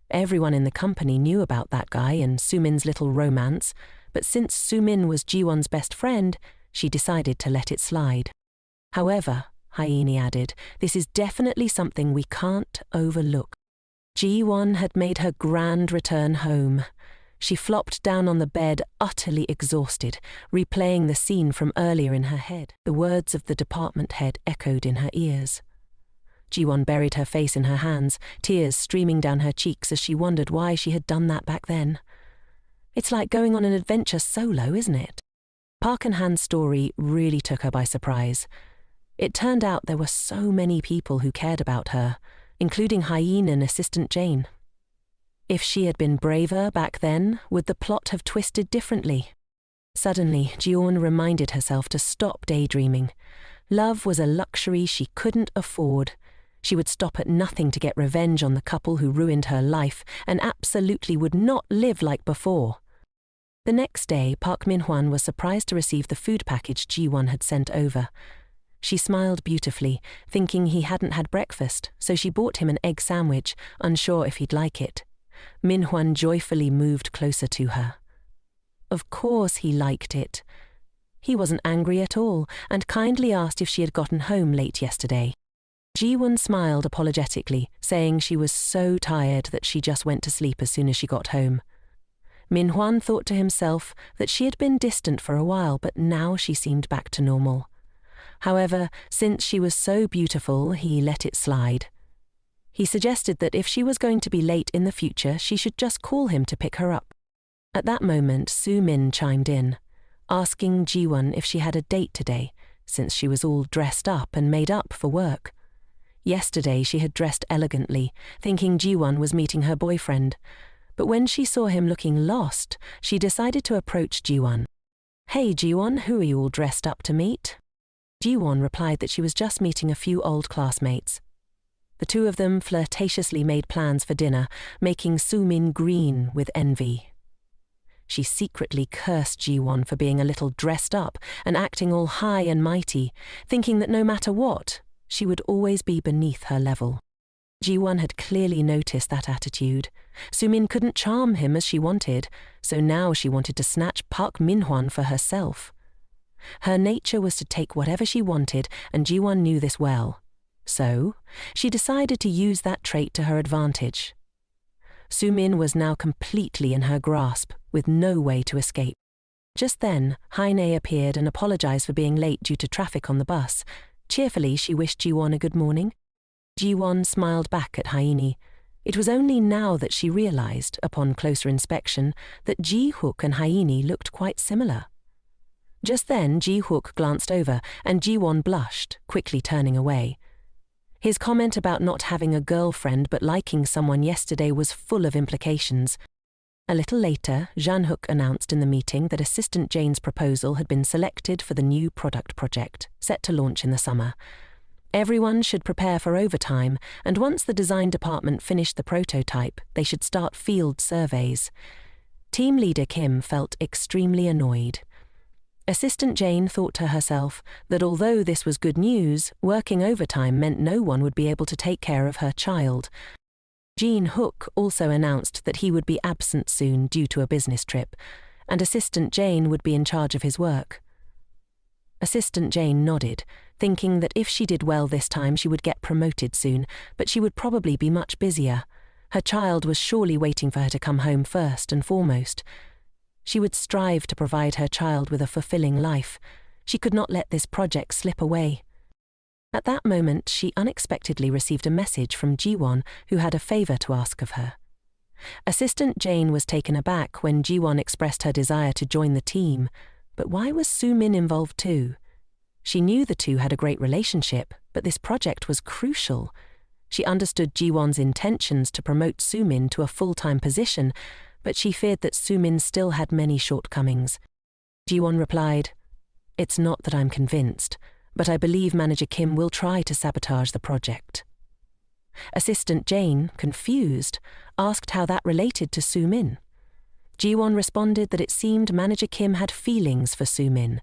Everyone in the company knew about that guy and Sumin's little romance, but since Sumin was Jiwon's best friend, she decided to let it slide. However, Hyeini added, this is definitely something we can't overlook. Jiwon had made her grand return home. She flopped down on the bed, utterly exhausted, replaying the scene from earlier in her head. The words of the department head echoed in her ears. Jiwon buried her face in her hands, tears streaming down her cheeks as she wondered why she had done that back then. It's like going on an adventure solo, isn't it? Park and Han's story really took her by surprise. It turned out there were so many people who cared about her, including Hyein and Assistant Jane. If she had been braver back then, would the plot have twisted differently? Suddenly, Jiwon reminded herself to stop daydreaming. Love was a luxury she couldn't afford. She would stop at nothing to get revenge on the couple who ruined her life and absolutely would not live like before. The next day, Park Min-hwan was surprised to receive the food package Jiwon had sent over. She smiled beautifully, thinking he hadn't had breakfast, so she bought him an egg sandwich, unsure if he'd like it. Min-hwan joyfully moved closer to her. Of course he liked it. He wasn't angry at all, and kindly asked if she had gotten home late yesterday. Jiwon smiled apologetically, saying she was so tired that she just went to sleep as soon as she got home. Min-hwan thought to himself that she had been distant for a while, but now she seemed back to normal. However, since she was so beautiful, he let it slide. He suggested that if she was going to be late in the future, she should just call him to pick her up. At that moment, Su-min chimed in, asking Jiwon if she had a date today, since she was all dressed up and made up for work. Yesterday she had dressed elegantly, thinking Jiwon was meeting her boyfriend, but when she saw him looking lost, she decided to approach Jiwon. "Hey Jiwon, who are you all dressed up to meet?" Jiwon replied that she was just meeting a few old classmates. The two of them flirtatiously made plans for dinner, making Su-min green with envy. She secretly cursed Jiwon for being a little dressed up and acting all high and mighty, thinking that no matter what, she would always be beneath her level. Jiwon had clearly noticed that attitude. Su-min couldn't charm him as she wanted, so now she wanted to snatch Park Min-hwan for herself. Her nature was to take whatever she wanted, and Jiwon knew this well. So, she decided to use that trait to her advantage. Su-min was now completely in her grasp, with no way to escape. Just then, Haine appeared and apologized for being late due to traffic on the bus. Cheerfully, she wished Jiwon a good morning. Jiwon smiled back at Hyeini. It was only now that she realized, upon closer inspection, that Ji-hook and Hyeini looked quite similar. Just then, Ji-hook glanced over, and Jiwon blushed, quickly turning away. His comment about not having a girlfriend but liking someone yesterday was full of implications. A little later, Jean-hook announced in the meeting that Assistant Jane's proposal had been selected for the new product project, set to launch in the summer. Everyone should prepare for overtime, and once the design department finished the prototype, they should start field surveys. Team leader Kim felt extremely annoyed. Assistant Jane thought to herself that although this was good news, working overtime meant no one would be able to take care of her child. Jean-hook also announced that he would be absent soon due to a business trip, and Assistant Jane would be in charge of his work. Assistant Jane nodded, thinking that if she did well this time she would get promoted soon, but she would probably be much busier. Her child was surely waiting for her to come home first and foremost. She would strive to provide her child with a fulfilling life. She could not let this project slip away. At that moment, she unexpectedly received a message from Jiwon, who had a favor to ask of her. Assistant Jane was taken aback when Jiwon expressed her desire to join the team, but why was Soo-min involved too? She knew the two had a great relationship, but this project was crucial. She understood Jiwon's intentions to promote Soo-min to a full-time position, but she feared that Soo-min still had many shortcomings. Jiwon replied, "It's not that I'm convinced, but I believe Manager Kim will try to sabotage the project." Assistant Jane, confused, asked how that related to Soo-min. Jiwon responded that it seemed Manager Kim had feelings for Soo-min.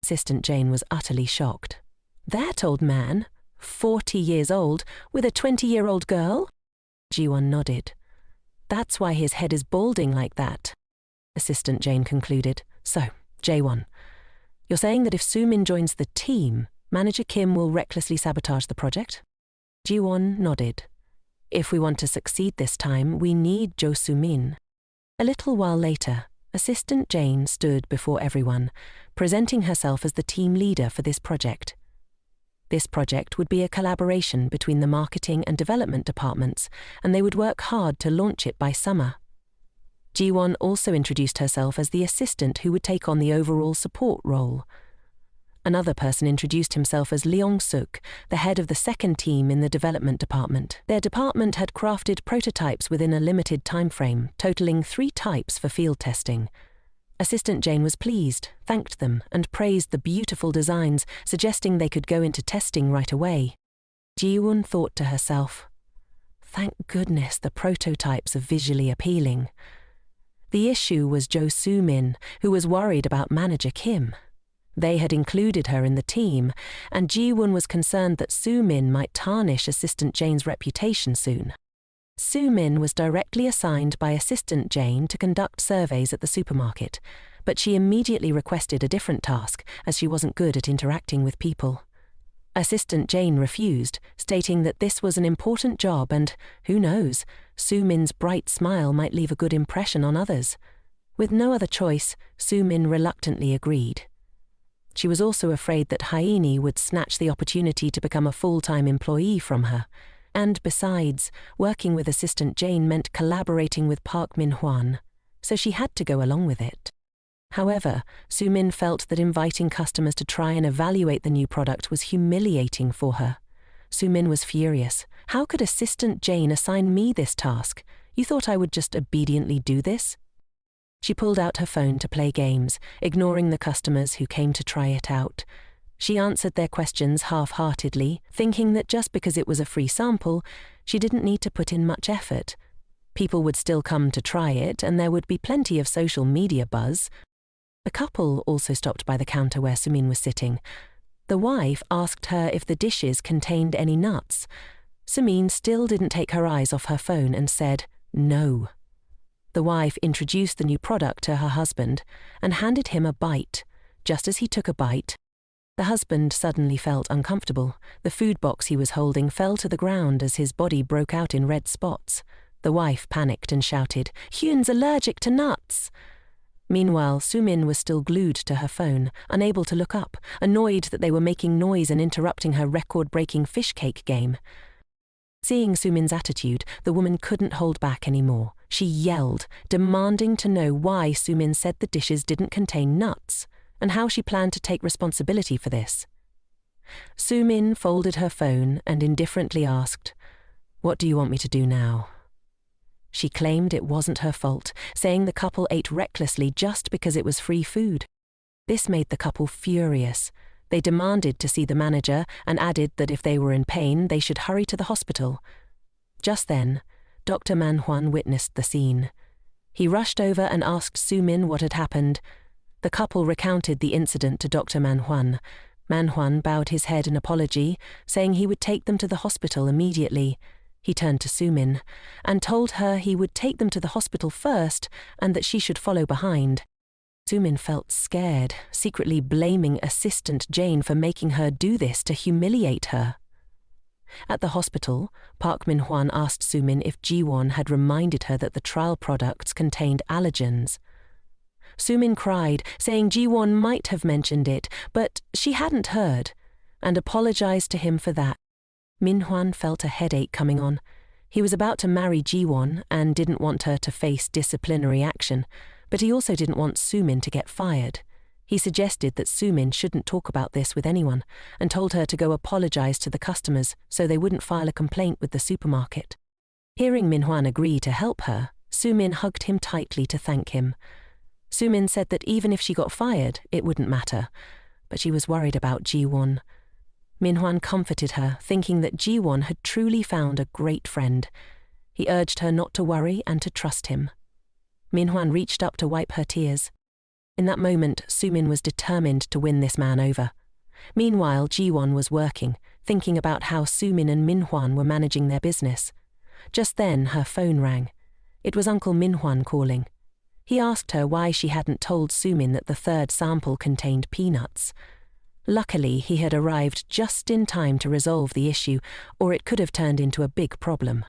Assistant Jane was utterly shocked. "That old man, 40 years old, with a 20-year-old girl?" Jiwon nodded. "That's why his head is balding like that," Assistant Jane concluded. "So, Jaewon, you're saying that if Soo-min joins the team, Manager Kim will recklessly sabotage the project?" Jiwon nodded. "If we want to succeed this time, we need Jo Soo-min." A little while later, Assistant Jane stood before everyone, presenting herself as the team leader for this project. This project would be a collaboration between the marketing and development departments, and they would work hard to launch it by summer. Jiwon also introduced herself as the assistant who would take on the overall support role. Another person introduced himself as Leong-suk, the head of the second team in the development department. Their department had crafted prototypes within a limited time frame, totaling 3 types for field testing. Assistant Jane was pleased, thanked them, and praised the beautiful designs, suggesting they could go into testing right away. Jiwon thought to herself, "Thank goodness the prototypes are visually appealing." The issue was Jo Soo-min, who was worried about Manager Kim. They had included her in the team, and Jiwon was concerned that Soo-min might tarnish Assistant Jane's reputation soon. Soo-min was directly assigned by Assistant Jane to conduct surveys at the supermarket, but she immediately requested a different task as she wasn't good at interacting with people. Assistant Jane refused, stating that this was an important job and, who knows, Soo-min's bright smile might leave a good impression on others. With no other choice, Soo-min reluctantly agreed. She was also afraid that Hyeni would snatch the opportunity to become a full-time employee from her. And besides, working with Assistant Jane meant collaborating with Park Min-hwan, so she had to go along with it. However, Soo-min felt that inviting customers to try and evaluate the new product was humiliating for her. Soo-min was furious. "How could Assistant Jane assign me this task? You thought I would just obediently do this?" She pulled out her phone to play games, ignoring the customers who came to try it out. She answered their questions half-heartedly, thinking that just because it was a free sample, she didn't need to put in much effort. People would still come to try it, and there would be plenty of social media buzz. A couple also stopped by the counter where Soo-min was sitting. The wife asked her if the dishes contained any nuts. Soo-min still didn't take her eyes off her phone and said, "No." The wife introduced the new product to her husband and handed him a bite. Just as he took a bite, the husband suddenly felt uncomfortable. The food box he was holding fell to the ground as his body broke out in red spots. The wife panicked and shouted, "Hyun's allergic to nuts!" Meanwhile, Soo-min was still glued to her phone, unable to look up, annoyed that they were making noise and interrupting her record-breaking fish cake game. Seeing Soo-min's attitude, the woman couldn't hold back anymore. She yelled, demanding to know why Soo-min said the dishes didn't contain nuts, and how she planned to take responsibility for this. Soo-min folded her phone and indifferently asked, "What do you want me to do now?" She claimed it wasn't her fault, saying the couple ate recklessly just because it was free food. This made the couple furious. They demanded to see the manager and added that if they were in pain, they should hurry to the hospital. Just then, Dr. Manhwan witnessed the scene. He rushed over and asked Soo-min what had happened. The couple recounted the incident to Dr. Manhwan. Manhwan bowed his head in apology, saying he would take them to the hospital immediately. He turned to Soo-min and told her he would take them to the hospital first and that she should follow behind. Sumin felt scared, secretly blaming Assistant Jane for making her do this to humiliate her. At the hospital, Park Min-hwan asked Sumin if Ji-won had reminded her that the trial products contained allergens. Sumin cried, saying Ji-won might have mentioned it, but she hadn't heard, and apologized to him for that. Min-hwan felt a headache coming on. He was about to marry Ji-won and didn't want her to face disciplinary action, but he also didn't want Sumin to get fired. He suggested that Sumin shouldn't talk about this with anyone and told her to go apologize to the customers so they wouldn't file a complaint with the supermarket. Hearing Min-hwan agree to help her, Sumin hugged him tightly to thank him. Sumin said that even if she got fired, it wouldn't matter, but she was worried about Ji-won. Min-hwan comforted her, thinking that Ji-won had truly found a great friend. He urged her not to worry and to trust him. Min-hwan reached up to wipe her tears. In that moment, Sumin was determined to win this man over. Meanwhile, Ji-won was working, thinking about how Sumin and Min-hwan were managing their business. Just then, her phone rang. It was Uncle Min-hwan calling. He asked her why she hadn't told Sumin that the third sample contained peanuts. Luckily, he had arrived just in time to resolve the issue, or it could have turned into a big problem.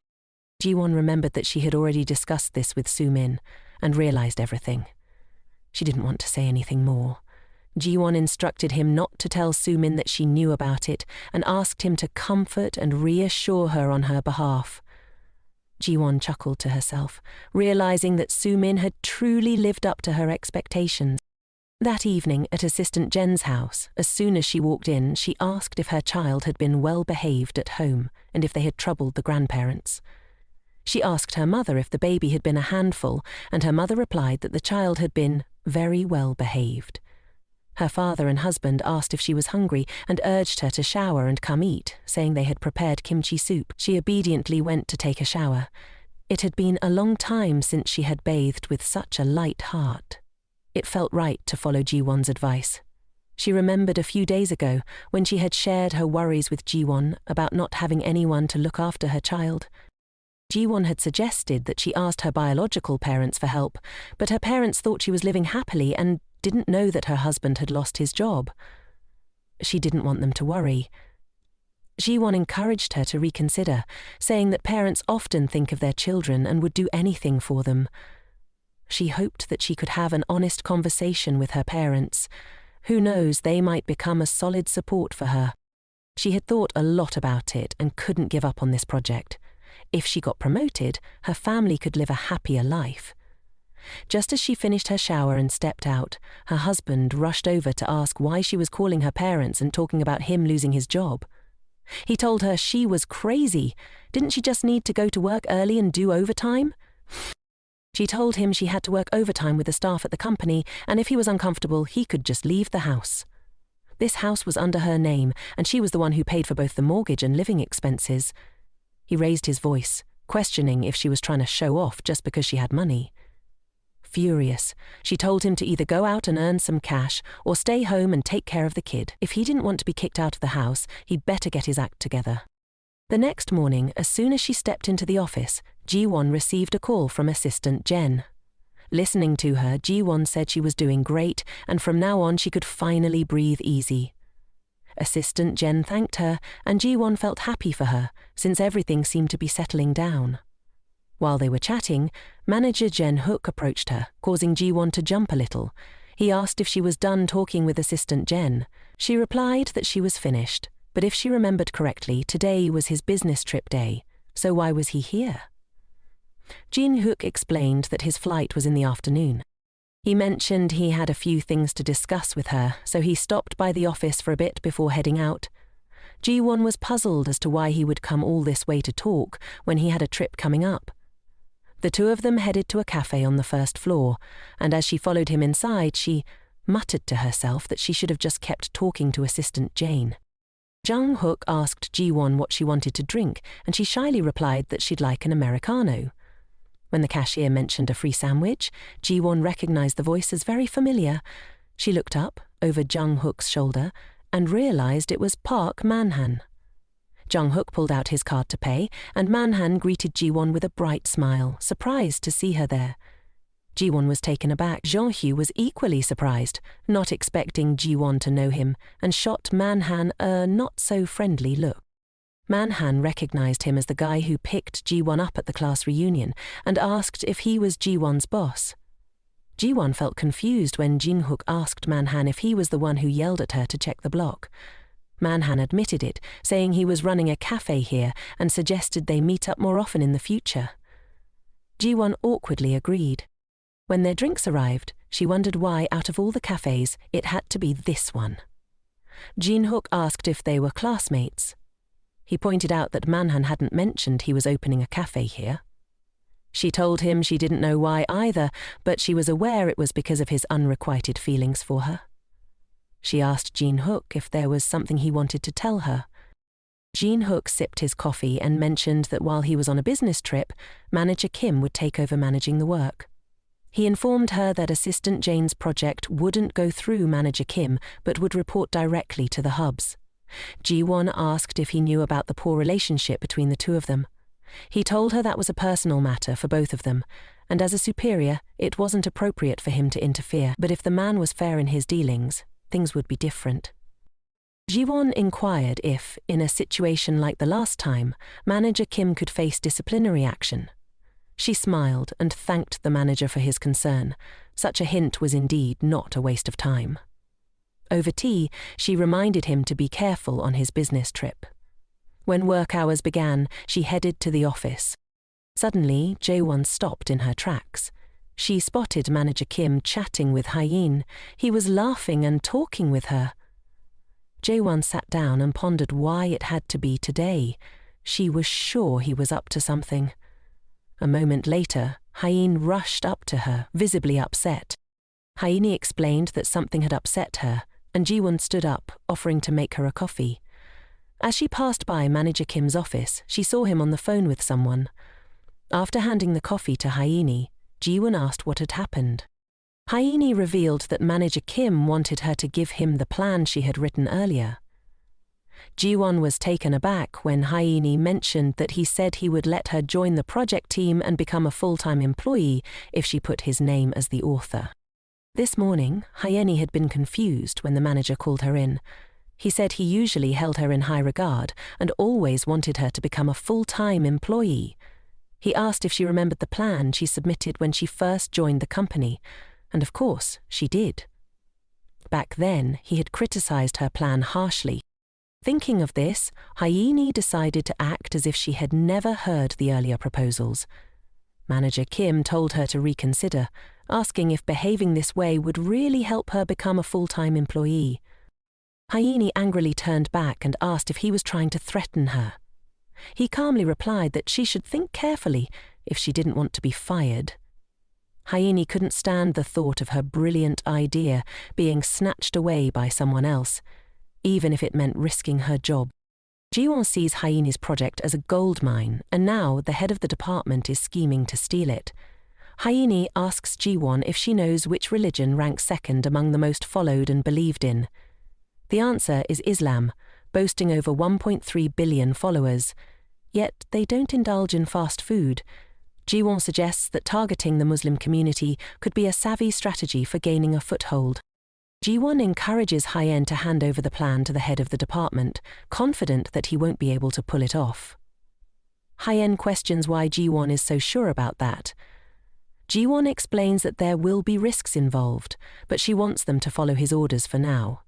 Ji-won remembered that she had already discussed this with Sumin, and realized everything. She didn't want to say anything more. Ji-won instructed him not to tell Sumin that she knew about it, and asked him to comfort and reassure her on her behalf. Ji-won chuckled to herself, realizing that Sumin had truly lived up to her expectations. That evening at Assistant Jen's house, as soon as she walked in, she asked if her child had been well behaved at home and if they had troubled the grandparents. She asked her mother if the baby had been a handful, and her mother replied that the child had been very well behaved. Her father and husband asked if she was hungry and urged her to shower and come eat, saying they had prepared kimchi soup. She obediently went to take a shower. It had been a long time since she had bathed with such a light heart. It felt right to follow Ji-won's advice. She remembered a few days ago when she had shared her worries with Ji-won about not having anyone to look after her child. Ji-won had suggested that she asked her biological parents for help, but her parents thought she was living happily and didn't know that her husband had lost his job. She didn't want them to worry. Ji-won encouraged her to reconsider, saying that parents often think of their children and would do anything for them. She hoped that she could have an honest conversation with her parents. Who knows, they might become a solid support for her. She had thought a lot about it and couldn't give up on this project. If she got promoted, her family could live a happier life. Just as she finished her shower and stepped out, her husband rushed over to ask why she was calling her parents and talking about him losing his job. He told her she was crazy. Didn't she just need to go to work early and do overtime? She told him she had to work overtime with the staff at the company, and if he was uncomfortable, he could just leave the house. This house was under her name, and she was the one who paid for both the mortgage and living expenses. He raised his voice, questioning if she was trying to show off just because she had money. Furious, she told him to either go out and earn some cash or stay home and take care of the kid. If he didn't want to be kicked out of the house, he'd better get his act together. The next morning, as soon as she stepped into the office, Ji-won received a call from Assistant Jen. Listening to her, Ji-won said she was doing great, and from now on she could finally breathe easy. Assistant Jen thanked her, and Ji-won felt happy for her, since everything seemed to be settling down. While they were chatting, Manager Jen Hook approached her, causing Ji-won to jump a little. He asked if she was done talking with Assistant Jen. She replied that she was finished, but if she remembered correctly, today was his business trip day, so why was he here? Jin Hook explained that his flight was in the afternoon. He mentioned he had a few things to discuss with her, so he stopped by the office for a bit before heading out. Ji-won was puzzled as to why he would come all this way to talk when he had a trip coming up. The two of them headed to a cafe on the first floor, and as she followed him inside, she muttered to herself that she should have just kept talking to Assistant Jane. Jung Hook asked Ji-won what she wanted to drink, and she shyly replied that she'd like an Americano. When the cashier mentioned a free sandwich, Ji-won recognized the voice as very familiar. She looked up, over Jung Hook's shoulder, and realized it was Park Man-han. Jung Hook pulled out his card to pay, and Man-han greeted Ji-won with a bright smile, surprised to see her there. Ji-won was taken aback. Jeong-hyu was equally surprised, not expecting Ji-won to know him, and shot Man-han a not-so-friendly look. Man-han recognized him as the guy who picked Ji-won up at the class reunion and asked if he was Ji-won's boss. Ji-won felt confused when Jin-hook asked Man-han if he was the one who yelled at her to check the block. Man-han admitted it, saying he was running a cafe here and suggested they meet up more often in the future. Ji-won awkwardly agreed. When their drinks arrived, she wondered why, out of all the cafes, it had to be this one. Jin-hook asked if they were classmates. He pointed out that Man-han hadn't mentioned he was opening a cafe here. She told him she didn't know why either, but she was aware it was because of his unrequited feelings for her. She asked Jin-hook if there was something he wanted to tell her. Jin-hook sipped his coffee and mentioned that while he was on a business trip, Manager Kim would take over managing the work. He informed her that Assistant Jane's project wouldn't go through Manager Kim, but would report directly to the hubs. Ji-won asked if he knew about the poor relationship between the two of them. He told her that was a personal matter for both of them, and as a superior, it wasn't appropriate for him to interfere, but if the man was fair in his dealings, things would be different. Ji-won inquired if, in a situation like the last time, Manager Kim could face disciplinary action. She smiled and thanked the manager for his concern. Such a hint was indeed not a waste of time. Over tea, she reminded him to be careful on his business trip. When work hours began, she headed to the office. Suddenly, Jae-won stopped in her tracks. She spotted Manager Kim chatting with Hye-in. He was laughing and talking with her. Jae-won sat down and pondered why it had to be today. She was sure he was up to something. A moment later, Hye-in rushed up to her, visibly upset. Hye-in explained that something had upset her, and Ji-won stood up, offering to make her a coffee. As she passed by Manager Kim's office, she saw him on the phone with someone. After handing the coffee to Hye-in, Ji-won asked what had happened. Hye-in revealed that Manager Kim wanted her to give him the plan she had written earlier. Ji-won was taken aback when Hye-in mentioned that he said he would let her join the project team and become a full-time employee if she put his name as the author. This morning, Hye-in had been confused when the manager called her in. He said he usually held her in high regard and always wanted her to become a full-time employee. He asked if she remembered the plan she submitted when she first joined the company, and of course, she did. Back then, he had criticized her plan harshly. Thinking of this, Hye-in decided to act as if she had never heard the earlier proposals. Manager Kim told her to reconsider, asking if behaving this way would really help her become a full-time employee. Hye-in angrily turned back and asked if he was trying to threaten her. He calmly replied that she should think carefully if she didn't want to be fired. Hye-in couldn't stand the thought of her brilliant idea being snatched away by someone else, even if it meant risking her job. Ji-won sees Hye-in's project as a gold mine, and now the head of the department is scheming to steal it. Hye-in asks Ji-won if she knows which religion ranks second among the most followed and believed in. The answer is Islam, boasting over 1.3 billion followers. Yet they don't indulge in fast food. Ji-won suggests that targeting the Muslim community could be a savvy strategy for gaining a foothold. Ji-won encourages Hye-in to hand over the plan to the head of the department, confident that he won't be able to pull it off. Hye-in questions why Ji-won is so sure about that. Ji-won explains that there will be risks involved, but she wants them to follow his orders for now.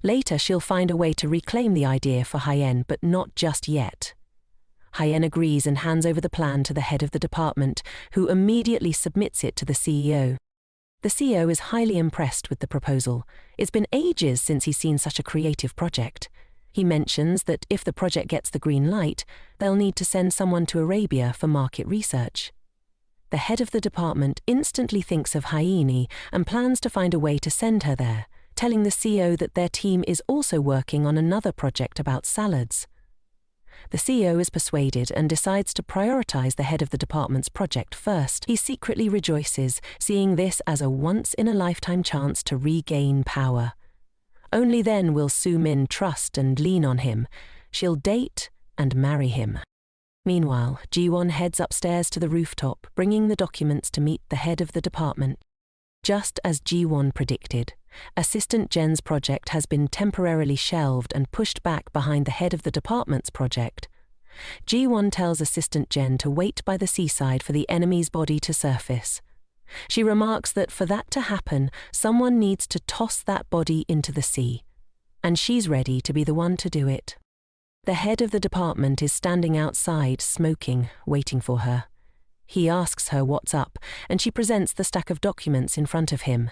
Later, she'll find a way to reclaim the idea for Hye-in, but not just yet. Hye-in agrees and hands over the plan to the head of the department, who immediately submits it to the CEO. The CEO is highly impressed with the proposal. It's been ages since he's seen such a creative project. He mentions that if the project gets the green light, they'll need to send someone to Arabia for market research. The head of the department instantly thinks of Hye-in and plans to find a way to send her there, telling the CEO that their team is also working on another project about salads. The CEO is persuaded and decides to prioritize the head of the department's project first. He secretly rejoices, seeing this as a once-in-a-lifetime chance to regain power. Only then will Soo-min trust and lean on him. She'll date and marry him. Meanwhile, Ji-won heads upstairs to the rooftop, bringing the documents to meet the head of the department. Just as Ji-won predicted, Assistant Jen's project has been temporarily shelved and pushed back behind the head of the department's project. Ji-won tells Assistant Jen to wait by the seaside for the enemy's body to surface. She remarks that for that to happen, someone needs to toss that body into the sea, and she's ready to be the one to do it. The head of the department is standing outside, smoking, waiting for her. He asks her what's up, and she presents the stack of documents in front of him.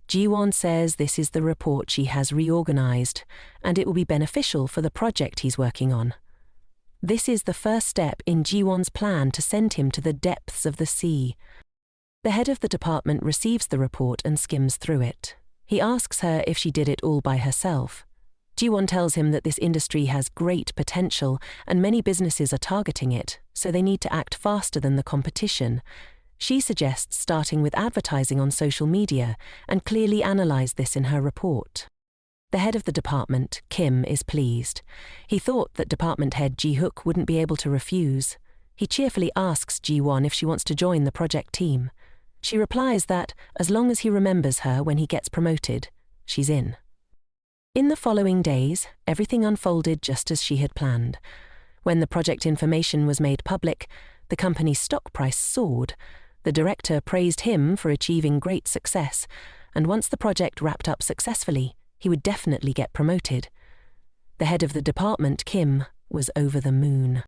Ji-won says this is the report she has reorganized, and it will be beneficial for the project he's working on. This is the first step in Ji-won's plan to send him to the depths of the sea. The head of the department receives the report and skims through it. He asks her if she did it all by herself. Ji-won tells him that this industry has great potential and many businesses are targeting it, so they need to act faster than the competition. She suggests starting with advertising on social media and clearly analyze this in her report. The head of the department, Kim, is pleased. He thought that department head Ji-hook wouldn't be able to refuse. He cheerfully asks Ji-won if she wants to join the project team. She replies that, as long as he remembers her when he gets promoted, she's in. In the following days, everything unfolded just as she had planned. When the project information was made public, the company's stock price soared. The director praised him for achieving great success, and once the project wrapped up successfully, he would definitely get promoted. The head of the department, Kim, was over the moon.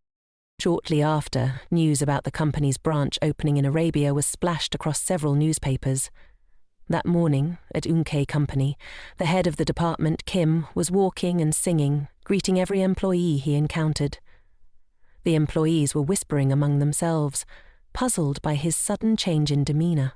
Shortly after, news about the company's branch opening in Arabia was splashed across several newspapers. That morning, at Unkei Company, the head of the department, Kim, was walking and singing, greeting every employee he encountered. The employees were whispering among themselves, puzzled by his sudden change in demeanor.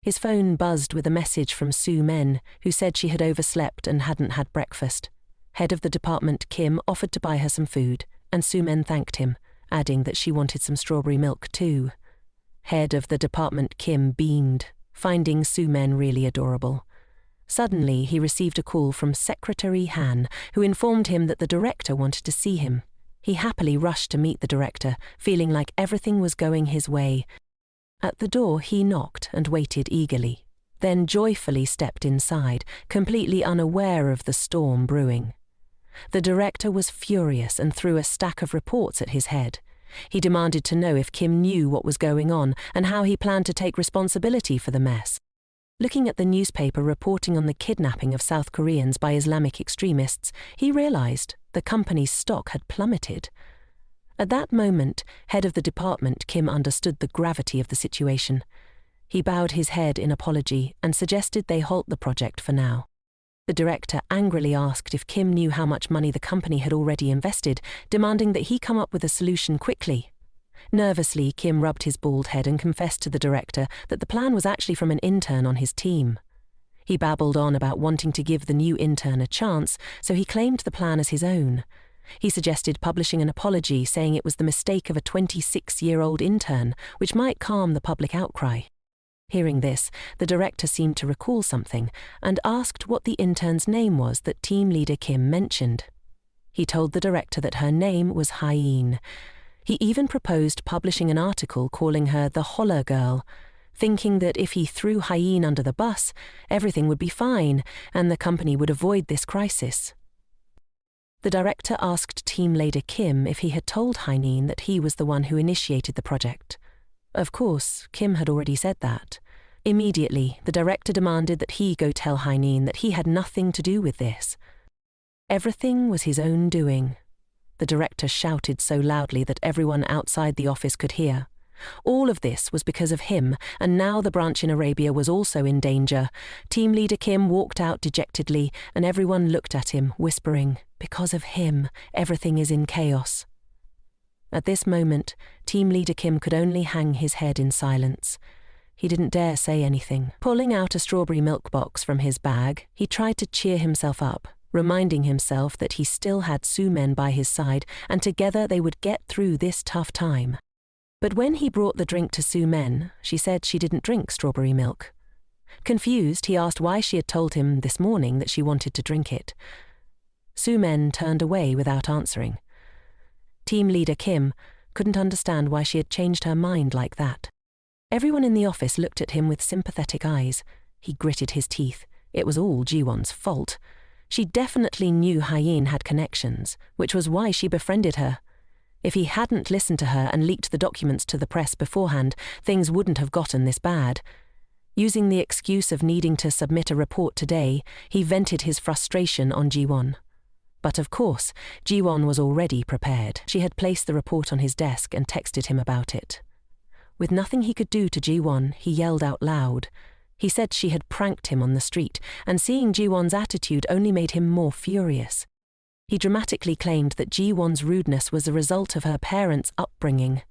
His phone buzzed with a message from Sue Men, who said she had overslept and hadn't had breakfast. Head of the department, Kim, offered to buy her some food, and Sue Men thanked him, adding that she wanted some strawberry milk too. Head of the department, Kim, beamed, finding Sue Men really adorable. Suddenly, he received a call from Secretary Han, who informed him that the director wanted to see him. He happily rushed to meet the director, feeling like everything was going his way. At the door, he knocked and waited eagerly, then joyfully stepped inside, completely unaware of the storm brewing. The director was furious and threw a stack of reports at his head. He demanded to know if Kim knew what was going on and how he planned to take responsibility for the mess. Looking at the newspaper reporting on the kidnapping of South Koreans by Islamic extremists, he realized the company's stock had plummeted. At that moment, head of the department, Kim, understood the gravity of the situation. He bowed his head in apology and suggested they halt the project for now. The director angrily asked if Kim knew how much money the company had already invested, demanding that he come up with a solution quickly. Nervously, Kim rubbed his bald head and confessed to the director that the plan was actually from an intern on his team. He babbled on about wanting to give the new intern a chance, so he claimed the plan as his own. He suggested publishing an apology saying it was the mistake of a 26-year-old intern, which might calm the public outcry. Hearing this, the director seemed to recall something and asked what the intern's name was that team leader Kim mentioned. He told the director that her name was Hyene. He even proposed publishing an article calling her the Holler Girl, thinking that if he threw Hyene under the bus, everything would be fine and the company would avoid this crisis. The director asked team leader Kim if he had told Hyene that he was the one who initiated the project. Of course, Kim had already said that. Immediately, the director demanded that he go tell Hyene that he had nothing to do with this. Everything was his own doing. The director shouted so loudly that everyone outside the office could hear. All of this was because of him, and now the branch in Arabia was also in danger. Team leader Kim walked out dejectedly, and everyone looked at him, whispering, "Because of him, everything is in chaos." At this moment, team leader Kim could only hang his head in silence. He didn't dare say anything. Pulling out a strawberry milk box from his bag, he tried to cheer himself up, reminding himself that he still had Sue Men by his side, and together they would get through this tough time. But when he brought the drink to Sue Men, she said she didn't drink strawberry milk. Confused, he asked why she had told him this morning that she wanted to drink it. Sue Men turned away without answering. Team leader Kim couldn't understand why she had changed her mind like that. Everyone in the office looked at him with sympathetic eyes. He gritted his teeth. It was all Jiwon's fault. She definitely knew Hyein had connections, which was why she befriended her. If he hadn't listened to her and leaked the documents to the press beforehand, things wouldn't have gotten this bad. Using the excuse of needing to submit a report today, he vented his frustration on Jiwon. But of course, Jiwon was already prepared. She had placed the report on his desk and texted him about it. With nothing he could do to Jiwon, he yelled out loud. He said she had pranked him on the street, and seeing Jiwon's attitude only made him more furious. He dramatically claimed that Jiwon's rudeness was a result of her parents' upbringing.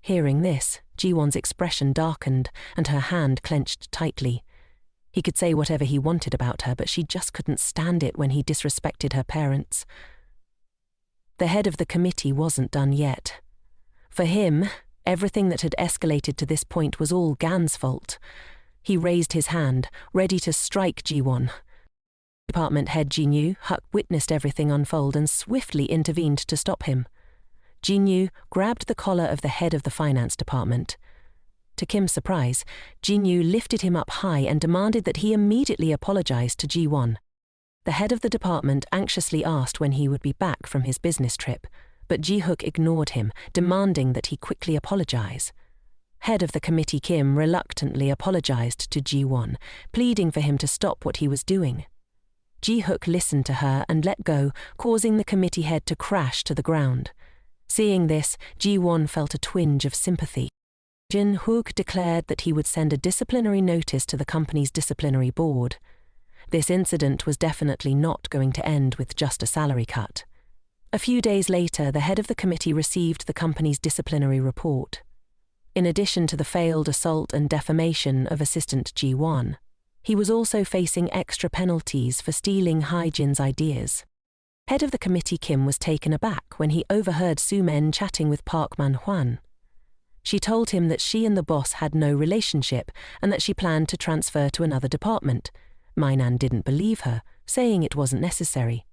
Hearing this, Jiwon's expression darkened and her hand clenched tightly. He could say whatever he wanted about her, but she just couldn't stand it when he disrespected her parents. The head of the committee wasn't done yet. For him, everything that had escalated to this point was all Gan's fault. He raised his hand, ready to strike Jiwon. Department head Jinyu Huk witnessed everything unfold and swiftly intervened to stop him. Jinyu grabbed the collar of the head of the finance department. To Kim's surprise, Jinyu lifted him up high and demanded that he immediately apologize to Jiwon. The head of the department anxiously asked when he would be back from his business trip, but Ji-hook ignored him, demanding that he quickly apologize. Head of the committee Kim reluctantly apologized to Jiwon, pleading for him to stop what he was doing. Ji-hook listened to her and let go, causing the committee head to crash to the ground. Seeing this, Jiwon felt a twinge of sympathy. Jin-hook declared that he would send a disciplinary notice to the company's disciplinary board. This incident was definitely not going to end with just a salary cut. A few days later, the head of the committee received the company's disciplinary report. In addition to the failed assault and defamation of assistant Ji-won, he was also facing extra penalties for stealing Hae-jin's ideas. Head of the committee Kim was taken aback when he overheard Soo-men chatting with Park Man-hwan. She told him that she and the boss had no relationship and that she planned to transfer to another department. Mainan didn't believe her, saying it wasn't necessary.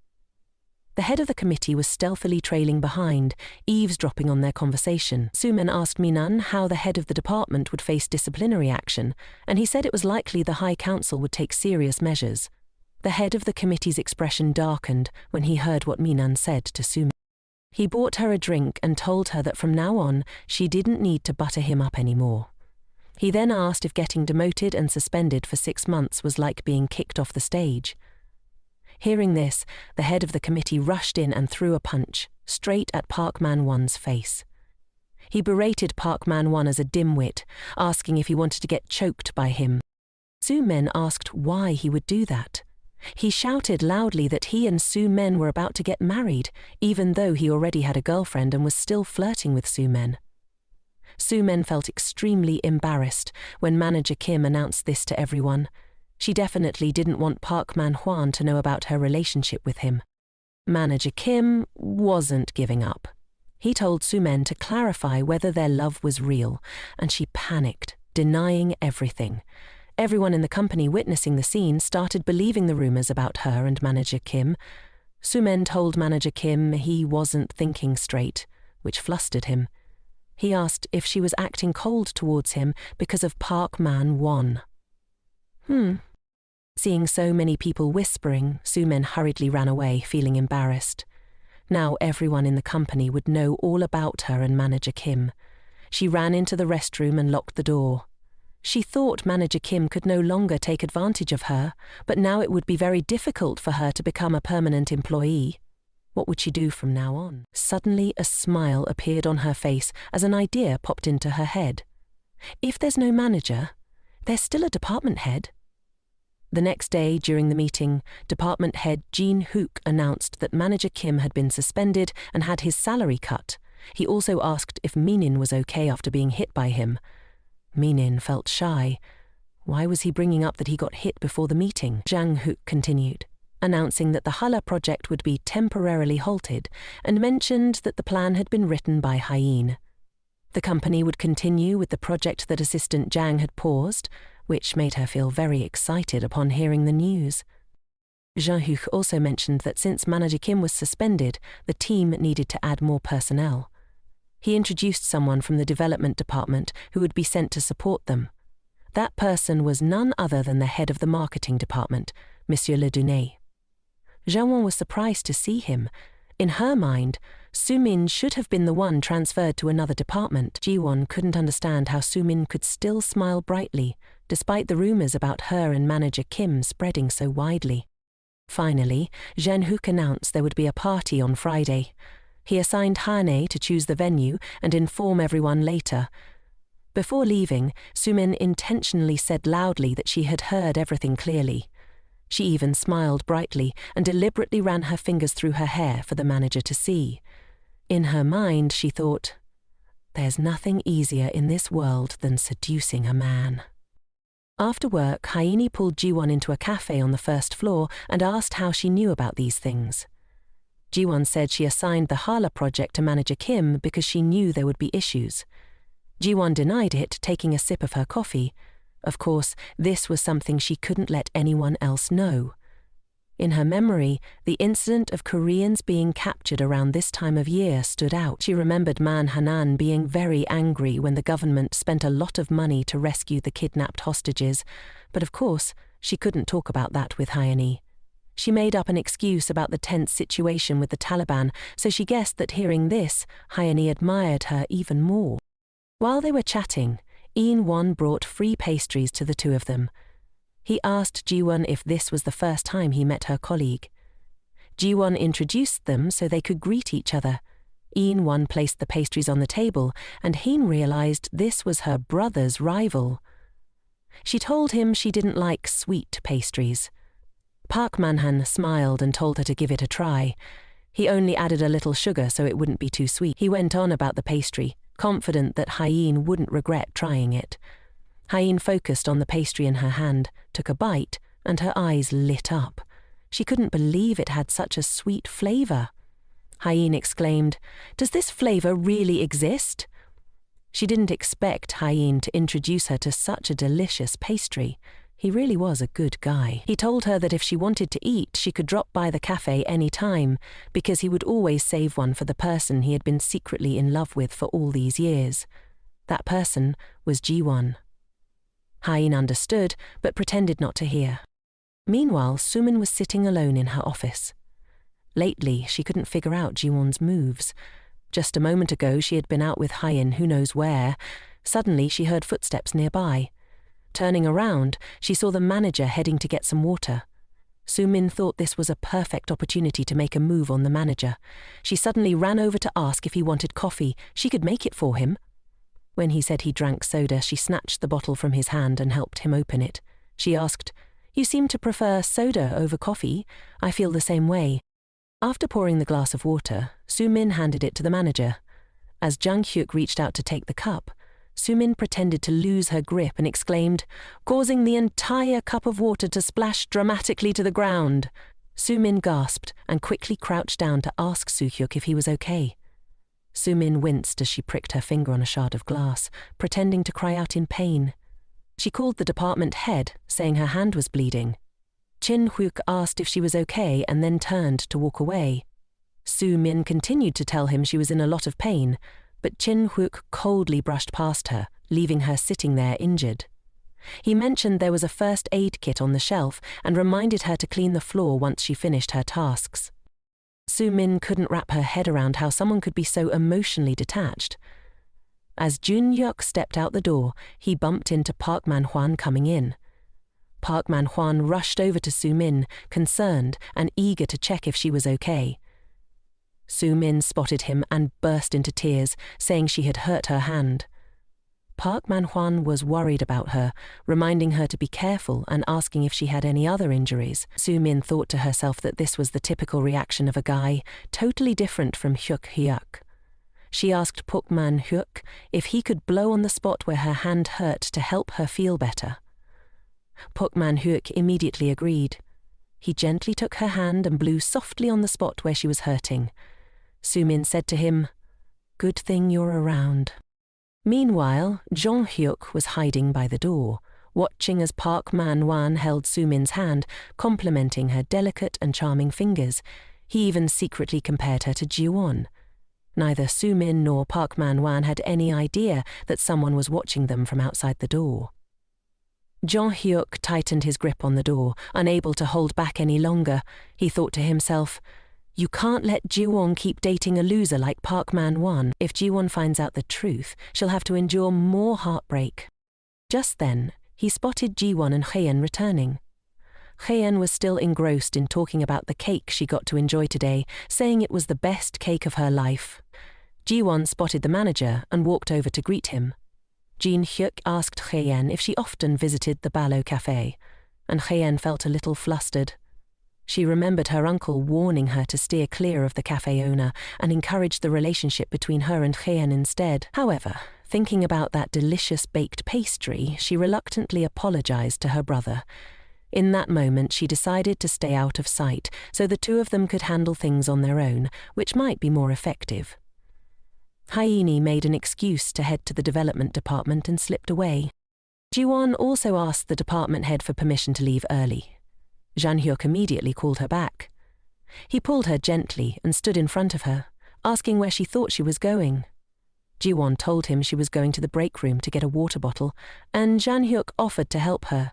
The head of the committee was stealthily trailing behind, eavesdropping on their conversation. Soo-men asked Minan how the head of the department would face disciplinary action, and he said it was likely the High Council would take serious measures. The head of the committee's expression darkened when he heard what Minan said to Soo-men. He bought her a drink and told her that from now on, she didn't need to butter him up anymore. He then asked if getting demoted and suspended for 6 months was like being kicked off the stage. Hearing this, the head of the committee rushed in and threw a punch, straight at Park Man-won's face. He berated Park Man-won as a dimwit, asking if he wanted to get choked by him. Soo-men asked why he would do that. He shouted loudly that he and Soo-men were about to get married, even though he already had a girlfriend and was still flirting with Soo-men. Soo-men felt extremely embarrassed when manager Kim announced this to everyone. She definitely didn't want Park Man-hwan to know about her relationship with him. Manager Kim wasn't giving up. He told Soo-men to clarify whether their love was real, and she panicked, denying everything. Everyone in the company witnessing the scene started believing the rumors about her and manager Kim. Soo-men told manager Kim he wasn't thinking straight, which flustered him. He asked if she was acting cold towards him because of Park Man-won. Seeing so many people whispering, Soo-men hurriedly ran away, feeling embarrassed. Now everyone in the company would know all about her and manager Kim. She ran into the restroom and locked the door. She thought manager Kim could no longer take advantage of her, but now it would be very difficult for her to become a permanent employee. What would she do from now on? Suddenly a smile appeared on her face as an idea popped into her head. If there's no manager, there's still a department head. The next day, during the meeting, department head Jin-hook announced that manager Kim had been suspended and had his salary cut. He also asked if Minin was okay after being hit by him. Minin felt shy. Why was he bringing up that he got hit before the meeting? Jang-hook continued, announcing that the Hala project would be temporarily halted, and mentioned that the plan had been written by Hyein. The company would continue with the project that assistant Jang had paused, which made her feel very excited upon hearing the news. Jean-Huc also mentioned that since Manager Kim was suspended, the team needed to add more personnel. He introduced someone from the development department who would be sent to support them. That person was none other than the head of the marketing department, Monsieur Le Dunay. Jean-Won was surprised to see him. In her mind, Su-min should have been the one transferred to another department. Ji-won couldn't understand how Su-min could still smile brightly, despite the rumors about her and Manager Kim spreading so widely. Finally, Jean-Huc announced there would be a party on Friday. He assigned Hane to choose the venue and inform everyone later. Before leaving, Su-min intentionally said loudly that she had heard everything clearly. She even smiled brightly and deliberately ran her fingers through her hair for the manager to see. In her mind, she thought, "There's nothing easier in this world than seducing a man." After work, Haini pulled Ji-won into a cafe on the first floor and asked how she knew about these things. Ji-won said she assigned the Hala project to Manager Kim because she knew there would be issues. Ji-won denied it, taking a sip of her coffee. Of course, this was something she couldn't let anyone else know. In her memory, the incident of Koreans being captured around this time of year stood out. She remembered Man Hanan being very angry when the government spent a lot of money to rescue the kidnapped hostages, but of course, she couldn't talk about that with Hyani. She made up an excuse about the tense situation with the Taliban, so she guessed that hearing this, Hyani admired her even more. While they were chatting, Eun-won brought free pastries to the two of them. He asked Ji-won if this was the first time he met her colleague. Ji-won introduced them so they could greet each other. Eun-won placed the pastries on the table, and Heen realized this was her brother's rival. She told him she didn't like sweet pastries. Park Man-han smiled and told her to give it a try. He only added a little sugar so it wouldn't be too sweet. He went on about the pastry, confident that Hyeen wouldn't regret trying it. Hyeen focused on the pastry in her hand, took a bite, and her eyes lit up. She couldn't believe it had such a sweet flavor. Hyeen exclaimed, "Does this flavor really exist?" She didn't expect Hyeen to introduce her to such a delicious pastry. He really was a good guy. He told her that if she wanted to eat, she could drop by the cafe any time, because he would always save one for the person he had been secretly in love with for all these years. That person was Ji-won. Hyeen understood, but pretended not to hear. Meanwhile, Su-min was sitting alone in her office. Lately, she couldn't figure out Ji-won's moves. Just a moment ago, she had been out with Hyeen who knows where. Suddenly, she heard footsteps nearby. Turning around, she saw the manager heading to get some water. Su-min thought this was a perfect opportunity to make a move on the manager. She suddenly ran over to ask if he wanted coffee. She could make it for him. When he said he drank soda, she snatched the bottle from his hand and helped him open it. She asked, "You seem to prefer soda over coffee. I feel the same way." After pouring the glass of water, Su-min handed it to the manager. As Jang-hyuk reached out to take the cup, Su-min pretended to lose her grip and exclaimed, causing the entire cup of water to splash dramatically to the ground. Su-min gasped and quickly crouched down to ask Soo-hyuk if he was okay. Su-min winced as she pricked her finger on a shard of glass, pretending to cry out in pain. She called the department head, saying her hand was bleeding. Chin-hyuk asked if she was okay and then turned to walk away. Su-min continued to tell him she was in a lot of pain, but Chin-hyuk coldly brushed past her, leaving her sitting there injured. He mentioned there was a first aid kit on the shelf and reminded her to clean the floor once she finished her tasks. Su-min couldn't wrap her head around how someone could be so emotionally detached. As Jun-hyuk stepped out the door, he bumped into Park Man-hwan coming in. Park Man-hwan rushed over to Su-min, concerned and eager to check if she was okay. Su-min spotted him and burst into tears, saying she had hurt her hand. Park Man-hwan was worried about her, reminding her to be careful and asking if she had any other injuries. Su-min thought to herself that this was the typical reaction of a guy, totally different from Hyuk-hyuk. She asked Park Man-hyuk if he could blow on the spot where her hand hurt to help her feel better. Park Man-hyuk immediately agreed. He gently took her hand and blew softly on the spot where she was hurting. Su-min said to him, "Good thing you're around." Meanwhile, Jong-hyuk was hiding by the door, watching as Park Man-hwan held Sumin's hand, complimenting her delicate and charming fingers. He even secretly compared her to Ji-won. Neither Sumin nor Park Man-hwan had any idea that someone was watching them from outside the door. Jong-hyuk tightened his grip on the door, unable to hold back any longer. He thought to himself, "You can't let Ji-won keep dating a loser like Park Man-hwan. If Ji-won finds out the truth, she'll have to endure more heartbreak." Just then, he spotted Ji-won and Haeyeon returning. Haeyeon was still engrossed in talking about the cake she got to enjoy today, saying it was the best cake of her life. Ji-won spotted the manager and walked over to greet him. Jin-hyuk asked Haeyeon if she often visited the Ballo Cafe, and Haeyeon felt a little flustered. She remembered her uncle warning her to steer clear of the cafe owner and encouraged the relationship between her and Haeyeon instead. However, thinking about that delicious baked pastry, she reluctantly apologized to her brother. In that moment, she decided to stay out of sight so the two of them could handle things on their own, which might be more effective. Hyeni made an excuse to head to the development department and slipped away. Ji-won also asked the department head for permission to leave early. Jang-hyuk immediately called her back. He pulled her gently and stood in front of her, asking where she thought she was going. Ji-won told him she was going to the break room to get a water bottle, and Jang-hyuk offered to help her.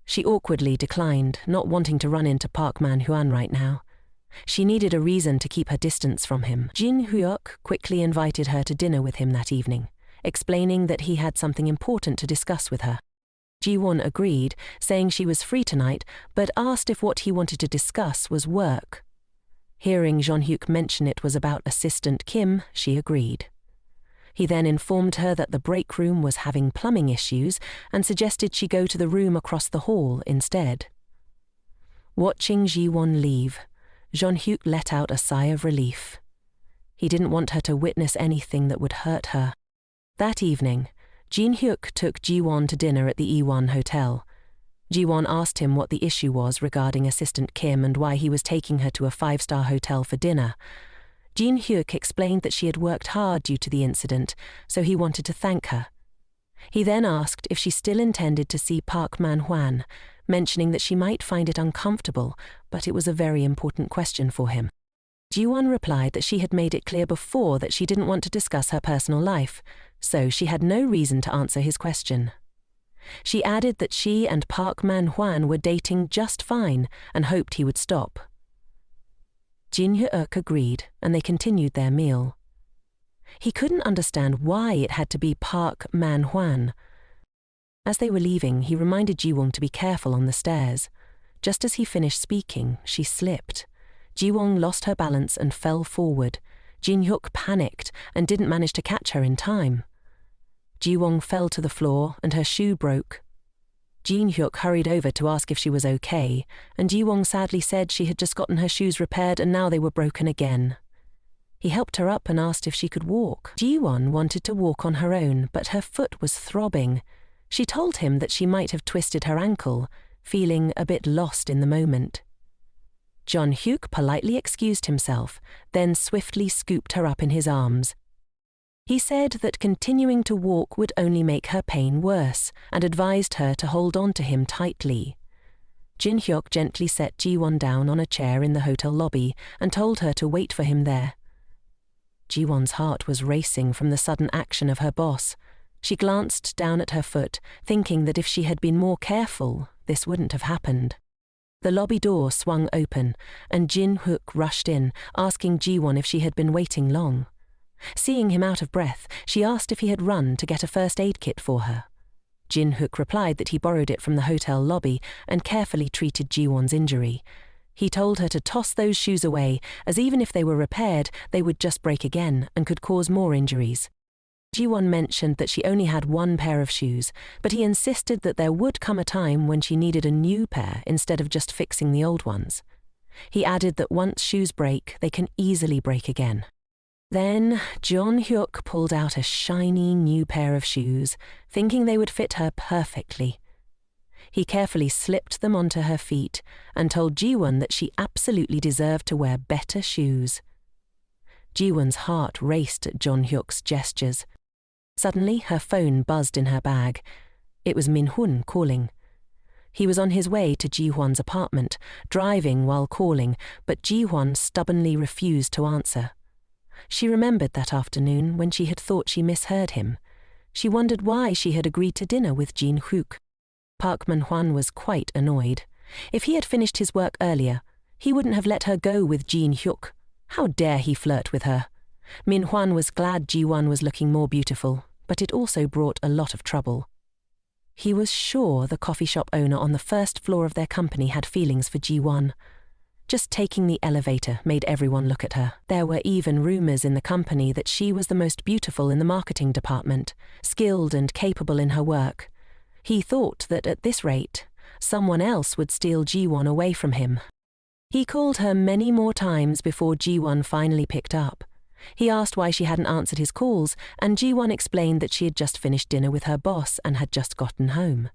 She awkwardly declined, not wanting to run into Park Man-hwan right now. She needed a reason to keep her distance from him. Jin-hyuk quickly invited her to dinner with him that evening, explaining that he had something important to discuss with her. Ji-won agreed, saying she was free tonight, but asked if what he wanted to discuss was work. Hearing Jong-hyuk mention it was about Assistant Kim, she agreed. He then informed her that the break room was having plumbing issues and suggested she go to the room across the hall instead. Watching Ji-won leave, Jong-hyuk let out a sigh of relief. He didn't want her to witness anything that would hurt her. That evening, Jin-hyuk took Ji-won to dinner at the E1 hotel. Ji-won asked him what the issue was regarding Assistant Kim and why he was taking her to a 5-star hotel for dinner. Jin-hyuk explained that she had worked hard due to the incident, so he wanted to thank her. He then asked if she still intended to see Park Man-hwan, mentioning that she might find it uncomfortable, but it was a very important question for him. Ji-won replied that she had made it clear before that she didn't want to discuss her personal life, so she had no reason to answer his question. She added that she and Park Man-hwan were dating just fine and hoped he would stop. Jin-hyuk agreed, and they continued their meal. He couldn't understand why it had to be Park Man-hwan. As they were leaving, he reminded Ji-won to be careful on the stairs. Just as he finished speaking, she slipped. Ji-won lost her balance and fell forward. Jin-hyuk panicked and didn't manage to catch her in time. Ji-won fell to the floor and her shoe broke. Jin-hyuk hurried over to ask if she was okay, and Ji-won sadly said she had just gotten her shoes repaired and now they were broken again. He helped her up and asked if she could walk. Ji-won wanted to walk on her own, but her foot was throbbing. She told him that she might have twisted her ankle, feeling a bit lost in the moment. Jong-hyuk politely excused himself, then swiftly scooped her up in his arms. He said that continuing to walk would only make her pain worse, and advised her to hold on to him tightly. Jin-hyuk gently set Ji-won down on a chair in the hotel lobby and told her to wait for him there. Ji-won's heart was racing from the sudden action of her boss. She glanced down at her foot, thinking that if she had been more careful, this wouldn't have happened. The lobby door swung open, and Jin-hyuk rushed in, asking Ji-won if she had been waiting long. Seeing him out of breath, she asked if he had run to get a first aid kit for her. Jin-hyuk replied that he borrowed it from the hotel lobby and carefully treated Ji-won's injury. He told her to toss those shoes away, as even if they were repaired, they would just break again and could cause more injuries. Ji-won mentioned that she only had one pair of shoes, but he insisted that there would come a time when she needed a new pair instead of just fixing the old ones. He added that once shoes break, they can easily break again. Then Jong-hyuk pulled out a shiny new pair of shoes, thinking they would fit her perfectly. He carefully slipped them onto her feet and told Ji-won that she absolutely deserved to wear better shoes. Ji-won's heart raced at Jong-hyuk's gestures. Suddenly, her phone buzzed in her bag. It was Min-hun calling. He was on his way to Ji-hwan's apartment, driving while calling, but Ji-hwan stubbornly refused to answer. She remembered that afternoon when she had thought she misheard him. She wondered why she had agreed to dinner with Jin-hyuk. Park Man-hwan was quite annoyed. If he had finished his work earlier, he wouldn't have let her go with Jin-hyuk. How dare he flirt with her? Min-hwan was glad Ji-won was looking more beautiful, but it also brought a lot of trouble. He was sure the coffee shop owner on the first floor of their company had feelings for Ji-won. Just taking the elevator made everyone look at her. There were even rumors in the company that she was the most beautiful in the marketing department, skilled and capable in her work. He thought that at this rate, someone else would steal Ji-won away from him. He called her many more times before Ji-won finally picked up. He asked why she hadn't answered his calls, and Ji-won explained that she had just finished dinner with her boss and had just gotten home.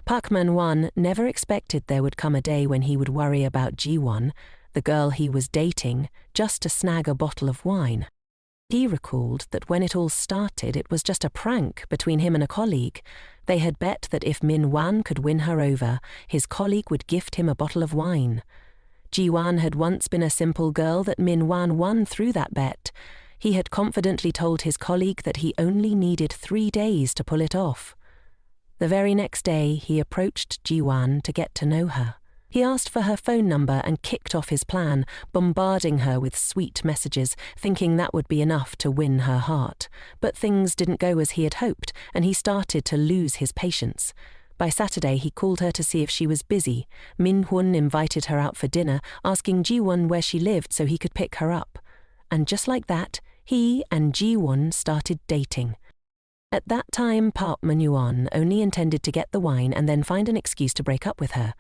Park Man-hwan never expected there would come a day when he would worry about Ji-won, the girl he was dating, just to snag a bottle of wine. He recalled that when it all started, it was just a prank between him and a colleague. They had bet that if Min-hwan could win her over, his colleague would gift him a bottle of wine. Ji-won had once been a simple girl that Min-hwan won through that bet. He had confidently told his colleague that he only needed 3 days to pull it off. The very next day, he approached Ji-won to get to know her. He asked for her phone number and kicked off his plan, bombarding her with sweet messages, thinking that would be enough to win her heart. But things didn't go as he had hoped, and he started to lose his patience. By Saturday, he called her to see if she was busy. Min-hun invited her out for dinner, asking Ji-won where she lived so he could pick her up. And just like that, he and Ji-won started dating. At that time, Park Man-hwan only intended to get the wine and then find an excuse to break up with her.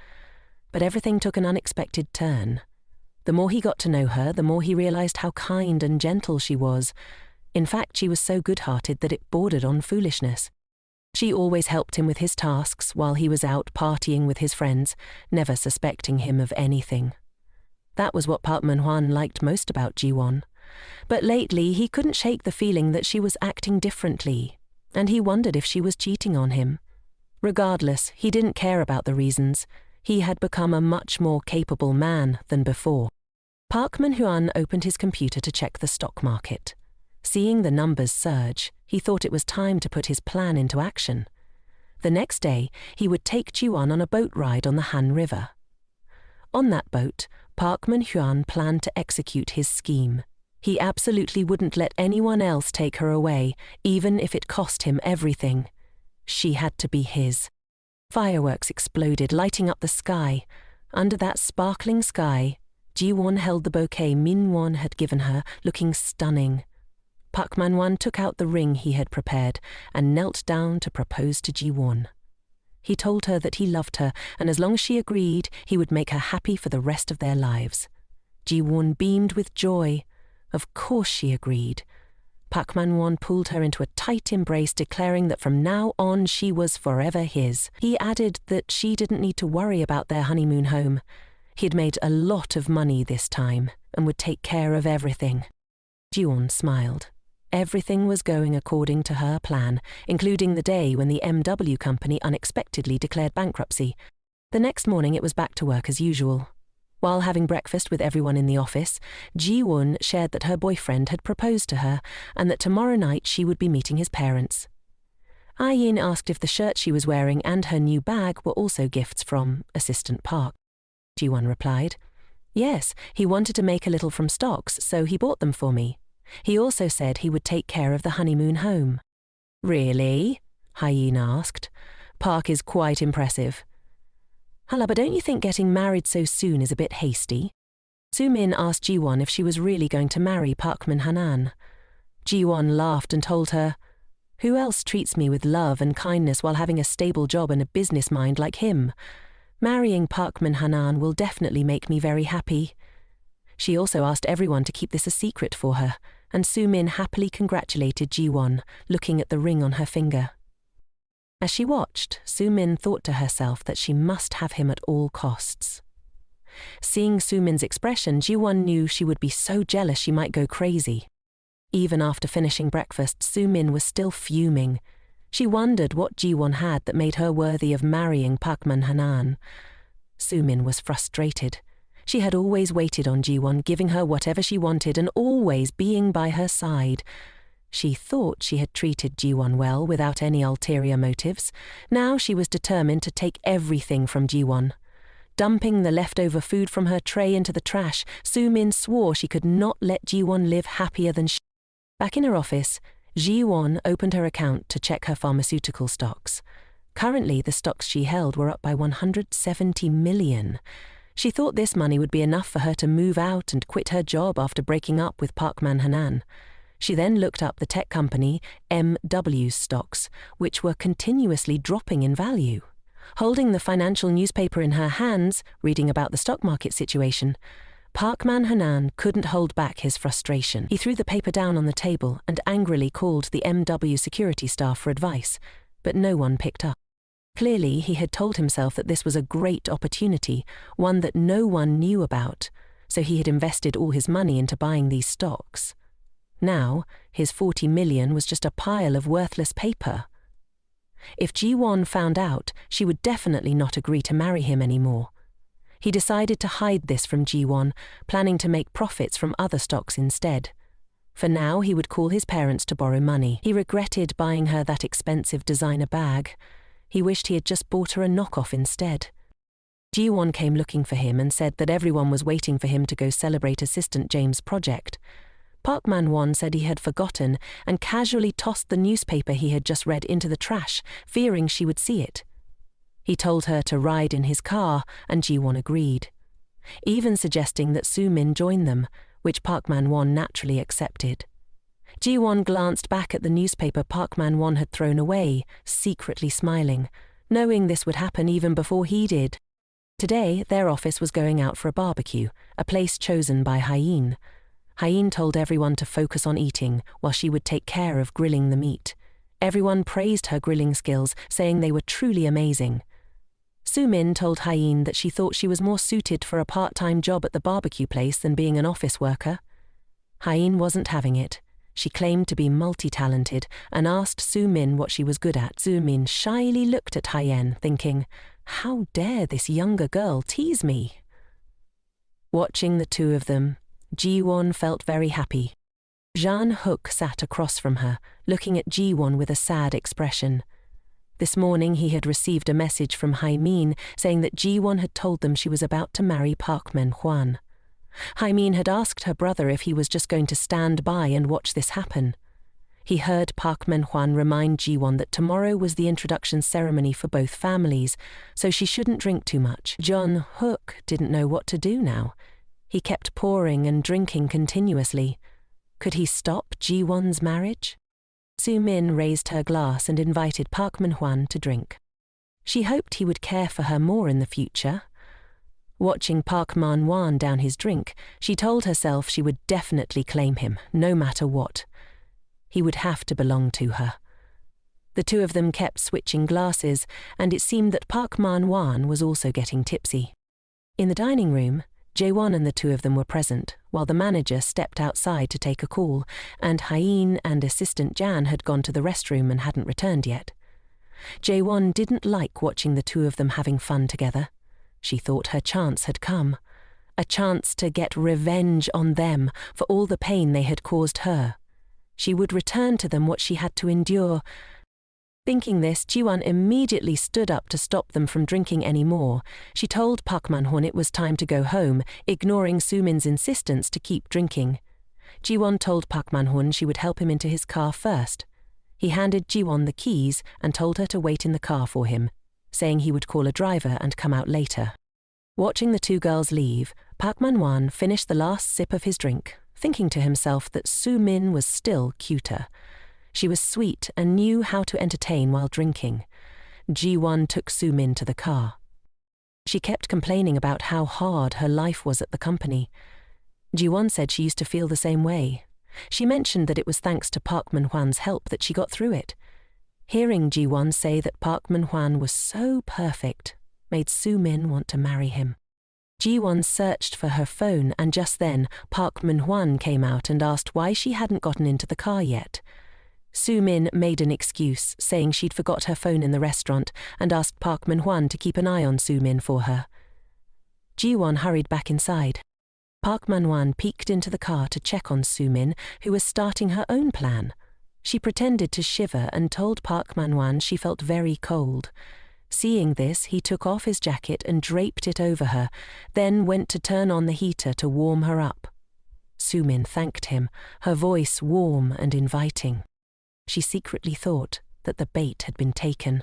But everything took an unexpected turn. The more he got to know her, the more he realized how kind and gentle she was. In fact, she was so good-hearted that it bordered on foolishness. She always helped him with his tasks while he was out partying with his friends, never suspecting him of anything. That was what Park Man-hwan liked most about Ji-won. But lately he couldn't shake the feeling that she was acting differently, and he wondered if she was cheating on him. Regardless, he didn't care about the reasons. He had become a much more capable man than before. Park Man-hwan opened his computer to check the stock market. Seeing the numbers surge, he thought it was time to put his plan into action. The next day, he would take Ji-won on a boat ride on the Han River. On that boat, Park Man-hwan planned to execute his scheme. He absolutely wouldn't let anyone else take her away, even if it cost him everything. She had to be his. Fireworks exploded, lighting up the sky. Under that sparkling sky, Ji-won held the bouquet Min-won had given her, looking stunning. Park Man-hwan took out the ring he had prepared and knelt down to propose to Ji-won. He told her that he loved her, and as long as she agreed, he would make her happy for the rest of their lives. Ji-won beamed with joy. Of course she agreed. Park Man-hwan pulled her into a tight embrace, declaring that from now on she was forever his. He added that she didn't need to worry about their honeymoon home. He'd made a lot of money this time and would take care of everything. Ji-won smiled. Everything was going according to her plan, including the day when the MW company unexpectedly declared bankruptcy. The next morning it was back to work as usual. While having breakfast with everyone in the office, Ji-won shared that her boyfriend had proposed to her and that tomorrow night she would be meeting his parents. Ah-yin asked if the shirt she was wearing and her new bag were also gifts from Assistant Park. Ji-won replied, "Yes, he wanted to make a little from stocks, so he bought them for me. He also said he would take care of the honeymoon home." "Really?" Ah-yin asked. "Park is quite impressive." "Hala, but don't you think getting married so soon is a bit hasty?" Soo-min asked Ji-won if she was really going to marry Park Man-hanan. Ji-won laughed and told her, "Who else treats me with love and kindness while having a stable job and a business mind like him? Marrying Park Man-hanan will definitely make me very happy." She also asked everyone to keep this a secret for her, and Soo-min happily congratulated Ji-won, looking at the ring on her finger. As she watched, Soo-min thought to herself that she must have him at all costs. Seeing Soo-min's expression, Ji-won knew she would be so jealous she might go crazy. Even after finishing breakfast, Soo-min was still fuming. She wondered what Ji-won had that made her worthy of marrying Park Man-hanan. Soo-min was frustrated. She had always waited on Ji-won, giving her whatever she wanted and always being by her side. She thought she had treated Ji-won well without any ulterior motives. Now she was determined to take everything from Ji-won. Dumping the leftover food from her tray into the trash, Soo-min swore she could not let Ji-won live happier than she. Back in her office, Ji-won opened her account to check her pharmaceutical stocks. Currently, the stocks she held were up by 170 million. She thought this money would be enough for her to move out and quit her job after breaking up with Park Man-hanan. She then looked up the tech company MW's stocks, which were continuously dropping in value. Holding the financial newspaper in her hands, reading about the stock market situation, Park Man-hanan couldn't hold back his frustration. He threw the paper down on the table and angrily called the MW security staff for advice, but no one picked up. Clearly, he had told himself that this was a great opportunity, one that no one knew about, so he had invested all his money into buying these stocks. Now, his 40 million was just a pile of worthless paper. If Ji-won found out, she would definitely not agree to marry him anymore. He decided to hide this from Ji-won, planning to make profits from other stocks instead. For now, he would call his parents to borrow money. He regretted buying her that expensive designer bag. He wished he had just bought her a knockoff instead. Ji-won came looking for him and said that everyone was waiting for him to go celebrate Assistant James' project. Park Man-won said he had forgotten and casually tossed the newspaper he had just read into the trash, fearing she would see it. He told her to ride in his car, and Ji-won agreed, even suggesting that Soo-min join them, which Park Man-won naturally accepted. Ji-won glanced back at the newspaper Park Man-won had thrown away, secretly smiling, knowing this would happen even before he did. Today, their office was going out for a barbecue, a place chosen by Hyeen. Hyeen told everyone to focus on eating, while she would take care of grilling the meat. Everyone praised her grilling skills, saying they were truly amazing. Soo-min told Hyeen that she thought she was more suited for a part-time job at the barbecue place than being an office worker. Hyeen wasn't having it. She claimed to be multi-talented and asked Soo-min what she was good at. Soo-min shyly looked at Hyeen, thinking, "How dare this younger girl tease me?" Watching the two of them, Ji-won felt very happy. Jang-hook sat across from her, looking at Ji-won with a sad expression. This morning he had received a message from Hyeen saying that Ji-won had told them she was about to marry Park Man-hwan. Hyeen had asked her brother if he was just going to stand by and watch this happen. He heard Park Man-hwan remind Ji-won that tomorrow was the introduction ceremony for both families, so she shouldn't drink too much. Jang-hook didn't know what to do now. He kept pouring and drinking continuously. Could he stop Ji-won's marriage? Soo-min raised her glass and invited Park Man-hwan to drink. She hoped he would care for her more in the future. Watching Park Man-hwan down his drink, she told herself she would definitely claim him, no matter what. He would have to belong to her. The two of them kept switching glasses, and it seemed that Park Man-hwan was also getting tipsy. In the dining room, Jae-won and the two of them were present, while the manager stepped outside to take a call, and Hyeen and assistant Jan had gone to the restroom and hadn't returned yet. Jae-won didn't like watching the two of them having fun together. She thought her chance had come, a chance to get revenge on them for all the pain they had caused her. She would return to them what she had to endure. Thinking this, Ji-won immediately stood up to stop them from drinking any more. She told Park Man-hwan it was time to go home, ignoring Soo-min's insistence to keep drinking. Ji-won told Park Man-hwan she would help him into his car first. He handed Ji-won the keys and told her to wait in the car for him, saying he would call a driver and come out later. Watching the two girls leave, Park Man-hwan finished the last sip of his drink, thinking to himself that Soo-min was still cuter. She was sweet and knew how to entertain while drinking. Ji-won took Soo-min to the car. She kept complaining about how hard her life was at the company. Ji-won said she used to feel the same way. She mentioned that it was thanks to Park Man-hwan's help that she got through it. Hearing Ji-won say that Park Man-hwan was so perfect made Soo-min want to marry him. Ji-won searched for her phone, and just then Park Man-hwan came out and asked why she hadn't gotten into the car yet. Su-min made an excuse, saying she'd forgot her phone in the restaurant and asked Park Man-hwan to keep an eye on Su-min for her. Ji-won hurried back inside. Park Man-hwan peeked into the car to check on Su-min, who was starting her own plan. She pretended to shiver and told Park Man-hwan she felt very cold. Seeing this, he took off his jacket and draped it over her, then went to turn on the heater to warm her up. Su-min thanked him, her voice warm and inviting. She secretly thought that the bait had been taken.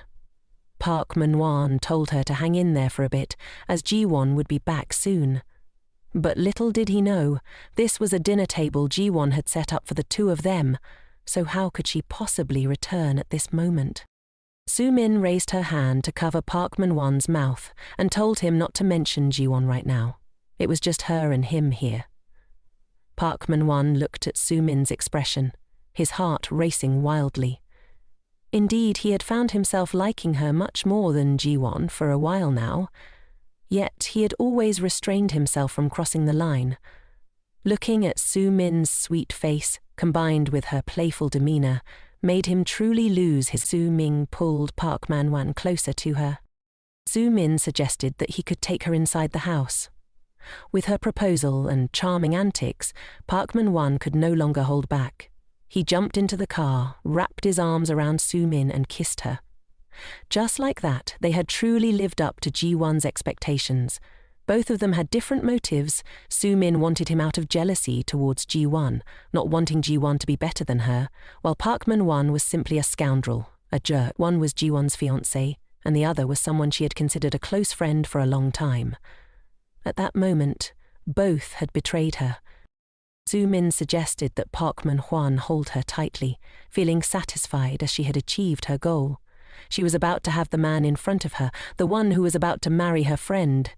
Park Man-hwan told her to hang in there for a bit, as Ji-won would be back soon. But little did he know, this was a dinner table Ji-won had set up for the two of them, so how could she possibly return at this moment? Su-min raised her hand to cover Park Man-hwan's mouth and told him not to mention Ji-won right now. It was just her and him here. Park Man-hwan looked at Su-min's expression, his heart racing wildly. Indeed, he had found himself liking her much more than Ji-won for a while now. Yet he had always restrained himself from crossing the line. Looking at Su-min's sweet face, combined with her playful demeanor, made him truly lose his. Su-min pulled Park Man-hwan closer to her. Su-min suggested that he could take her inside the house. With her proposal and charming antics, Park Man-hwan could no longer hold back. He jumped into the car, wrapped his arms around Su-min and kissed her. Just like that, they had truly lived up to Ji-won's expectations. Both of them had different motives. Su-min wanted him out of jealousy towards Ji-won, not wanting Ji-won to be better than her, while Park Man-hwan was simply a scoundrel, a jerk. One was Ji-won's fiancé, and the other was someone she had considered a close friend for a long time. At that moment, both had betrayed her. Su-min suggested that Park Man-hwan hold her tightly, feeling satisfied as she had achieved her goal. She was about to have the man in front of her, the one who was about to marry her friend,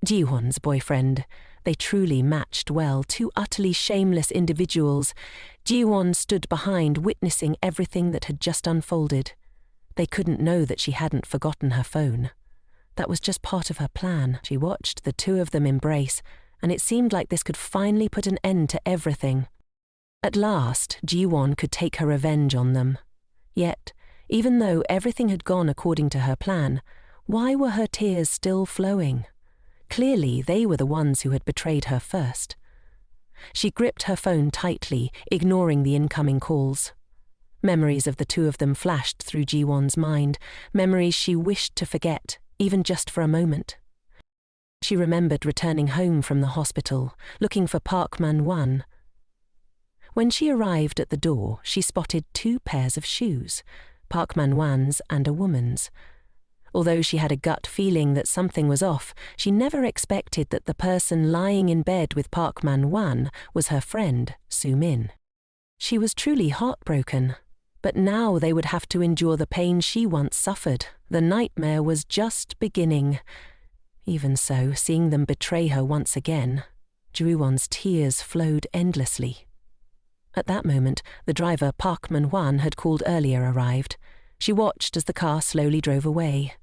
Ji-won's boyfriend. They truly matched well, two utterly shameless individuals. Ji-won stood behind, witnessing everything that had just unfolded. They couldn't know that she hadn't forgotten her phone. That was just part of her plan. She watched the two of them embrace, and it seemed like this could finally put an end to everything. At last, Ji-won could take her revenge on them. Yet, even though everything had gone according to her plan, why were her tears still flowing? Clearly, they were the ones who had betrayed her first. She gripped her phone tightly, ignoring the incoming calls. Memories of the two of them flashed through Ji-won's mind, memories she wished to forget, even just for a moment. She remembered returning home from the hospital, looking for Park Man-hwan. When she arrived at the door, she spotted two pairs of shoes, Park Man-hwan's and a woman's. Although she had a gut feeling that something was off, she never expected that the person lying in bed with Park Man-hwan was her friend, Su-min. She was truly heartbroken, but now they would have to endure the pain she once suffered. The nightmare was just beginning. Even so, seeing them betray her once again, Ji-won's tears flowed endlessly. At that moment, the driver Park Man-hwan had called earlier arrived. She watched as the car slowly drove away.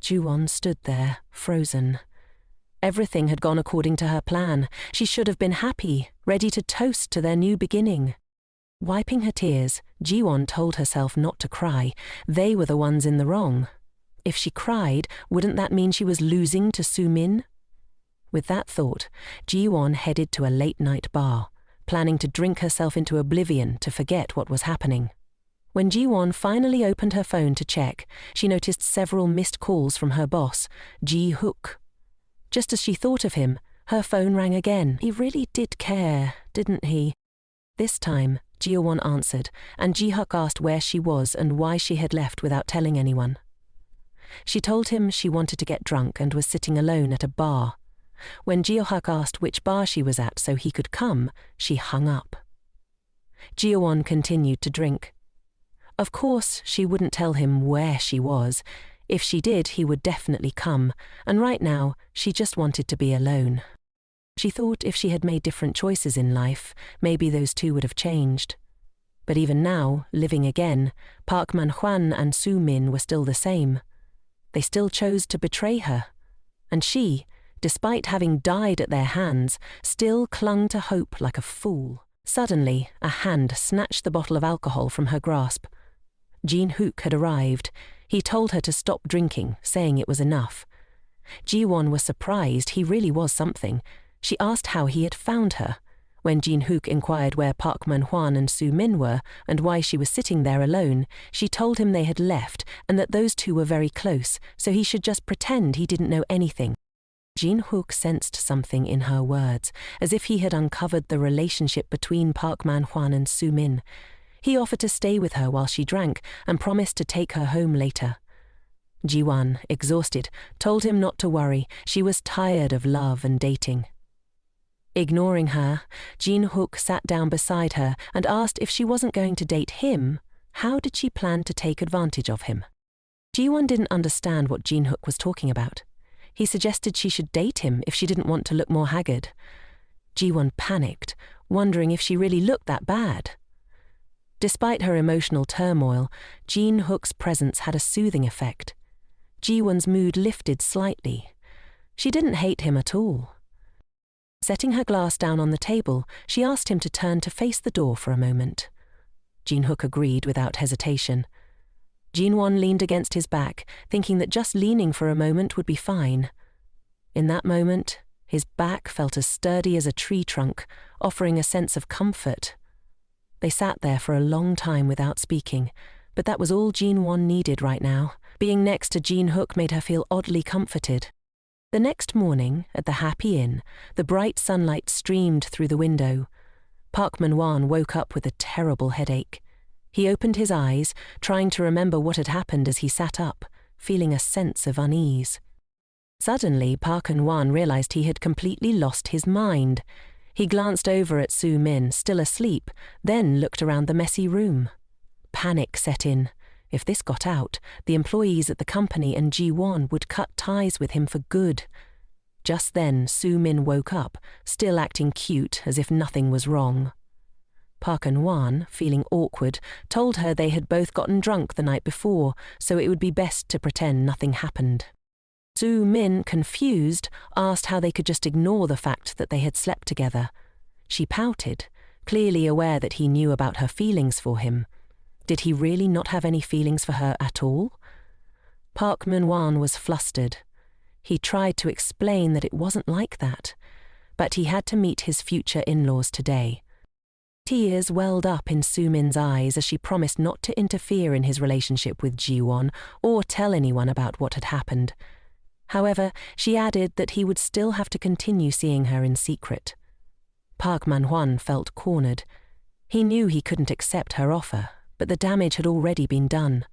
Ji-won stood there, frozen. Everything had gone according to her plan. She should have been happy, ready to toast to their new beginning. Wiping her tears, Ji-won told herself not to cry. They were the ones in the wrong. If she cried, wouldn't that mean she was losing to Su-min? With that thought, Ji-won headed to a late-night bar, planning to drink herself into oblivion to forget what was happening. When Ji-won finally opened her phone to check, she noticed several missed calls from her boss, Ji-hook. Just as she thought of him, her phone rang again. He really did care, didn't he? This time, Ji-won answered, and Ji-hook asked where she was and why she had left without telling anyone. She told him she wanted to get drunk and was sitting alone at a bar. When Ji-hook asked which bar she was at so he could come, she hung up. Ji-won continued to drink. Of course, she wouldn't tell him where she was. If she did, he would definitely come, and right now, she just wanted to be alone. She thought if she had made different choices in life, maybe those two would have changed. But even now, living again, Park Man-hwan and Su-min were still the same. They still chose to betray her. And she, despite having died at their hands, still clung to hope like a fool. Suddenly, a hand snatched the bottle of alcohol from her grasp. Jin-hook had arrived. He told her to stop drinking, saying it was enough. Ji-won was surprised. He really was something. She asked how he had found her. When Jin-hook inquired where Park Man-hwan and Soo-min were and why she was sitting there alone, she told him they had left and that those two were very close, so he should just pretend he didn't know anything. Jin-hook sensed something in her words, as if he had uncovered the relationship between Park Man-hwan and Soo-min. He offered to stay with her while she drank and promised to take her home later. Ji-won, exhausted, told him not to worry. She was tired of love and dating. Ignoring her, Jin-hook sat down beside her and asked if she wasn't going to date him, how did she plan to take advantage of him? Ji-won didn't understand what Jin-hook was talking about. He suggested she should date him if she didn't want to look more haggard. Ji-won panicked, wondering if she really looked that bad. Despite her emotional turmoil, Jin-hook's presence had a soothing effect. Ji-won's mood lifted slightly. She didn't hate him at all. Setting her glass down on the table, she asked him to turn to face the door for a moment. Jin-hook agreed without hesitation. Jin-won leaned against his back, thinking that just leaning for a moment would be fine. In that moment, his back felt as sturdy as a tree trunk, offering a sense of comfort. They sat there for a long time without speaking, but that was all Jin-won needed right now. Being next to Jin-hook made her feel oddly comforted. The next morning, at the Happy Inn, the bright sunlight streamed through the window. Park Man-hwan woke up with a terrible headache. He opened his eyes, trying to remember what had happened as he sat up, feeling a sense of unease. Suddenly, Park Man-hwan realized he had completely lost his mind. He glanced over at Soo-min, still asleep, then looked around the messy room. Panic set in. If this got out, the employees at the company and Ji-won would cut ties with him for good. Just then, Soo-min woke up, still acting cute, as if nothing was wrong. Park Man-hwan, feeling awkward, told her they had both gotten drunk the night before, so it would be best to pretend nothing happened. Soo-min, confused, asked how they could just ignore the fact that they had slept together. She pouted, clearly aware that he knew about her feelings for him. Did he really not have any feelings for her at all? Park Man-hwan was flustered. He tried to explain that it wasn't like that, but he had to meet his future in-laws today. Tears welled up in Soo-min's eyes as she promised not to interfere in his relationship with Ji-won or tell anyone about what had happened. However, she added that he would still have to continue seeing her in secret. Park Man-hwan felt cornered. He knew he couldn't accept her offer, but the damage had already been done.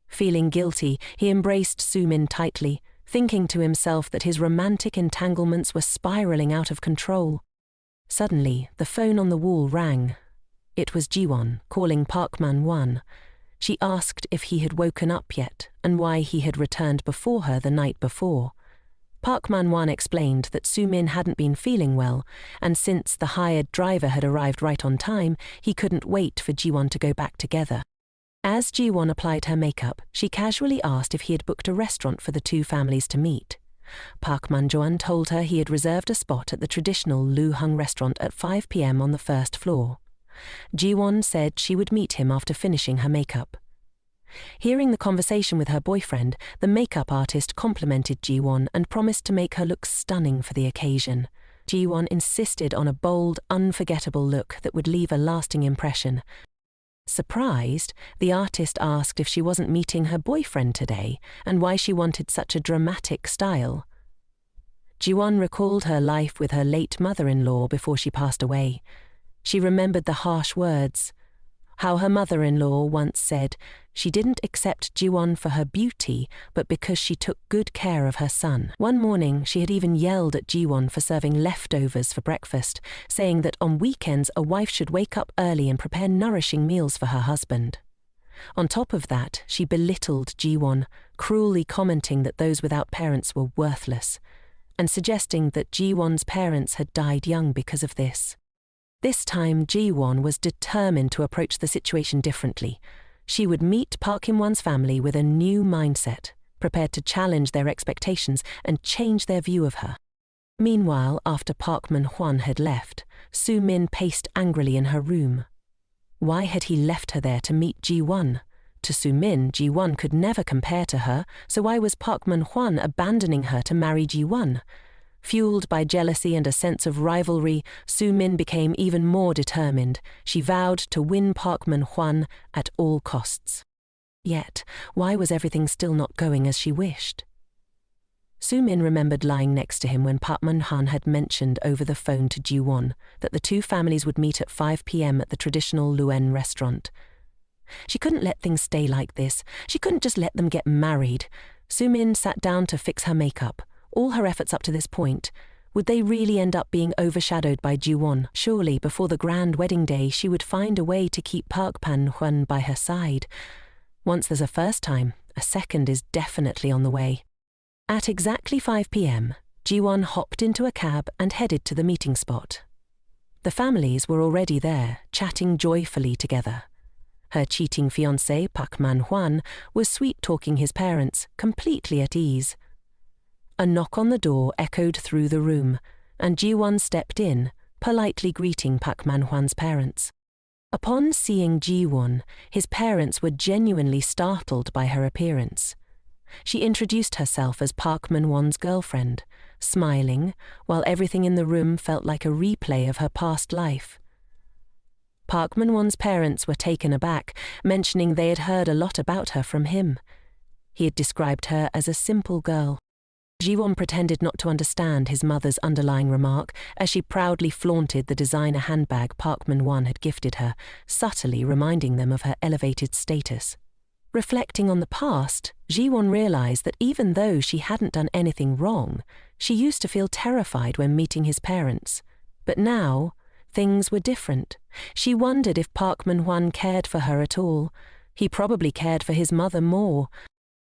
Feeling guilty, he embraced Soo-min tightly, thinking to himself that his romantic entanglements were spiraling out of control. Suddenly, the phone on the wall rang. It was Ji-won calling Park Man-hwan. She asked if he had woken up yet and why he had returned before her the night before. Park Man-hwan explained that Soo-min hadn't been feeling well, and since the hired driver had arrived right on time, he couldn't wait for Ji-won to go back together. As Ji-won applied her makeup, she casually asked if he had booked a restaurant for the two families to meet. Park Man-hwan told her he had reserved a spot at the traditional Lu-hung restaurant at 5 p.m. on the first floor. Ji-won said she would meet him after finishing her makeup. Hearing the conversation with her boyfriend, the makeup artist complimented Ji-won and promised to make her look stunning for the occasion. Ji-won insisted on a bold, unforgettable look that would leave a lasting impression. Surprised, the artist asked if she wasn't meeting her boyfriend today and why she wanted such a dramatic style. Ji-won recalled her life with her late mother-in-law before she passed away. She remembered the harsh words. How her mother-in-law once said she didn't accept Ji-won for her beauty, but because she took good care of her son. One morning, she had even yelled at Ji-won for serving leftovers for breakfast, saying that on weekends a wife should wake up early and prepare nourishing meals for her husband. On top of that, she belittled Ji-won, cruelly commenting that those without parents were worthless, and suggesting that Ji-won's parents had died young because of this. This time, Ji-won was determined to approach the situation differently. She would meet Park In-won's family with a new mindset, prepared to challenge their expectations and change their view of her. Meanwhile, after Park Man-hwan had left, Soo-min paced angrily in her room. Why had he left her there to meet Ji-won? To Soo-min, Ji-won could never compare to her, so why was Park Man-hwan abandoning her to marry Ji-won? Fueled by jealousy and a sense of rivalry, Soo-min became even more determined. She vowed to win Park Man-hwan at all costs. Yet, why was everything still not going as she wished? Soo-min remembered lying next to him when Park Man-hwan had mentioned over the phone to Ji-won that the two families would meet at 5 p.m. at the traditional Luen restaurant. She couldn't let things stay like this. She couldn't just let them get married. Soo-min sat down to fix her makeup. All her efforts up to this point, would they really end up being overshadowed by Ji-won? Surely, before the grand wedding day, she would find a way to keep Park Man-hwan by her side. Once there's a first time, a second is definitely on the way. At exactly 5 p.m., Ji-won hopped into a cab and headed to the meeting spot. The families were already there, chatting joyfully together. Her cheating fiancé, Park Man-hwan, was sweet-talking his parents, completely at ease. A knock on the door echoed through the room, and Ji-won stepped in, politely greeting Park Man-hwan's parents. Upon seeing Ji-won, his parents were genuinely startled by her appearance. She introduced herself as Park Man-hwan's girlfriend, smiling, while everything in the room felt like a replay of her past life. Park Man-hwan's parents were taken aback, mentioning they had heard a lot about her from him. He had described her as a simple girl. Ji-won pretended not to understand his mother's underlying remark as she proudly flaunted the designer handbag Park Man-hwan had gifted her, subtly reminding them of her elevated status. Reflecting on the past, Ji-won realized that even though she hadn't done anything wrong, she used to feel terrified when meeting his parents. But now, things were different. She wondered if Park Man-hwan cared for her at all. He probably cared for his mother more.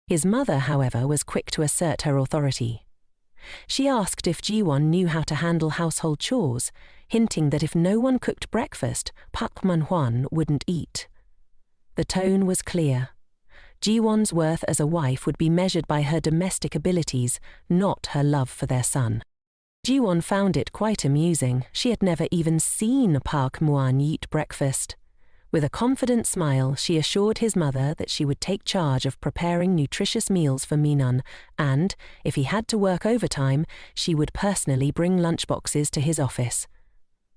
His mother, however, was quick to assert her authority. She asked if Ji-won knew how to handle household chores, hinting that if no one cooked breakfast, Park Man-hwan wouldn't eat. The tone was clear. Ji-won's worth as a wife would be measured by her domestic abilities, not her love for their son. Ji-won found it quite amusing. She had never even seen Park Man-hwan eat breakfast. With a confident smile, she assured his mother that she would take charge of preparing nutritious meals for Min-an, and, if he had to work overtime, she would personally bring lunchboxes to his office.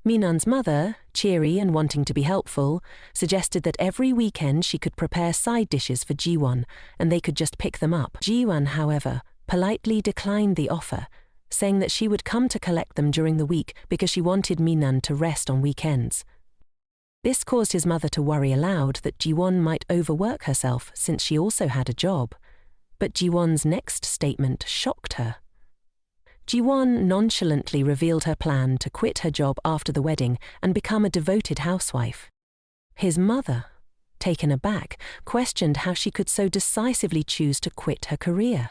Min-an's mother, cheery and wanting to be helpful, suggested that every weekend she could prepare side dishes for Ji-won, and they could just pick them up. Ji-won, however, politely declined the offer, saying that she would come to collect them during the week because she wanted Min-an to rest on weekends. This caused his mother to worry aloud that Ji-won might overwork herself since she also had a job. But Ji-won's next statement shocked her. Ji-won nonchalantly revealed her plan to quit her job after the wedding and become a devoted housewife. His mother, taken aback, questioned how she could so decisively choose to quit her career.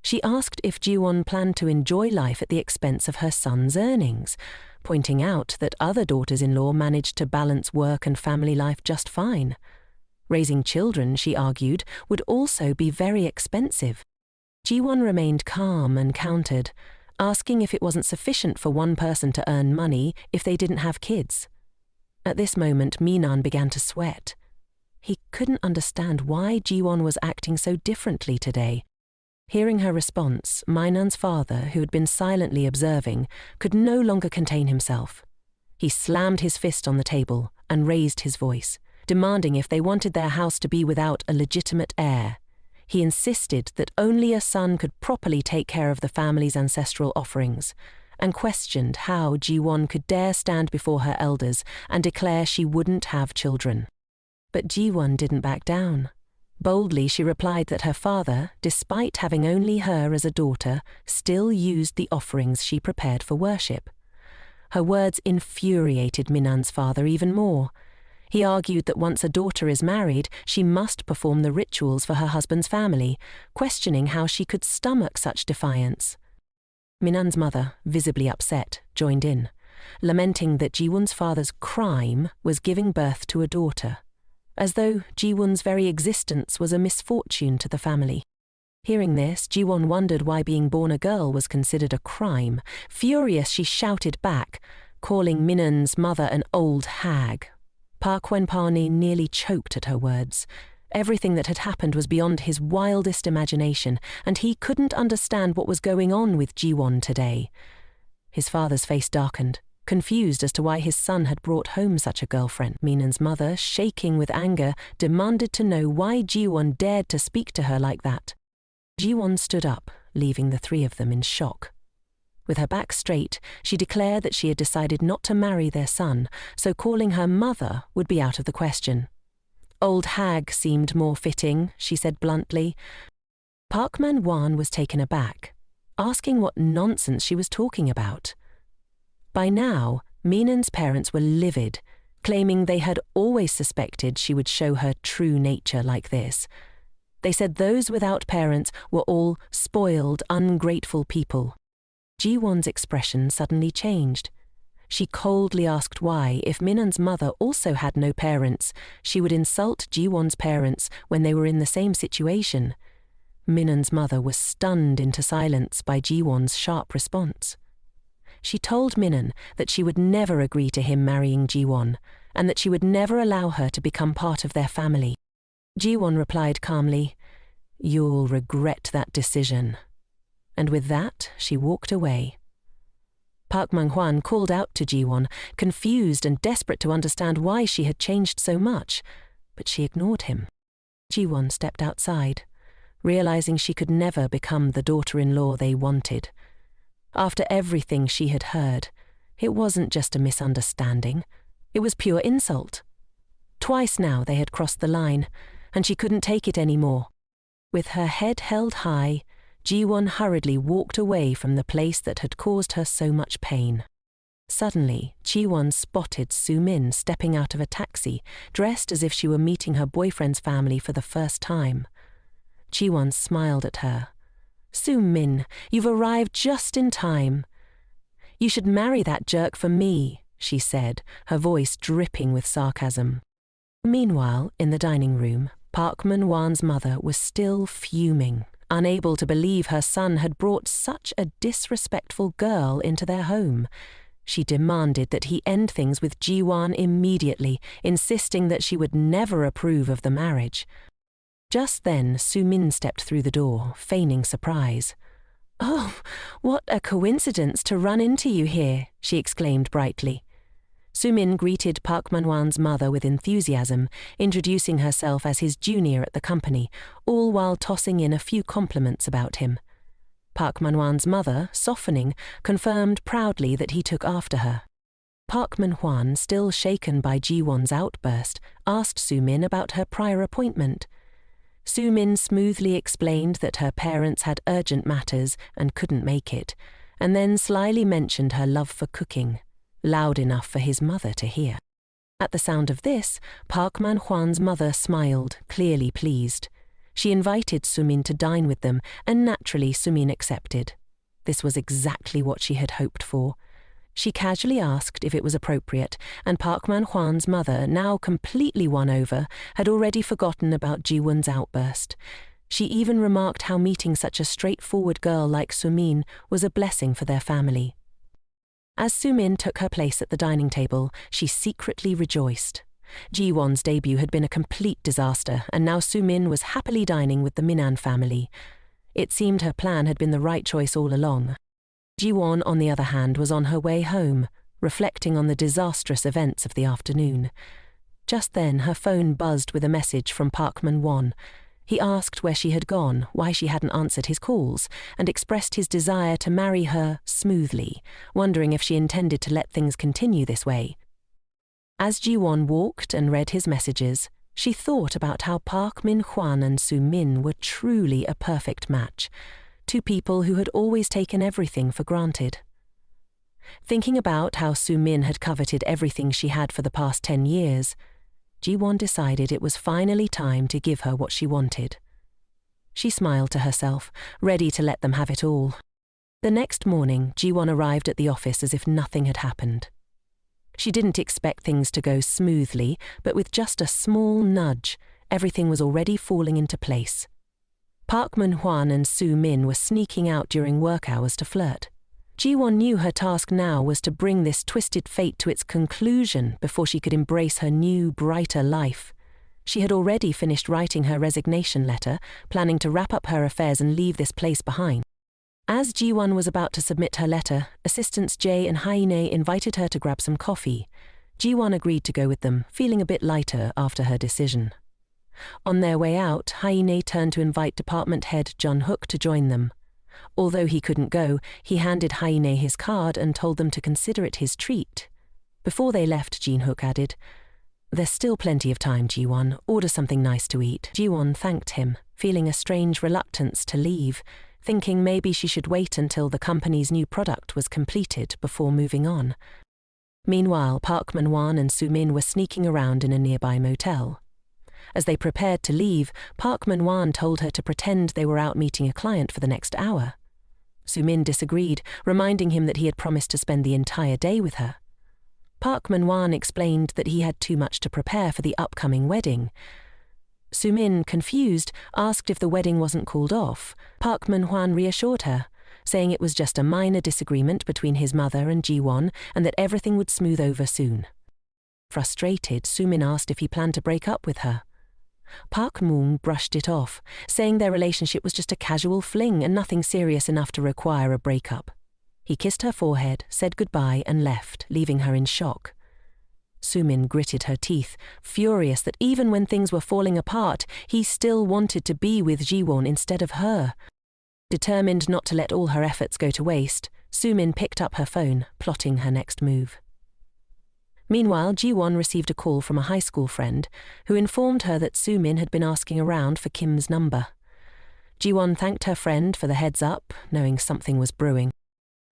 She asked if Ji-won planned to enjoy life at the expense of her son's earnings, pointing out that other daughters-in-law managed to balance work and family life just fine. Raising children, she argued, would also be very expensive. Ji-won remained calm and countered, asking if it wasn't sufficient for one person to earn money if they didn't have kids. At this moment, Min-an began to sweat. He couldn't understand why Ji-won was acting so differently today. Hearing her response, Min-an's father, who had been silently observing, could no longer contain himself. He slammed his fist on the table and raised his voice, demanding if they wanted their house to be without a legitimate heir. He insisted that only a son could properly take care of the family's ancestral offerings, and questioned how Ji-won could dare stand before her elders and declare she wouldn't have children. But Ji-won didn't back down. Boldly, she replied that her father, despite having only her as a daughter, still used the offerings she prepared for worship. Her words infuriated Min-an's father even more. He argued that once a daughter is married, she must perform the rituals for her husband's family, questioning how she could stomach such defiance. Min-an's mother, visibly upset, joined in, lamenting that Ji-won's father's crime was giving birth to a daughter, as though Ji-won's very existence was a misfortune to the family. Hearing this, Ji-won wondered why being born a girl was considered a crime. Furious, she shouted back, calling Minan's mother an old hag. Park Wenpani nearly choked at her words. Everything that had happened was beyond his wildest imagination, and he couldn't understand what was going on with Jiwon today. His father's face darkened, confused as to why his son had brought home such a girlfriend. Minan's mother, shaking with anger, demanded to know why Jiwon dared to speak to her like that. Jiwon stood up, leaving the three of them in shock. With her back straight, she declared that she had decided not to marry their son, so calling her mother would be out of the question. Old hag seemed more fitting, she said bluntly. Park Man-hwan was taken aback, asking what nonsense she was talking about. By now, Minan's parents were livid, claiming they had always suspected she would show her true nature like this. They said those without parents were all spoiled, ungrateful people. Jiwon's expression suddenly changed. She coldly asked why, if Minan's mother also had no parents, she would insult Jiwon's parents when they were in the same situation. Minan's mother was stunned into silence by Jiwon's sharp response. She told Minan that she would never agree to him marrying Jiwon, and that she would never allow her to become part of their family. Jiwon replied calmly, "You'll regret that decision." And with that, she walked away. Park Man-hwan called out to Jiwon, confused and desperate to understand why she had changed so much, but she ignored him. Jiwon stepped outside, realizing she could never become the daughter-in-law they wanted. After everything she had heard, it wasn't just a misunderstanding, it was pure insult. Twice now they had crossed the line, and she couldn't take it anymore. With her head held high, Jiwon hurriedly walked away from the place that had caused her so much pain. Suddenly, Jiwon spotted Su-min stepping out of a taxi, dressed as if she were meeting her boyfriend's family for the first time. Jiwon smiled at her. "Su-min, you've arrived just in time. You should marry that jerk for me," she said, her voice dripping with sarcasm. Meanwhile, in the dining room, Park Man-hwan's mother was still fuming, unable to believe her son had brought such a disrespectful girl into their home. She demanded that he end things with Jiwon immediately, insisting that she would never approve of the marriage. Just then, Su-min stepped through the door, feigning surprise. "Oh, what a coincidence to run into you here," she exclaimed brightly. Su-min greeted Park Man-hwan's mother with enthusiasm, introducing herself as his junior at the company, all while tossing in a few compliments about him. Park Man-hwan's mother, softening, confirmed proudly that he took after her. Park Man-hwan, still shaken by Jiwon's outburst, asked Su-min about her prior appointment. Su-min smoothly explained that her parents had urgent matters and couldn't make it, and then slyly mentioned her love for cooking, loud enough for his mother to hear. At the sound of this, Park Man-hwan's mother smiled, clearly pleased. She invited Su-min to dine with them, and naturally Su-min accepted. This was exactly what she had hoped for. She casually asked if it was appropriate, and Park Man-hwan's mother, now completely won over, had already forgotten about Jiwon's outburst. She even remarked how meeting such a straightforward girl like Su-min was a blessing for their family. As Su-min took her place at the dining table, she secretly rejoiced. Jiwon's debut had been a complete disaster, and now Su-min was happily dining with the Minan family. It seemed her plan had been the right choice all along. Jiwon, on the other hand, was on her way home, reflecting on the disastrous events of the afternoon. Just then, her phone buzzed with a message from Park Man-hwan. He asked where she had gone, why she hadn't answered his calls, and expressed his desire to marry her smoothly, wondering if she intended to let things continue this way. As Jiwon walked and read his messages, she thought about how Park Min-hwan and Su-min were truly a perfect match, two people who had always taken everything for granted. Thinking about how Su-min had coveted everything she had for the past 10 years, Jiwon decided it was finally time to give her what she wanted. She smiled to herself, ready to let them have it all. The next morning, Jiwon arrived at the office as if nothing had happened. She didn't expect things to go smoothly, but with just a small nudge, everything was already falling into place. Park Man-hwan and Su-min were sneaking out during work hours to flirt. Ji-won knew her task now was to bring this twisted fate to its conclusion before she could embrace her new, brighter life. She had already finished writing her resignation letter, planning to wrap up her affairs and leave this place behind. As Ji-won was about to submit her letter, assistants Jae and Haine invited her to grab some coffee. Ji-won agreed to go with them, feeling a bit lighter after her decision. On their way out, Haine turned to invite department head Jun-hook to join them. Although he couldn't go, he handed Haine his card and told them to consider it his treat. Before they left, Jin-hook added, "There's still plenty of time, Ji-won. Order something nice to eat." Ji-won thanked him, feeling a strange reluctance to leave, thinking maybe she should wait until the company's new product was completed before moving on. Meanwhile, Park Man-won and Soo-min were sneaking around in a nearby motel. As they prepared to leave, Park Man-won told her to pretend they were out meeting a client for the next hour. Soo-min disagreed, reminding him that he had promised to spend the entire day with her. Park Man-won explained that he had too much to prepare for the upcoming wedding. Soo-min, confused, asked if the wedding wasn't called off. Park Man-won reassured her, saying it was just a minor disagreement between his mother and Ji-won and that everything would smooth over soon. Frustrated, Soo-min asked if he planned to break up with her. Park Moon brushed it off, saying their relationship was just a casual fling and nothing serious enough to require a breakup. He kissed her forehead, said goodbye and left, leaving her in shock. Soo-min gritted her teeth, furious that even when things were falling apart, he still wanted to be with Ji-won instead of her. Determined not to let all her efforts go to waste, Soo-min picked up her phone, plotting her next move. Meanwhile, Ji-won received a call from a high school friend who informed her that Soo-min had been asking around for Kim's number. Ji-won thanked her friend for the heads up, knowing something was brewing.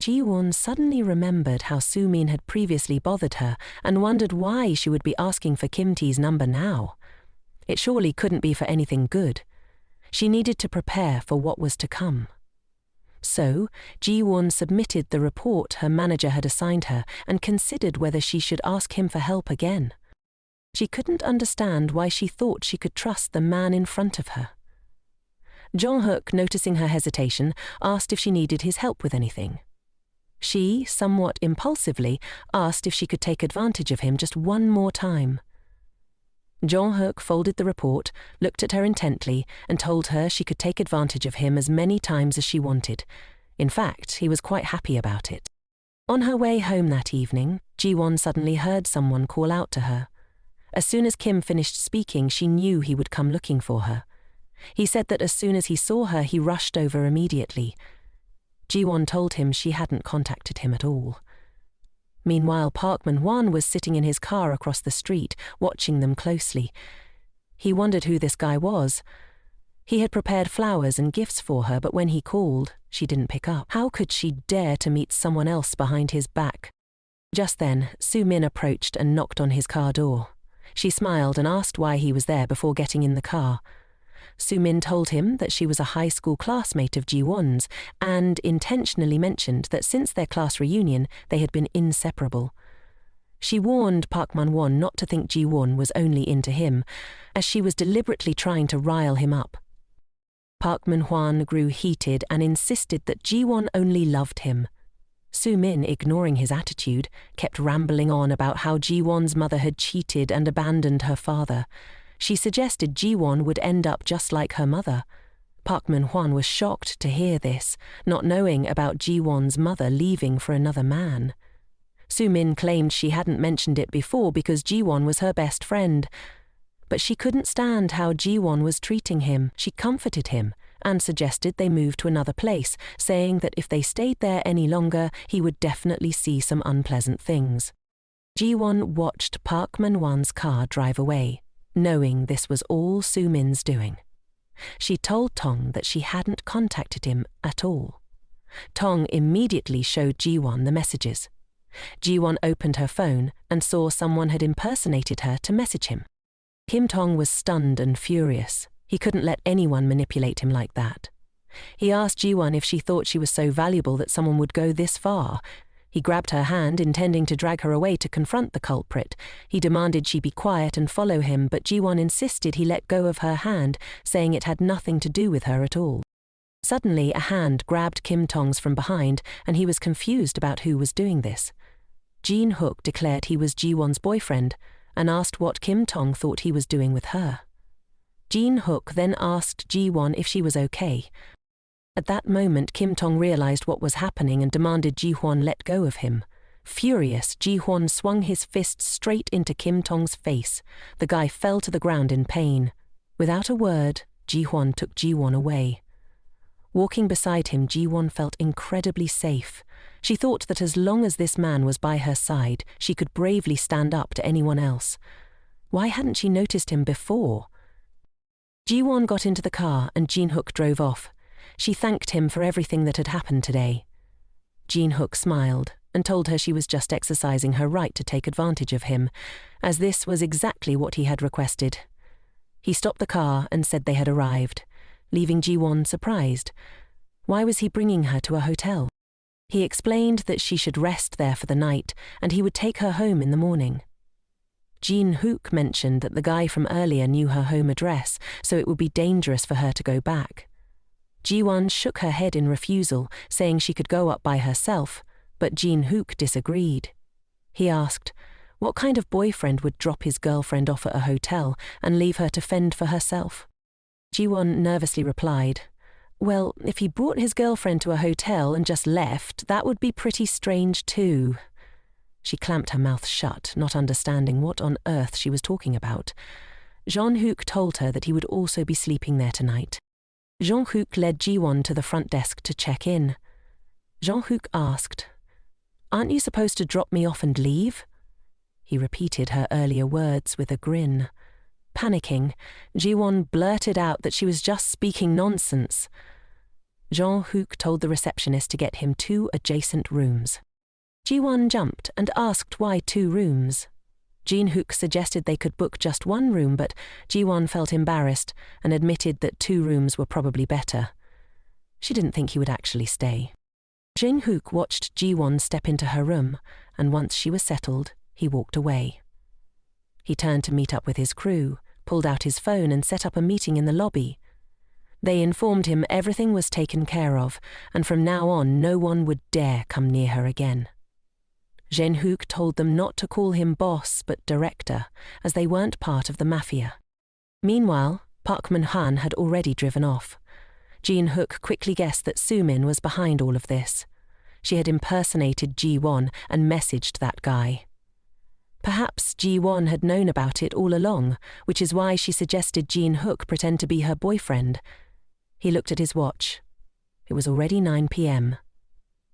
Ji-won suddenly remembered how Soo-min had previously bothered her and wondered why she would be asking for Kim Tae's number now. It surely couldn't be for anything good. She needed to prepare for what was to come. So, Ji-won submitted the report her manager had assigned her and considered whether she should ask him for help again. She couldn't understand why she thought she could trust the man in front of her. Jung-hook, noticing her hesitation, asked if she needed his help with anything. She, somewhat impulsively, asked if she could take advantage of him just one more time. Jung-hook folded the report, looked at her intently, and told her she could take advantage of him as many times as she wanted. In fact, he was quite happy about it. On her way home that evening, Ji-won suddenly heard someone call out to her. As soon as Kim finished speaking, she knew he would come looking for her. He said that as soon as he saw her, he rushed over immediately. Ji-won told him she hadn't contacted him at all. Meanwhile, Park Man-won was sitting in his car across the street, watching them closely. He wondered who this guy was. He had prepared flowers and gifts for her, but when he called, she didn't pick up. How could she dare to meet someone else behind his back? Just then, Soo-min approached and knocked on his car door. She smiled and asked why he was there before getting in the car. Soo-min told him that she was a high school classmate of Ji-won's and intentionally mentioned that since their class reunion, they had been inseparable. She warned Park Man-won not to think Ji-won was only into him, as she was deliberately trying to rile him up. Park Man-won grew heated and insisted that Ji-won only loved him. Soo-min, ignoring his attitude, kept rambling on about how Ji-won's mother had cheated and abandoned her father. She suggested Ji-won would end up just like her mother. Park Man-won was shocked to hear this, not knowing about Ji-won's mother leaving for another man. Soo-min claimed she hadn't mentioned it before because Ji-won was her best friend. But she couldn't stand how Ji-won was treating him. She comforted him and suggested they move to another place, saying that if they stayed there any longer, he would definitely see some unpleasant things. Ji-won watched Park Man-won's car drive away, knowing this was all Soo-min's doing. She told Tong that she hadn't contacted him at all. Tong immediately showed Ji-won the messages. Ji-won opened her phone and saw someone had impersonated her to message him. Kim Tong was stunned and furious. He couldn't let anyone manipulate him like that. He asked Ji-won if she thought she was so valuable that someone would go this far. He grabbed her hand, intending to drag her away to confront the culprit. He demanded she be quiet and follow him, but Ji-won insisted he let go of her hand, saying it had nothing to do with her at all. Suddenly, a hand grabbed Kim Tong's from behind, and he was confused about who was doing this. Jin Hook declared he was Ji-won's boyfriend and asked what Kim Tong thought he was doing with her. Jin Hook then asked Ji-won if she was okay. At that moment, Kim Tong realized what was happening and demanded Ji-won let go of him. Furious, Ji-won swung his fist straight into Kim Tong's face. The guy fell to the ground in pain. Without a word, Ji-won took Ji-won away. Walking beside him, Ji-won felt incredibly safe. She thought that as long as this man was by her side, she could bravely stand up to anyone else. Why hadn't she noticed him before? Ji-won got into the car and Jin Hook drove off. She thanked him for everything that had happened today. Jin Hook smiled and told her she was just exercising her right to take advantage of him, as this was exactly what he had requested. He stopped the car and said they had arrived, leaving Ji-won surprised. Why was he bringing her to a hotel? He explained that she should rest there for the night and he would take her home in the morning. Jin Hook mentioned that the guy from earlier knew her home address, so it would be dangerous for her to go back. Ji-won shook her head in refusal, saying she could go up by herself, but Jin Hook disagreed. He asked, what kind of boyfriend would drop his girlfriend off at a hotel and leave her to fend for herself? Ji-won nervously replied, well, if he brought his girlfriend to a hotel and just left, that would be pretty strange too. She clamped her mouth shut, not understanding what on earth she was talking about. Jin Hook told her that he would also be sleeping there tonight. Jin Hook led Ji-won to the front desk to check in. Jin Hook asked, aren't you supposed to drop me off and leave? He repeated her earlier words with a grin. Panicking, Ji-won blurted out that she was just speaking nonsense. Jin Hook told the receptionist to get him 2 adjacent rooms. Ji-won jumped and asked why 2 rooms. Jin Hook suggested they could book just 1 room, but Ji-won felt embarrassed and admitted that 2 rooms were probably better. She didn't think he would actually stay. Jin Hook watched Ji-won step into her room, and once she was settled, he walked away. He turned to meet up with his crew, pulled out his phone and set up a meeting in the lobby. They informed him everything was taken care of, and from now on no one would dare come near her again. Jin Hook told them not to call him boss but director, as they weren't part of the mafia. Meanwhile, Park Man-han had already driven off. Jin Hook quickly guessed that Soo-min was behind all of this. She had impersonated Ji-won and messaged that guy. Perhaps Ji-won had known about it all along, which is why she suggested Jin Hook pretend to be her boyfriend. He looked at his watch. It was already 9 p.m.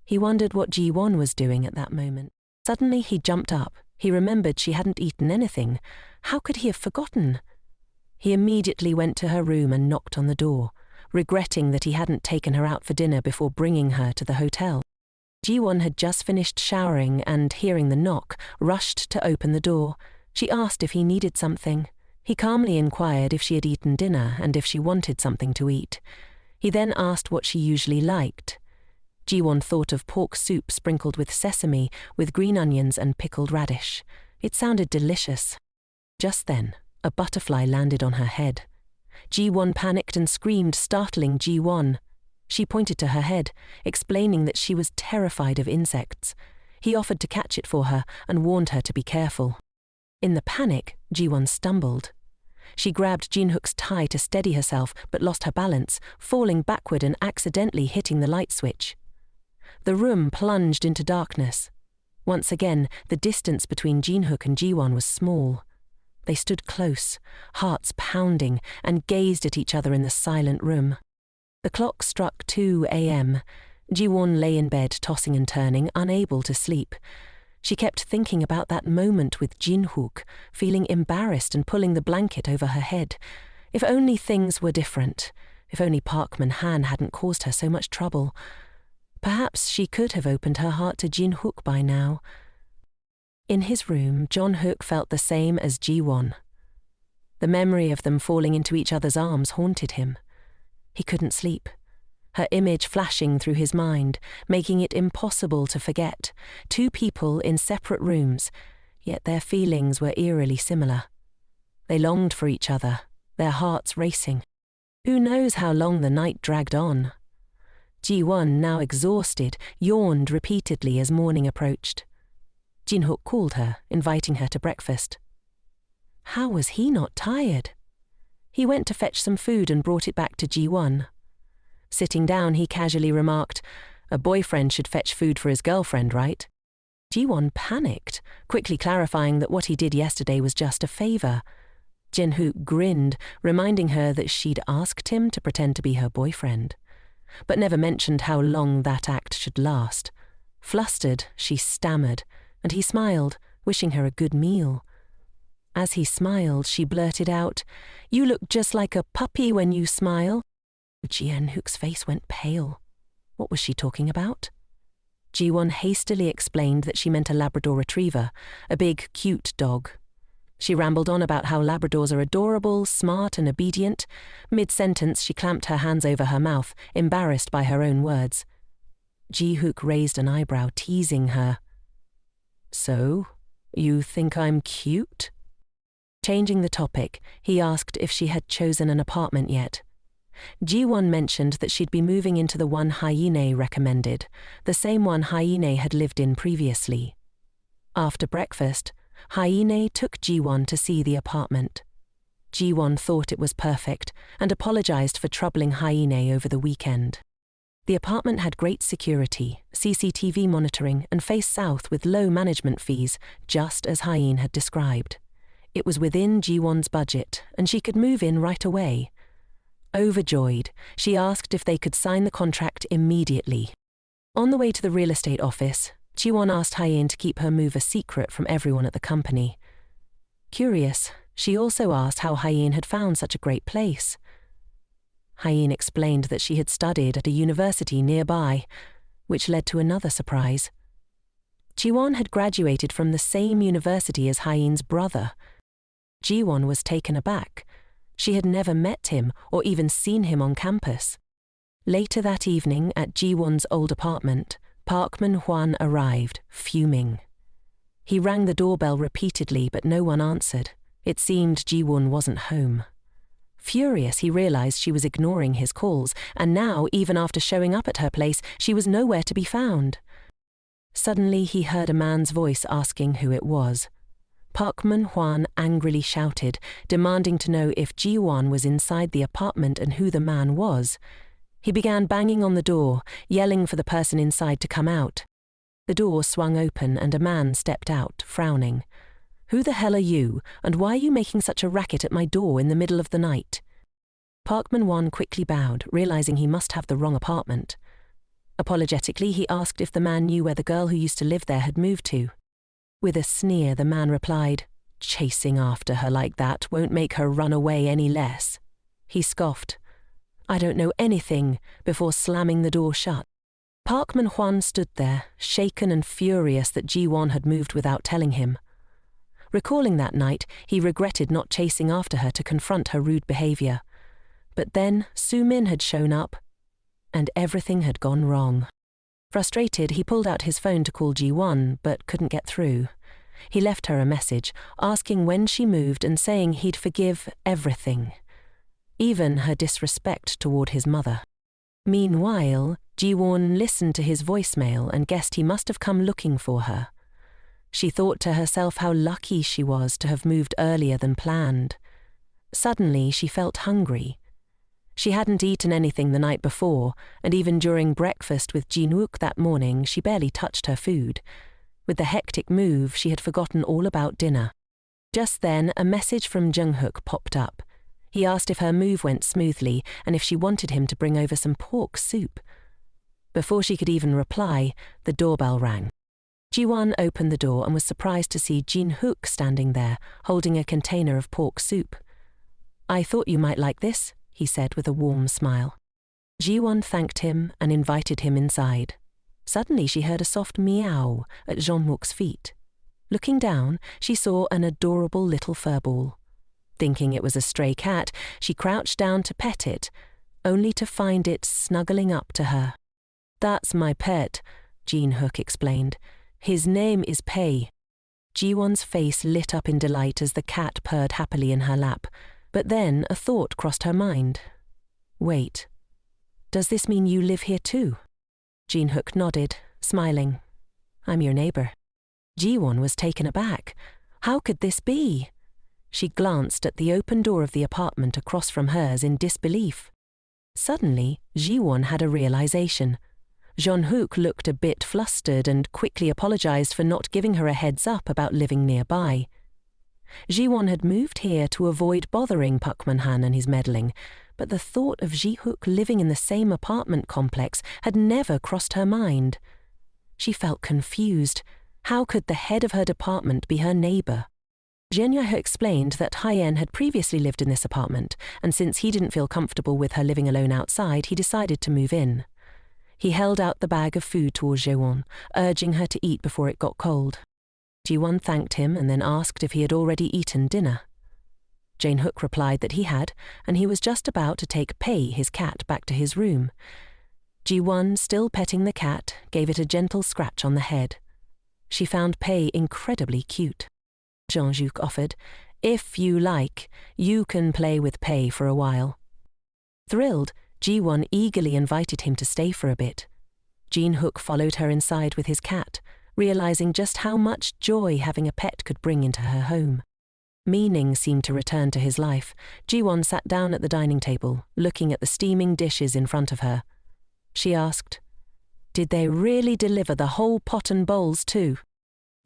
He wondered what Ji-won was doing at that moment. Suddenly he jumped up. He remembered she hadn't eaten anything. How could he have forgotten? He immediately went to her room and knocked on the door, regretting that he hadn't taken her out for dinner before bringing her to the hotel. Ji-won had just finished showering and, hearing the knock, rushed to open the door. She asked if he needed something. He calmly inquired if she had eaten dinner and if she wanted something to eat. He then asked what she usually liked. Ji-won thought of pork soup sprinkled with sesame, with green onions and pickled radish. It sounded delicious. Just then, a butterfly landed on her head. Ji-won panicked and screamed, startling Ji-won. She pointed to her head, explaining that she was terrified of insects. He offered to catch it for her and warned her to be careful. In the panic, Ji-won stumbled. She grabbed Jin Hook's tie to steady herself but lost her balance, falling backward and accidentally hitting the light switch. The room plunged into darkness. Once again, the distance between Jin Hook and Ji-won was small. They stood close, hearts pounding, and gazed at each other in the silent room. The clock struck 2 a.m. Ji-won lay in bed, tossing and turning, unable to sleep. She kept thinking about that moment with Jin Hook, feeling embarrassed and pulling the blanket over her head. If only things were different. If only Park Man-han hadn't caused her so much trouble. Perhaps she could have opened her heart to Jin Hook by now. In his room, Jin Hook felt the same as Ji-won. The memory of them falling into each other's arms haunted him. He couldn't sleep. Her image flashing through his mind, making it impossible to forget. 2 people in separate rooms, yet their feelings were eerily similar. They longed for each other, their hearts racing. Who knows how long the night dragged on? Ji-won, now exhausted, yawned repeatedly as morning approached. Jin-hook called her, inviting her to breakfast. How was he not tired? He went to fetch some food and brought it back to Ji-won. Sitting down, he casually remarked, "A boyfriend should fetch food for his girlfriend, right?" Ji-won panicked, quickly clarifying that what he did yesterday was just a favor. Jin-hook grinned, reminding her that she'd asked him to pretend to be her boyfriend, but never mentioned how long that act should last. Flustered, she stammered, and he smiled, wishing her a good meal. As he smiled, she blurted out, "You look just like a puppy when you smile." Jin-hook's face went pale. What was she talking about? Ji-won hastily explained that she meant a Labrador retriever, a big, cute dog. She rambled on about how Labradors are adorable, smart and obedient. Mid-sentence, she clamped her hands over her mouth, embarrassed by her own words. Ji-hook raised an eyebrow, teasing her. "So, you think I'm cute?" Changing the topic, he asked if she had chosen an apartment yet. Ji-won mentioned that she'd be moving into the one Hyene recommended, the same one Hyene had lived in previously. After breakfast, Hyene took Ji-won to see the apartment. Ji-won thought it was perfect and apologized for troubling Hyene over the weekend. The apartment had great security, CCTV monitoring, and faced south with low management fees, just as Hyene had described. It was within Ji-won's budget, and she could move in right away. Overjoyed, she asked if they could sign the contract immediately. On the way to the real estate office, Ji-won asked Hyene to keep her move a secret from everyone at the company. Curious, she also asked how Hyene had found such a great place. Hyene explained that she had studied at a university nearby, which led to another surprise. Ji-won had graduated from the same university as Hyene's brother. Ji-won was taken aback. She had never met him or even seen him on campus. Later that evening at Ji-won's old apartment, Park Man-hwan arrived, fuming. He rang the doorbell repeatedly, but no one answered. It seemed Ji-won wasn't home. Furious, he realized she was ignoring his calls, and now, even after showing up at her place, she was nowhere to be found. Suddenly, he heard a man's voice asking who it was. Park Man-hwan angrily shouted, demanding to know if Ji-won was inside the apartment and who the man was. He began banging on the door, yelling for the person inside to come out. The door swung open and a man stepped out, frowning. "Who the hell are you, and why are you making such a racket at my door in the middle of the night?" Park Man-hwan quickly bowed, realizing he must have the wrong apartment. Apologetically, he asked if the man knew where the girl who used to live there had moved to. With a sneer, the man replied, "Chasing after her like that won't make her run away any less." He scoffed, "I don't know anything," before slamming the door shut. Park Man-hwan stood there, shaken and furious that Ji-won had moved without telling him. Recalling that night, he regretted not chasing after her to confront her rude behavior. But then Soo-min had shown up, and everything had gone wrong. Frustrated, he pulled out his phone to call Ji-won, but couldn't get through. He left her a message, asking when she moved and saying he'd forgive everything, even her disrespect toward his mother. Meanwhile, Ji-won listened to his voicemail and guessed he must have come looking for her. She thought to herself how lucky she was to have moved earlier than planned. Suddenly, she felt hungry. She hadn't eaten anything the night before, and even during breakfast with Jin-wook that morning, she barely touched her food. With the hectic move, she had forgotten all about dinner. Just then, a message from Jung-hook popped up. He asked if her move went smoothly and if she wanted him to bring over some pork soup. Before she could even reply, the doorbell rang. Ji-won opened the door and was surprised to see Jin-hook standing there, holding a container of pork soup. "I thought you might like this," he said with a warm smile. Ji-won thanked him and invited him inside. Suddenly she heard a soft meow at Jeon-mook's feet. Looking down, she saw an adorable little furball. Thinking it was a stray cat, she crouched down to pet it, only to find it snuggling up to her. "That's my pet," Jin-hook explained. "His name is Pei." Ji-won's face lit up in delight as the cat purred happily in her lap. But then a thought crossed her mind. Wait, Does this mean you live here too? Ji-hook nodded, smiling. I'm your neighbor. Ji-won was taken aback. How could this be? She glanced at the open door of the apartment across from hers in disbelief. Suddenly, Ji-won had a realization. Ji-hook looked a bit flustered and quickly apologized for not giving her a heads up about living nearby. Ji-won had moved here to avoid bothering Park Man-han and his meddling, but the thought of Ji-hook living in the same apartment complex had never crossed her mind. She felt confused. How could the head of her department be her neighbor? Jenya explained that Hyen had previously lived in this apartment, and since he didn't feel comfortable with her living alone outside, he decided to move in. He held out the bag of food towards Ji-won, urging her to eat before it got cold. Ji-won thanked him and then asked if he had already eaten dinner. Ji-hook replied that he had, and he was just about to take Pei, his cat, back to his room. Ji-won, still petting the cat, gave it a gentle scratch on the head. She found Pei incredibly cute. Ji-hook offered, if you like, you can play with Pei for a while. Thrilled, Ji-won eagerly invited him to stay for a bit. Ji-hook followed her inside with his cat, realizing just how much joy having a pet could bring into her home. Meaning seemed to return to his life. Ji-won sat down at the dining table, looking at the steaming dishes in front of her. She asked, did they really deliver the whole pot and bowls too?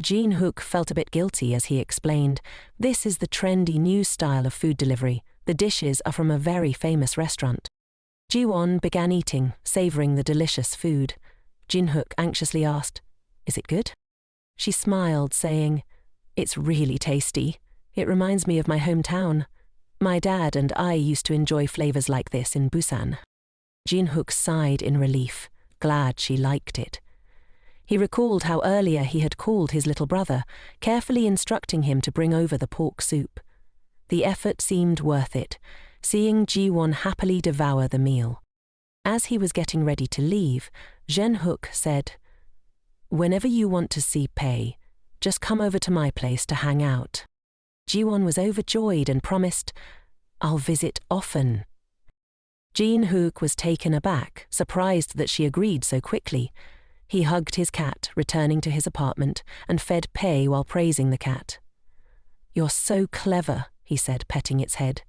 Ji-hook felt a bit guilty as he explained, this is the trendy new style of food delivery. The dishes are from a very famous restaurant. Ji-won began eating, savoring the delicious food. Ji-hook anxiously asked, is it good? She smiled, saying, it's really tasty. It reminds me of my hometown. My dad and I used to enjoy flavors like this in Busan. Ji-hook sighed in relief, glad she liked it. He recalled how earlier he had called his little brother, carefully instructing him to bring over the pork soup. The effort seemed worth it, seeing Ji-won happily devour the meal. As he was getting ready to leave, Ji-hook said, whenever you want to see Pei, just come over to my place to hang out. Ji-won was overjoyed and promised, I'll visit often. Ji-hook was taken aback, surprised that she agreed so quickly. He hugged his cat, returning to his apartment, and fed Pei while praising the cat. You're so clever, he said, petting its head.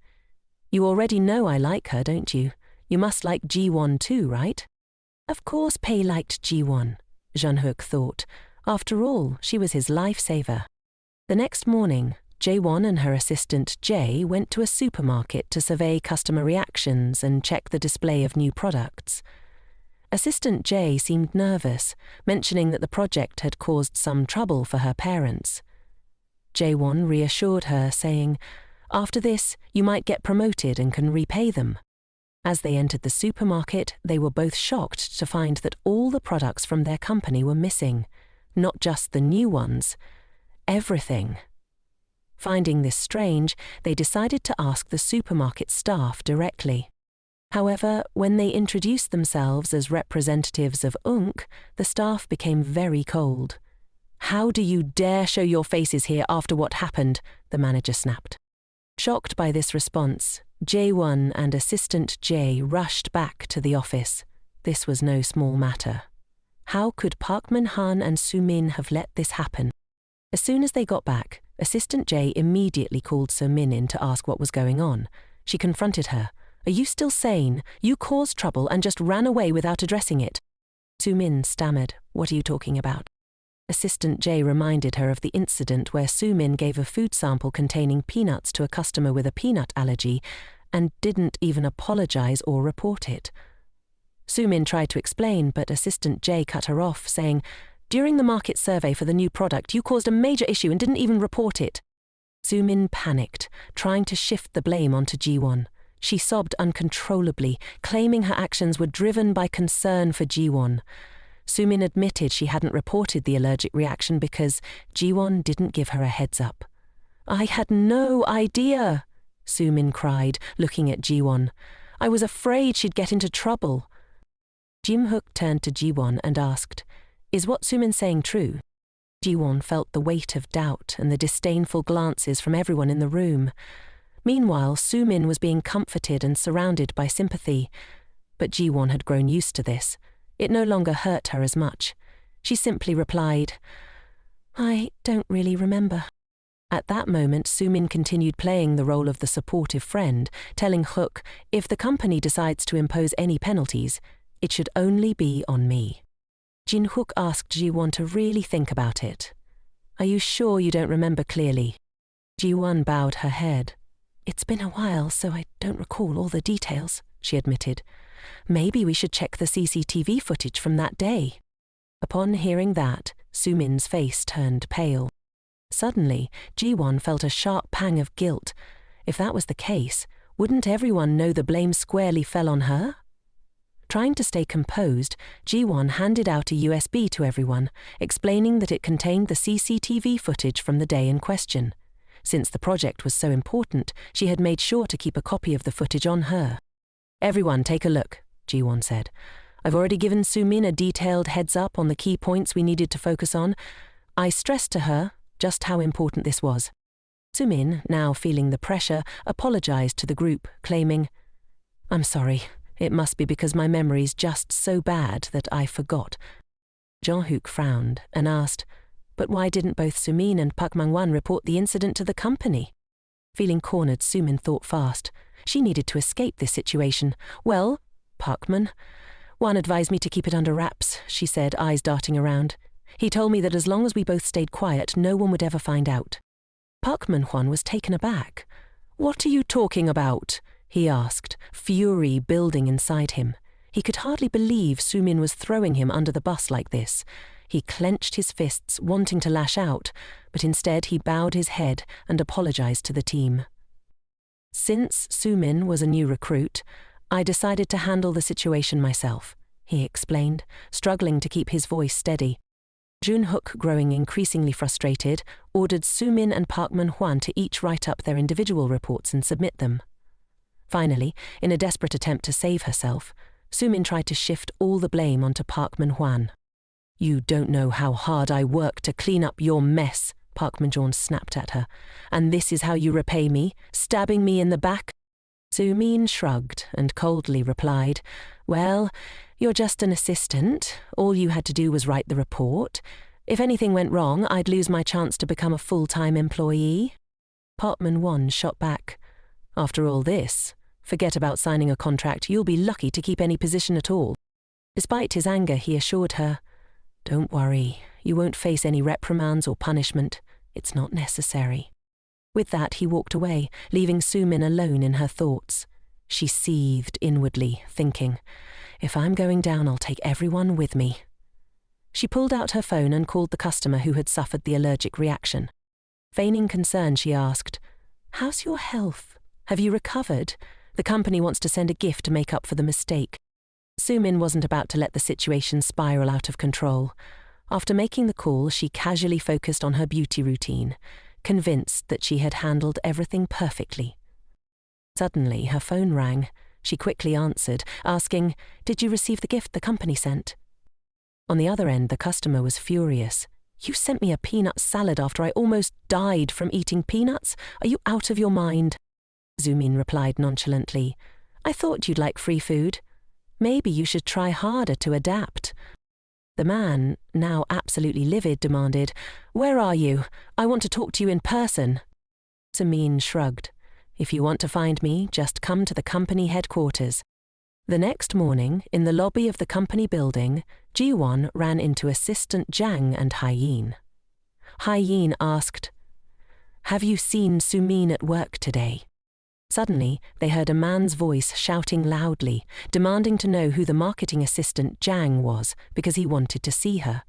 You already know I like her, don't you? You must like Ji-won too, right? Of course Pei liked Ji-won, Ji-hook thought. After all, she was his lifesaver. The next morning, Jae-won and her assistant Jae went to a supermarket to survey customer reactions and check the display of new products. Assistant Jae seemed nervous, mentioning that the project had caused some trouble for her parents. Jae-won reassured her, saying, after this, you might get promoted and can repay them. As they entered the supermarket, they were both shocked to find that all the products from their company were missing, not just the new ones, everything. Finding this strange, they decided to ask the supermarket staff directly. However, when they introduced themselves as representatives of UNC, the staff became very cold. How do you dare show your faces here after what happened? The manager snapped. Shocked by this response, Jae-won and assistant Jae rushed back to the office. This was no small matter. How could Park Man-han and Soo-min have let this happen? As soon as they got back, assistant Jae immediately called Soo-min in to ask what was going on. She confronted her. Are you still sane? You caused trouble and just ran away without addressing it. Soo-min stammered, what are you talking about? Assistant Jae reminded her of the incident where Soo-min gave a food sample containing peanuts to a customer with a peanut allergy and didn't even apologize or report it. Soo-min tried to explain, but Assistant Jae cut her off, saying, during the market survey for the new product, you caused a major issue and didn't even report it. Soo-min panicked, trying to shift the blame onto Ji-won. She sobbed uncontrollably, claiming her actions were driven by concern for Ji-won. Soo-min admitted she hadn't reported the allergic reaction because Ji-won didn't give her a heads up. I had no idea, Soo-min cried, looking at Ji-won. I was afraid she'd get into trouble. Ji-hook turned to Ji-won and asked, is what Soo-min saying true? Ji-won felt the weight of doubt and the disdainful glances from everyone in the room. Meanwhile, Soo-min was being comforted and surrounded by sympathy. but Ji-won had grown used to this. It no longer hurt her as much. She simply replied, "I don't really remember." At that moment, Sumin continued playing the role of the supportive friend, telling Hook, if the company decides to impose any penalties, it should only be on me. Jin-hook asked Ji-won to really think about it. "Are you sure you don't remember clearly?" Ji-won bowed her head. "It's been a while, so I don't recall all the details," she admitted. "Maybe we should check the CCTV footage from that day." Upon hearing that, Sumin's face turned pale. Suddenly, Ji-won felt a sharp pang of guilt. If that was the case, wouldn't everyone know the blame squarely fell on her? Trying to stay composed, Ji-won handed out a USB to everyone, explaining that it contained the CCTV footage from the day in question. Since the project was so important, she had made sure to keep a copy of the footage on her. "Everyone take a look," Ji-won said. "I've already given Sumin a detailed heads-up on the key points we needed to focus on. I stressed to her just how important this was." Sumin, now feeling the pressure, apologized to the group, claiming, "I'm sorry. It must be because my memory's just so bad that I forgot." Jong-hook frowned and asked, "But why didn't both Sumin and Park Mang-wan report the incident to the company?" Feeling cornered, Sumin thought fast. She needed to escape this situation. "Well, Parkman-wan advised me to keep it under wraps," she said, eyes darting around. "He told me that as long as we both stayed quiet, no one would ever find out." Park Man-hwan was taken aback. "What are you talking about?" he asked, fury building inside him. He could hardly believe Sumin was throwing him under the bus like this. He clenched his fists, wanting to lash out, but instead he bowed his head and apologized to the team. "Since Sumin was a new recruit, I decided to handle the situation myself," he explained, struggling to keep his voice steady. Jun-hook, growing increasingly frustrated, ordered Sumin and Park Man-hwan to each write up their individual reports and submit them. Finally, in a desperate attempt to save herself, Sumin tried to shift all the blame onto Park Man-hwan. "You don't know how hard I work to clean up your mess," Park Man-hwan snapped at her. "And this is how you repay me, stabbing me in the back?" Sumin shrugged and coldly replied, "Well, you're just an assistant. All you had to do was write the report. If anything went wrong, I'd lose my chance to become a full-time employee." Park Man-hwan shot back, "After all this, forget about signing a contract. You'll be lucky to keep any position at all." Despite his anger, he assured her, "Don't worry, you won't face any reprimands or punishment. It's not necessary." With that, he walked away, leaving Sumin alone in her thoughts. She seethed inwardly, thinking, "If I'm going down, I'll take everyone with me." She pulled out her phone and called the customer who had suffered the allergic reaction. Feigning concern, she asked, "How's your health? Have you recovered? The company wants to send a gift to make up for the mistake." Sumin wasn't about to let the situation spiral out of control. After making the call, she casually focused on her beauty routine, convinced that she had handled everything perfectly. Suddenly, her phone rang. She quickly answered, asking, "Did you receive the gift the company sent?" On the other end, the customer was furious. "You sent me a peanut salad after I almost died from eating peanuts? Are you out of your mind?" Sumin replied nonchalantly, "I thought you'd like free food. Maybe you should try harder to adapt." The man, now absolutely livid, demanded, "Where are you? I want to talk to you in person." Sumin shrugged. "If you want to find me, just come to the company headquarters." The next morning, in the lobby of the company building, Ji-won ran into Assistant Jang and Hye-in. Hye-in asked, "Have you seen Sumin at work today?" Suddenly, they heard a man's voice shouting loudly, demanding to know who the marketing assistant Jang was because he wanted to see her.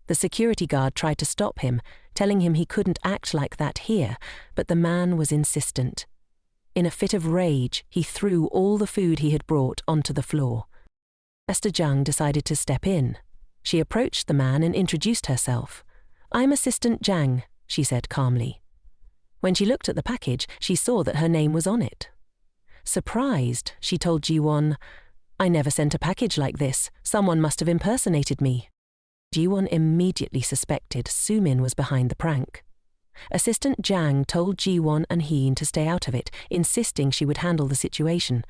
The security guard tried to stop him, telling him he couldn't act like that here, but the man was insistent. In a fit of rage, he threw all the food he had brought onto the floor. Esther Jung decided to step in. She approached the man and introduced herself. "I'm Assistant Jang," she said calmly. When she looked at the package, she saw that her name was on it. Surprised, she told Ji-won, "I never sent a package like this. Someone must have impersonated me." Ji-won immediately suspected Sumin was behind the prank. Assistant Jang told Ji-won and Heen to stay out of it, insisting she would handle the situation.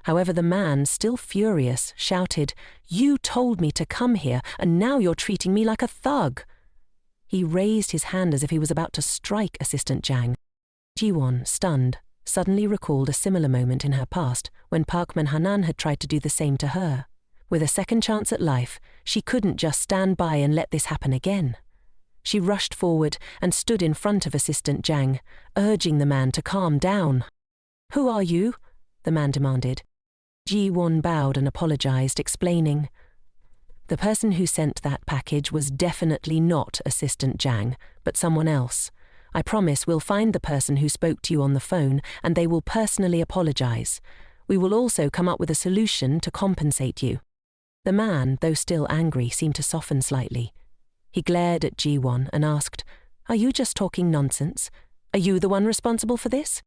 However, the man, still furious, shouted, "You told me to come here, and now you're treating me like a thug." He raised his hand as if he was about to strike Assistant Jang. Jiwon, stunned, suddenly recalled a similar moment in her past when Park Man-hanan had tried to do the same to her. With a second chance at life, she couldn't just stand by and let this happen again. She rushed forward and stood in front of Assistant Jang, urging the man to calm down. "Who are you?" the man demanded. Ji-won bowed and apologized, explaining, "The person who sent that package was definitely not Assistant Jang, but someone else. I promise we'll find the person who spoke to you on the phone and they will personally apologize. We will also come up with a solution to compensate you." The man, though still angry, seemed to soften slightly. He glared at Ji-won and asked, "Are you just talking nonsense? Are you the one responsible for this?"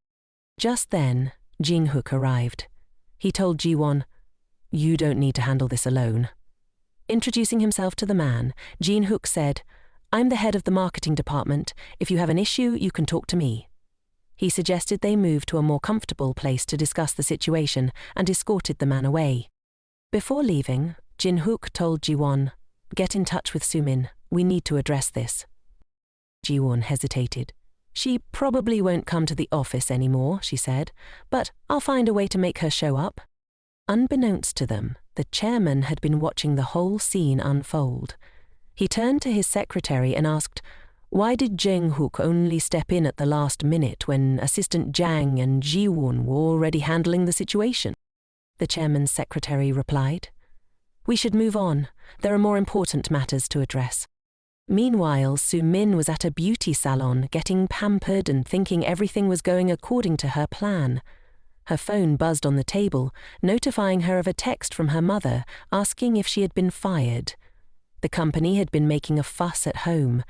Just then, Jin-hook arrived. He told Ji-won, "You don't need to handle this alone." Introducing himself to the man, Jin-hook said, "I'm the head of the marketing department. If you have an issue, you can talk to me." He suggested they move to a more comfortable place to discuss the situation and escorted the man away. Before leaving, Jin-hook told Ji-won, "Get in touch with Sumin. We need to address this." Ji-won hesitated. "She probably won't come to the office anymore," she said, "but I'll find a way to make her show up." Unbeknownst to them, the chairman had been watching the whole scene unfold. He turned to his secretary and asked, "Why did Jin-hook only step in at the last minute when Assistant Jang and Ji-won were already handling the situation?" The chairman's secretary replied, "We should move on. There are more important matters to address." Meanwhile, Su-min was at a beauty salon getting pampered and thinking everything was going according to her plan. Her phone buzzed on the table, notifying her of a text from her mother asking if she had been fired. The company had been making a fuss at home.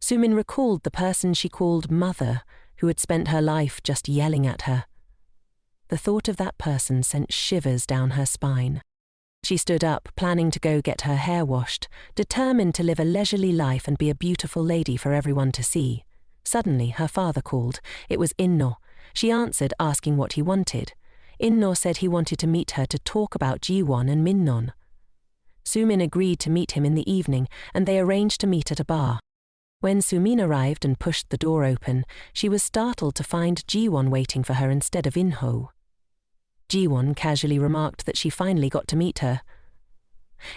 Su-min recalled the person she called Mother, who had spent her life just yelling at her. The thought of that person sent shivers down her spine. She stood up, planning to go get her hair washed, determined to live a leisurely life and be a beautiful lady for everyone to see. Suddenly, her father called. It was Inno. She answered, asking what he wanted. Inno said he wanted to meet her to talk about Ji-won and Minnon. Su-min agreed to meet him in the evening, and they arranged to meet at a bar. When Su-min arrived and pushed the door open, she was startled to find Ji-won waiting for her instead of Inho. Ji-won casually remarked that she finally got to meet her.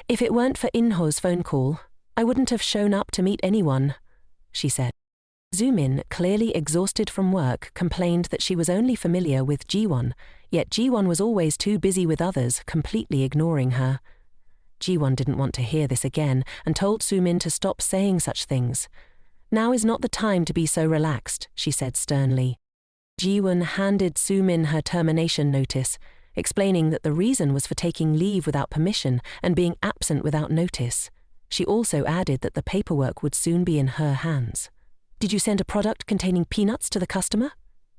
"If it weren't for Inho's phone call, I wouldn't have shown up to meet anyone," she said. Su-min, clearly exhausted from work, complained that she was only familiar with Ji-won, yet Ji-won was always too busy with others, completely ignoring her. Ji-won didn't want to hear this again and told Su-min to stop saying such things. "Now is not the time to be so relaxed," she said sternly. Ji-won handed Su-min her termination notice, explaining that the reason was for taking leave without permission and being absent without notice. She also added that the paperwork would soon be in her hands. "Did you send a product containing peanuts to the customer?"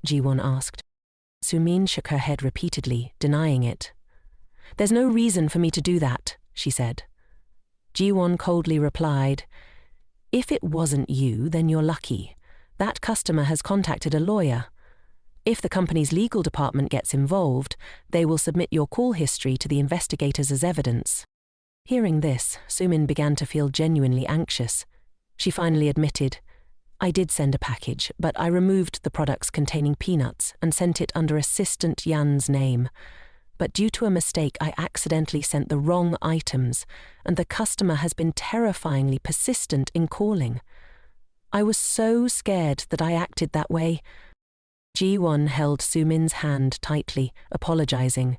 Ji-won asked. Su-min shook her head repeatedly, denying it. "There's no reason for me to do that," she said. Ji-won coldly replied, "If it wasn't you, then you're lucky. That customer has contacted a lawyer. If the company's legal department gets involved, they will submit your call history to the investigators as evidence." Hearing this, Su-min began to feel genuinely anxious. She finally admitted, "I did send a package, but I removed the products containing peanuts and sent it under Assistant Yan's name. But due to a mistake, I accidentally sent the wrong items, and the customer has been terrifyingly persistent in calling. I was so scared that I acted that way." Ji-won held Su-min's hand tightly, apologizing.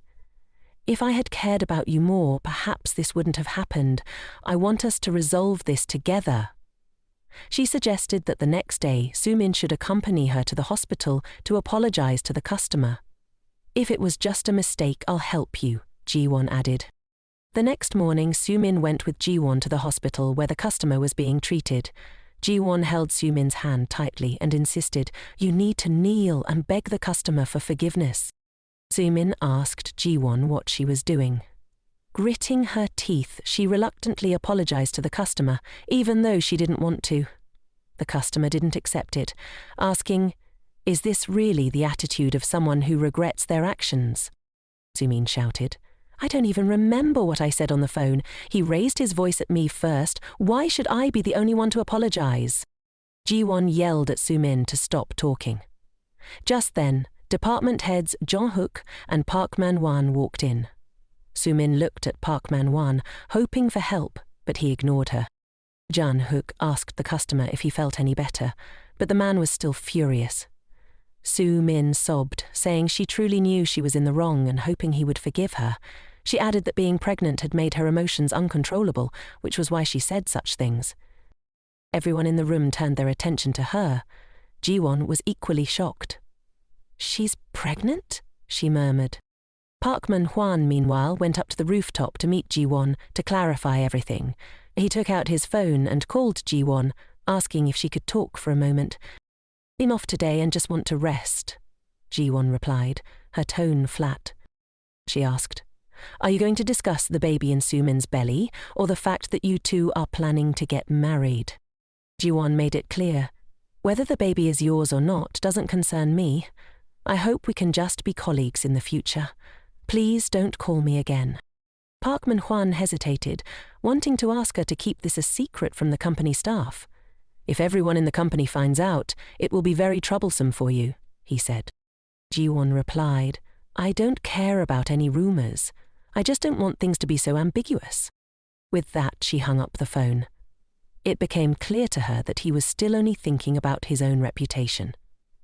"If I had cared about you more, perhaps this wouldn't have happened. I want us to resolve this together." She suggested that the next day, Su-min should accompany her to the hospital to apologize to the customer. "If it was just a mistake, I'll help you," Ji-won added. The next morning, Su-min went with Ji-won to the hospital where the customer was being treated. Ji-won held Su-min's hand tightly and insisted, "You need to kneel and beg the customer for forgiveness." Su-min asked Ji-won what she was doing. Gritting her teeth, she reluctantly apologized to the customer, even though she didn't want to. The customer didn't accept it, asking, "Is this really the attitude of someone who regrets their actions?" Sumin shouted. I don't even remember what I said on the phone. He raised his voice at me first. Why should I be the only one to apologize? Ji-won yelled at Sumin to stop talking. Just then, department heads Jong-hook and Park Man-wan walked in. Sumin looked at Park Man-wan, hoping for help, but he ignored her. Jang-hook asked the customer if he felt any better, but the man was still furious. Sumin sobbed, saying she truly knew she was in the wrong and hoping he would forgive her. She added that being pregnant had made her emotions uncontrollable, which was why she said such things. Everyone in the room turned their attention to her. Ji-won was equally shocked. She's pregnant? She murmured. Park Man-hwan, meanwhile, went up to the rooftop to meet Ji-won to clarify everything. He took out his phone and called Ji-won, asking if she could talk for a moment. I'm off today and just want to rest, Ji-won replied, her tone flat. She asked, Are you going to discuss the baby in Sumin's belly, or the fact that you two are planning to get married? Ji-won made it clear. Whether the baby is yours or not doesn't concern me. I hope we can just be colleagues in the future. Please don't call me again. Park Man-hwan hesitated, wanting to ask her to keep this a secret from the company staff. If everyone in the company finds out, it will be very troublesome for you, he said. Ji-won replied, I don't care about any rumors. I just don't want things to be so ambiguous. With that, she hung up the phone. It became clear to her that he was still only thinking about his own reputation.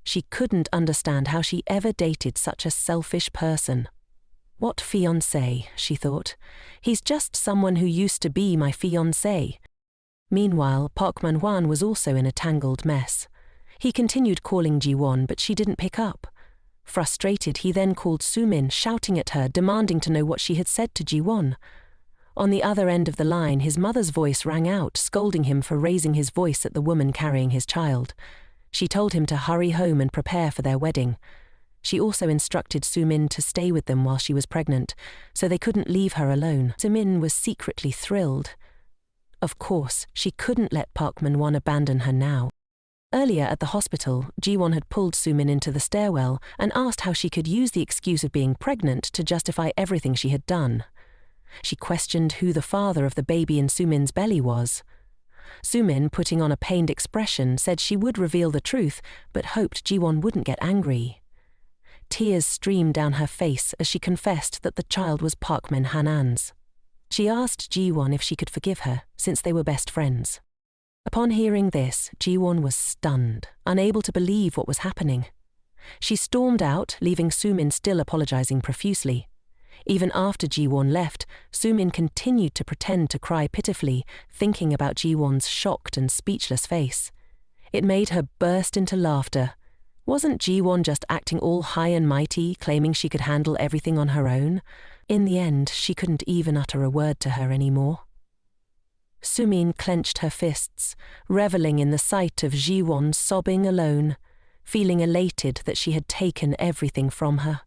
She couldn't understand how she ever dated such a selfish person. What fiancé, she thought. He's just someone who used to be my fiancé. Meanwhile, Park Man-hwan was also in a tangled mess. He continued calling Ji-won, but she didn't pick up. Frustrated, he then called Sumin, shouting at her, demanding to know what she had said to Ji-won. On the other end of the line, his mother's voice rang out, scolding him for raising his voice at the woman carrying his child. She told him to hurry home and prepare for their wedding. She also instructed Sumin to stay with them while she was pregnant, so they couldn't leave her alone. Sumin was secretly thrilled. Of course, she couldn't let Park Man-hwan abandon her now. Earlier at the hospital, Ji-won had pulled Sumin into the stairwell and asked how she could use the excuse of being pregnant to justify everything she had done. She questioned who the father of the baby in Sumin's belly was. Sumin, putting on a pained expression, said she would reveal the truth, but hoped Ji-won wouldn't get angry. Tears streamed down her face as she confessed that the child was Park Man-hanan's. She asked Ji-won if she could forgive her, since they were best friends. Upon hearing this, Ji-won was stunned, unable to believe what was happening. She stormed out, leaving Sumin still apologizing profusely. Even after Ji-won left, Sumin continued to pretend to cry pitifully, thinking about Ji-won's shocked and speechless face. It made her burst into laughter. Wasn't Ji-won just acting all high and mighty, claiming she could handle everything on her own? In the end, she couldn't even utter a word to her anymore. Sumin clenched her fists, reveling in the sight of Ji-won sobbing alone, feeling elated that she had taken everything from her.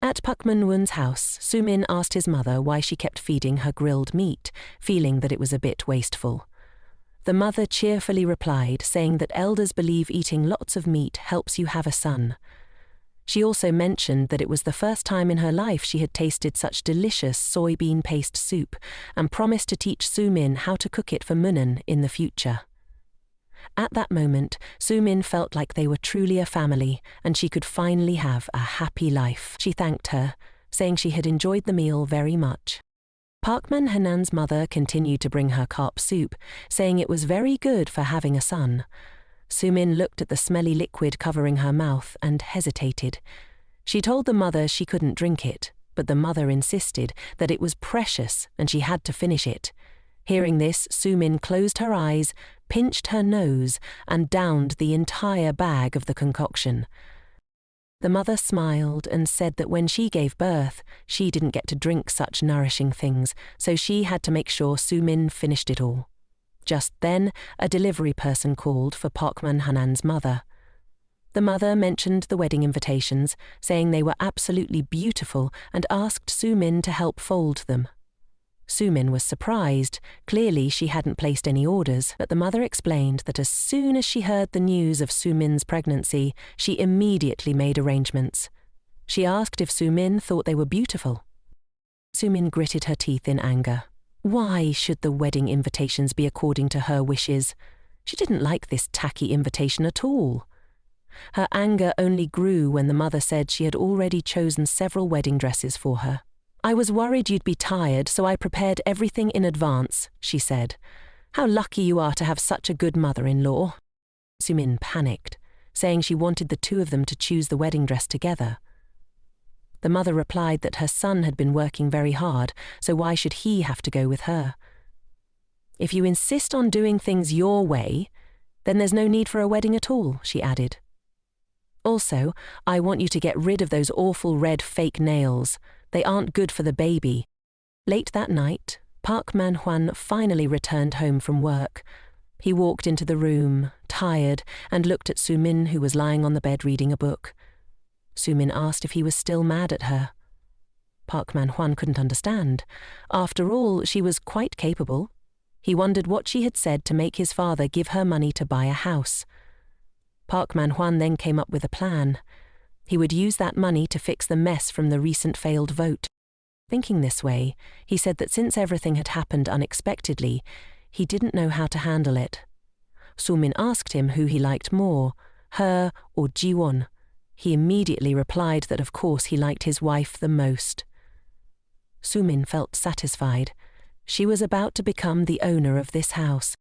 At Park Man-hwan's house, Sumin asked his mother why she kept feeding her grilled meat, feeling that it was a bit wasteful. The mother cheerfully replied, saying that elders believe eating lots of meat helps you have a son. She also mentioned that it was the first time in her life she had tasted such delicious soybean paste soup and promised to teach Sumin how to cook it for Munan in the future. At that moment, Sumin felt like they were truly a family and she could finally have a happy life. She thanked her, saying she had enjoyed the meal very much. Park Man-hanan's mother continued to bring her carp soup, saying it was very good for having a son. Sumin looked at the smelly liquid covering her mouth and hesitated. She told the mother she couldn't drink it, but the mother insisted that it was precious and she had to finish it. Hearing this, Sumin closed her eyes, pinched her nose, and downed the entire bag of the concoction. The mother smiled and said that when she gave birth, she didn't get to drink such nourishing things, so she had to make sure Sumin finished it all. Just then, a delivery person called for Park Man-hanan's mother. The mother mentioned the wedding invitations, saying they were absolutely beautiful, and asked Sumin to help fold them. Sumin was surprised. Clearly she hadn't placed any orders, but the mother explained that as soon as she heard the news of Sumin's pregnancy, she immediately made arrangements. She asked if Sumin thought they were beautiful. Sumin gritted her teeth in anger. Why should the wedding invitations be according to her wishes? She didn't like this tacky invitation at all. Her anger only grew when the mother said she had already chosen several wedding dresses for her. I was worried you'd be tired, so I prepared everything in advance, she said. How lucky you are to have such a good mother-in-law. Sumin panicked, saying she wanted the two of them to choose the wedding dress together. The mother replied that her son had been working very hard, so why should he have to go with her? If you insist on doing things your way, then there's no need for a wedding at all, she added. Also, I want you to get rid of those awful red fake nails. They aren't good for the baby. Late that night, Park Man-hwan finally returned home from work. He walked into the room, tired, and looked at Sumin, who was lying on the bed reading a book. Sumin asked if he was still mad at her. Park Man-hwan couldn't understand. After all, she was quite capable. He wondered what she had said to make his father give her money to buy a house. Park Man-hwan then came up with a plan. He would use that money to fix the mess from the recent failed vote. Thinking this way, he said that since everything had happened unexpectedly, he didn't know how to handle it. Sumin asked him who he liked more, her or Ji-won. He immediately replied that of course he liked his wife the most. Sumin felt satisfied. She was about to become the owner of this house.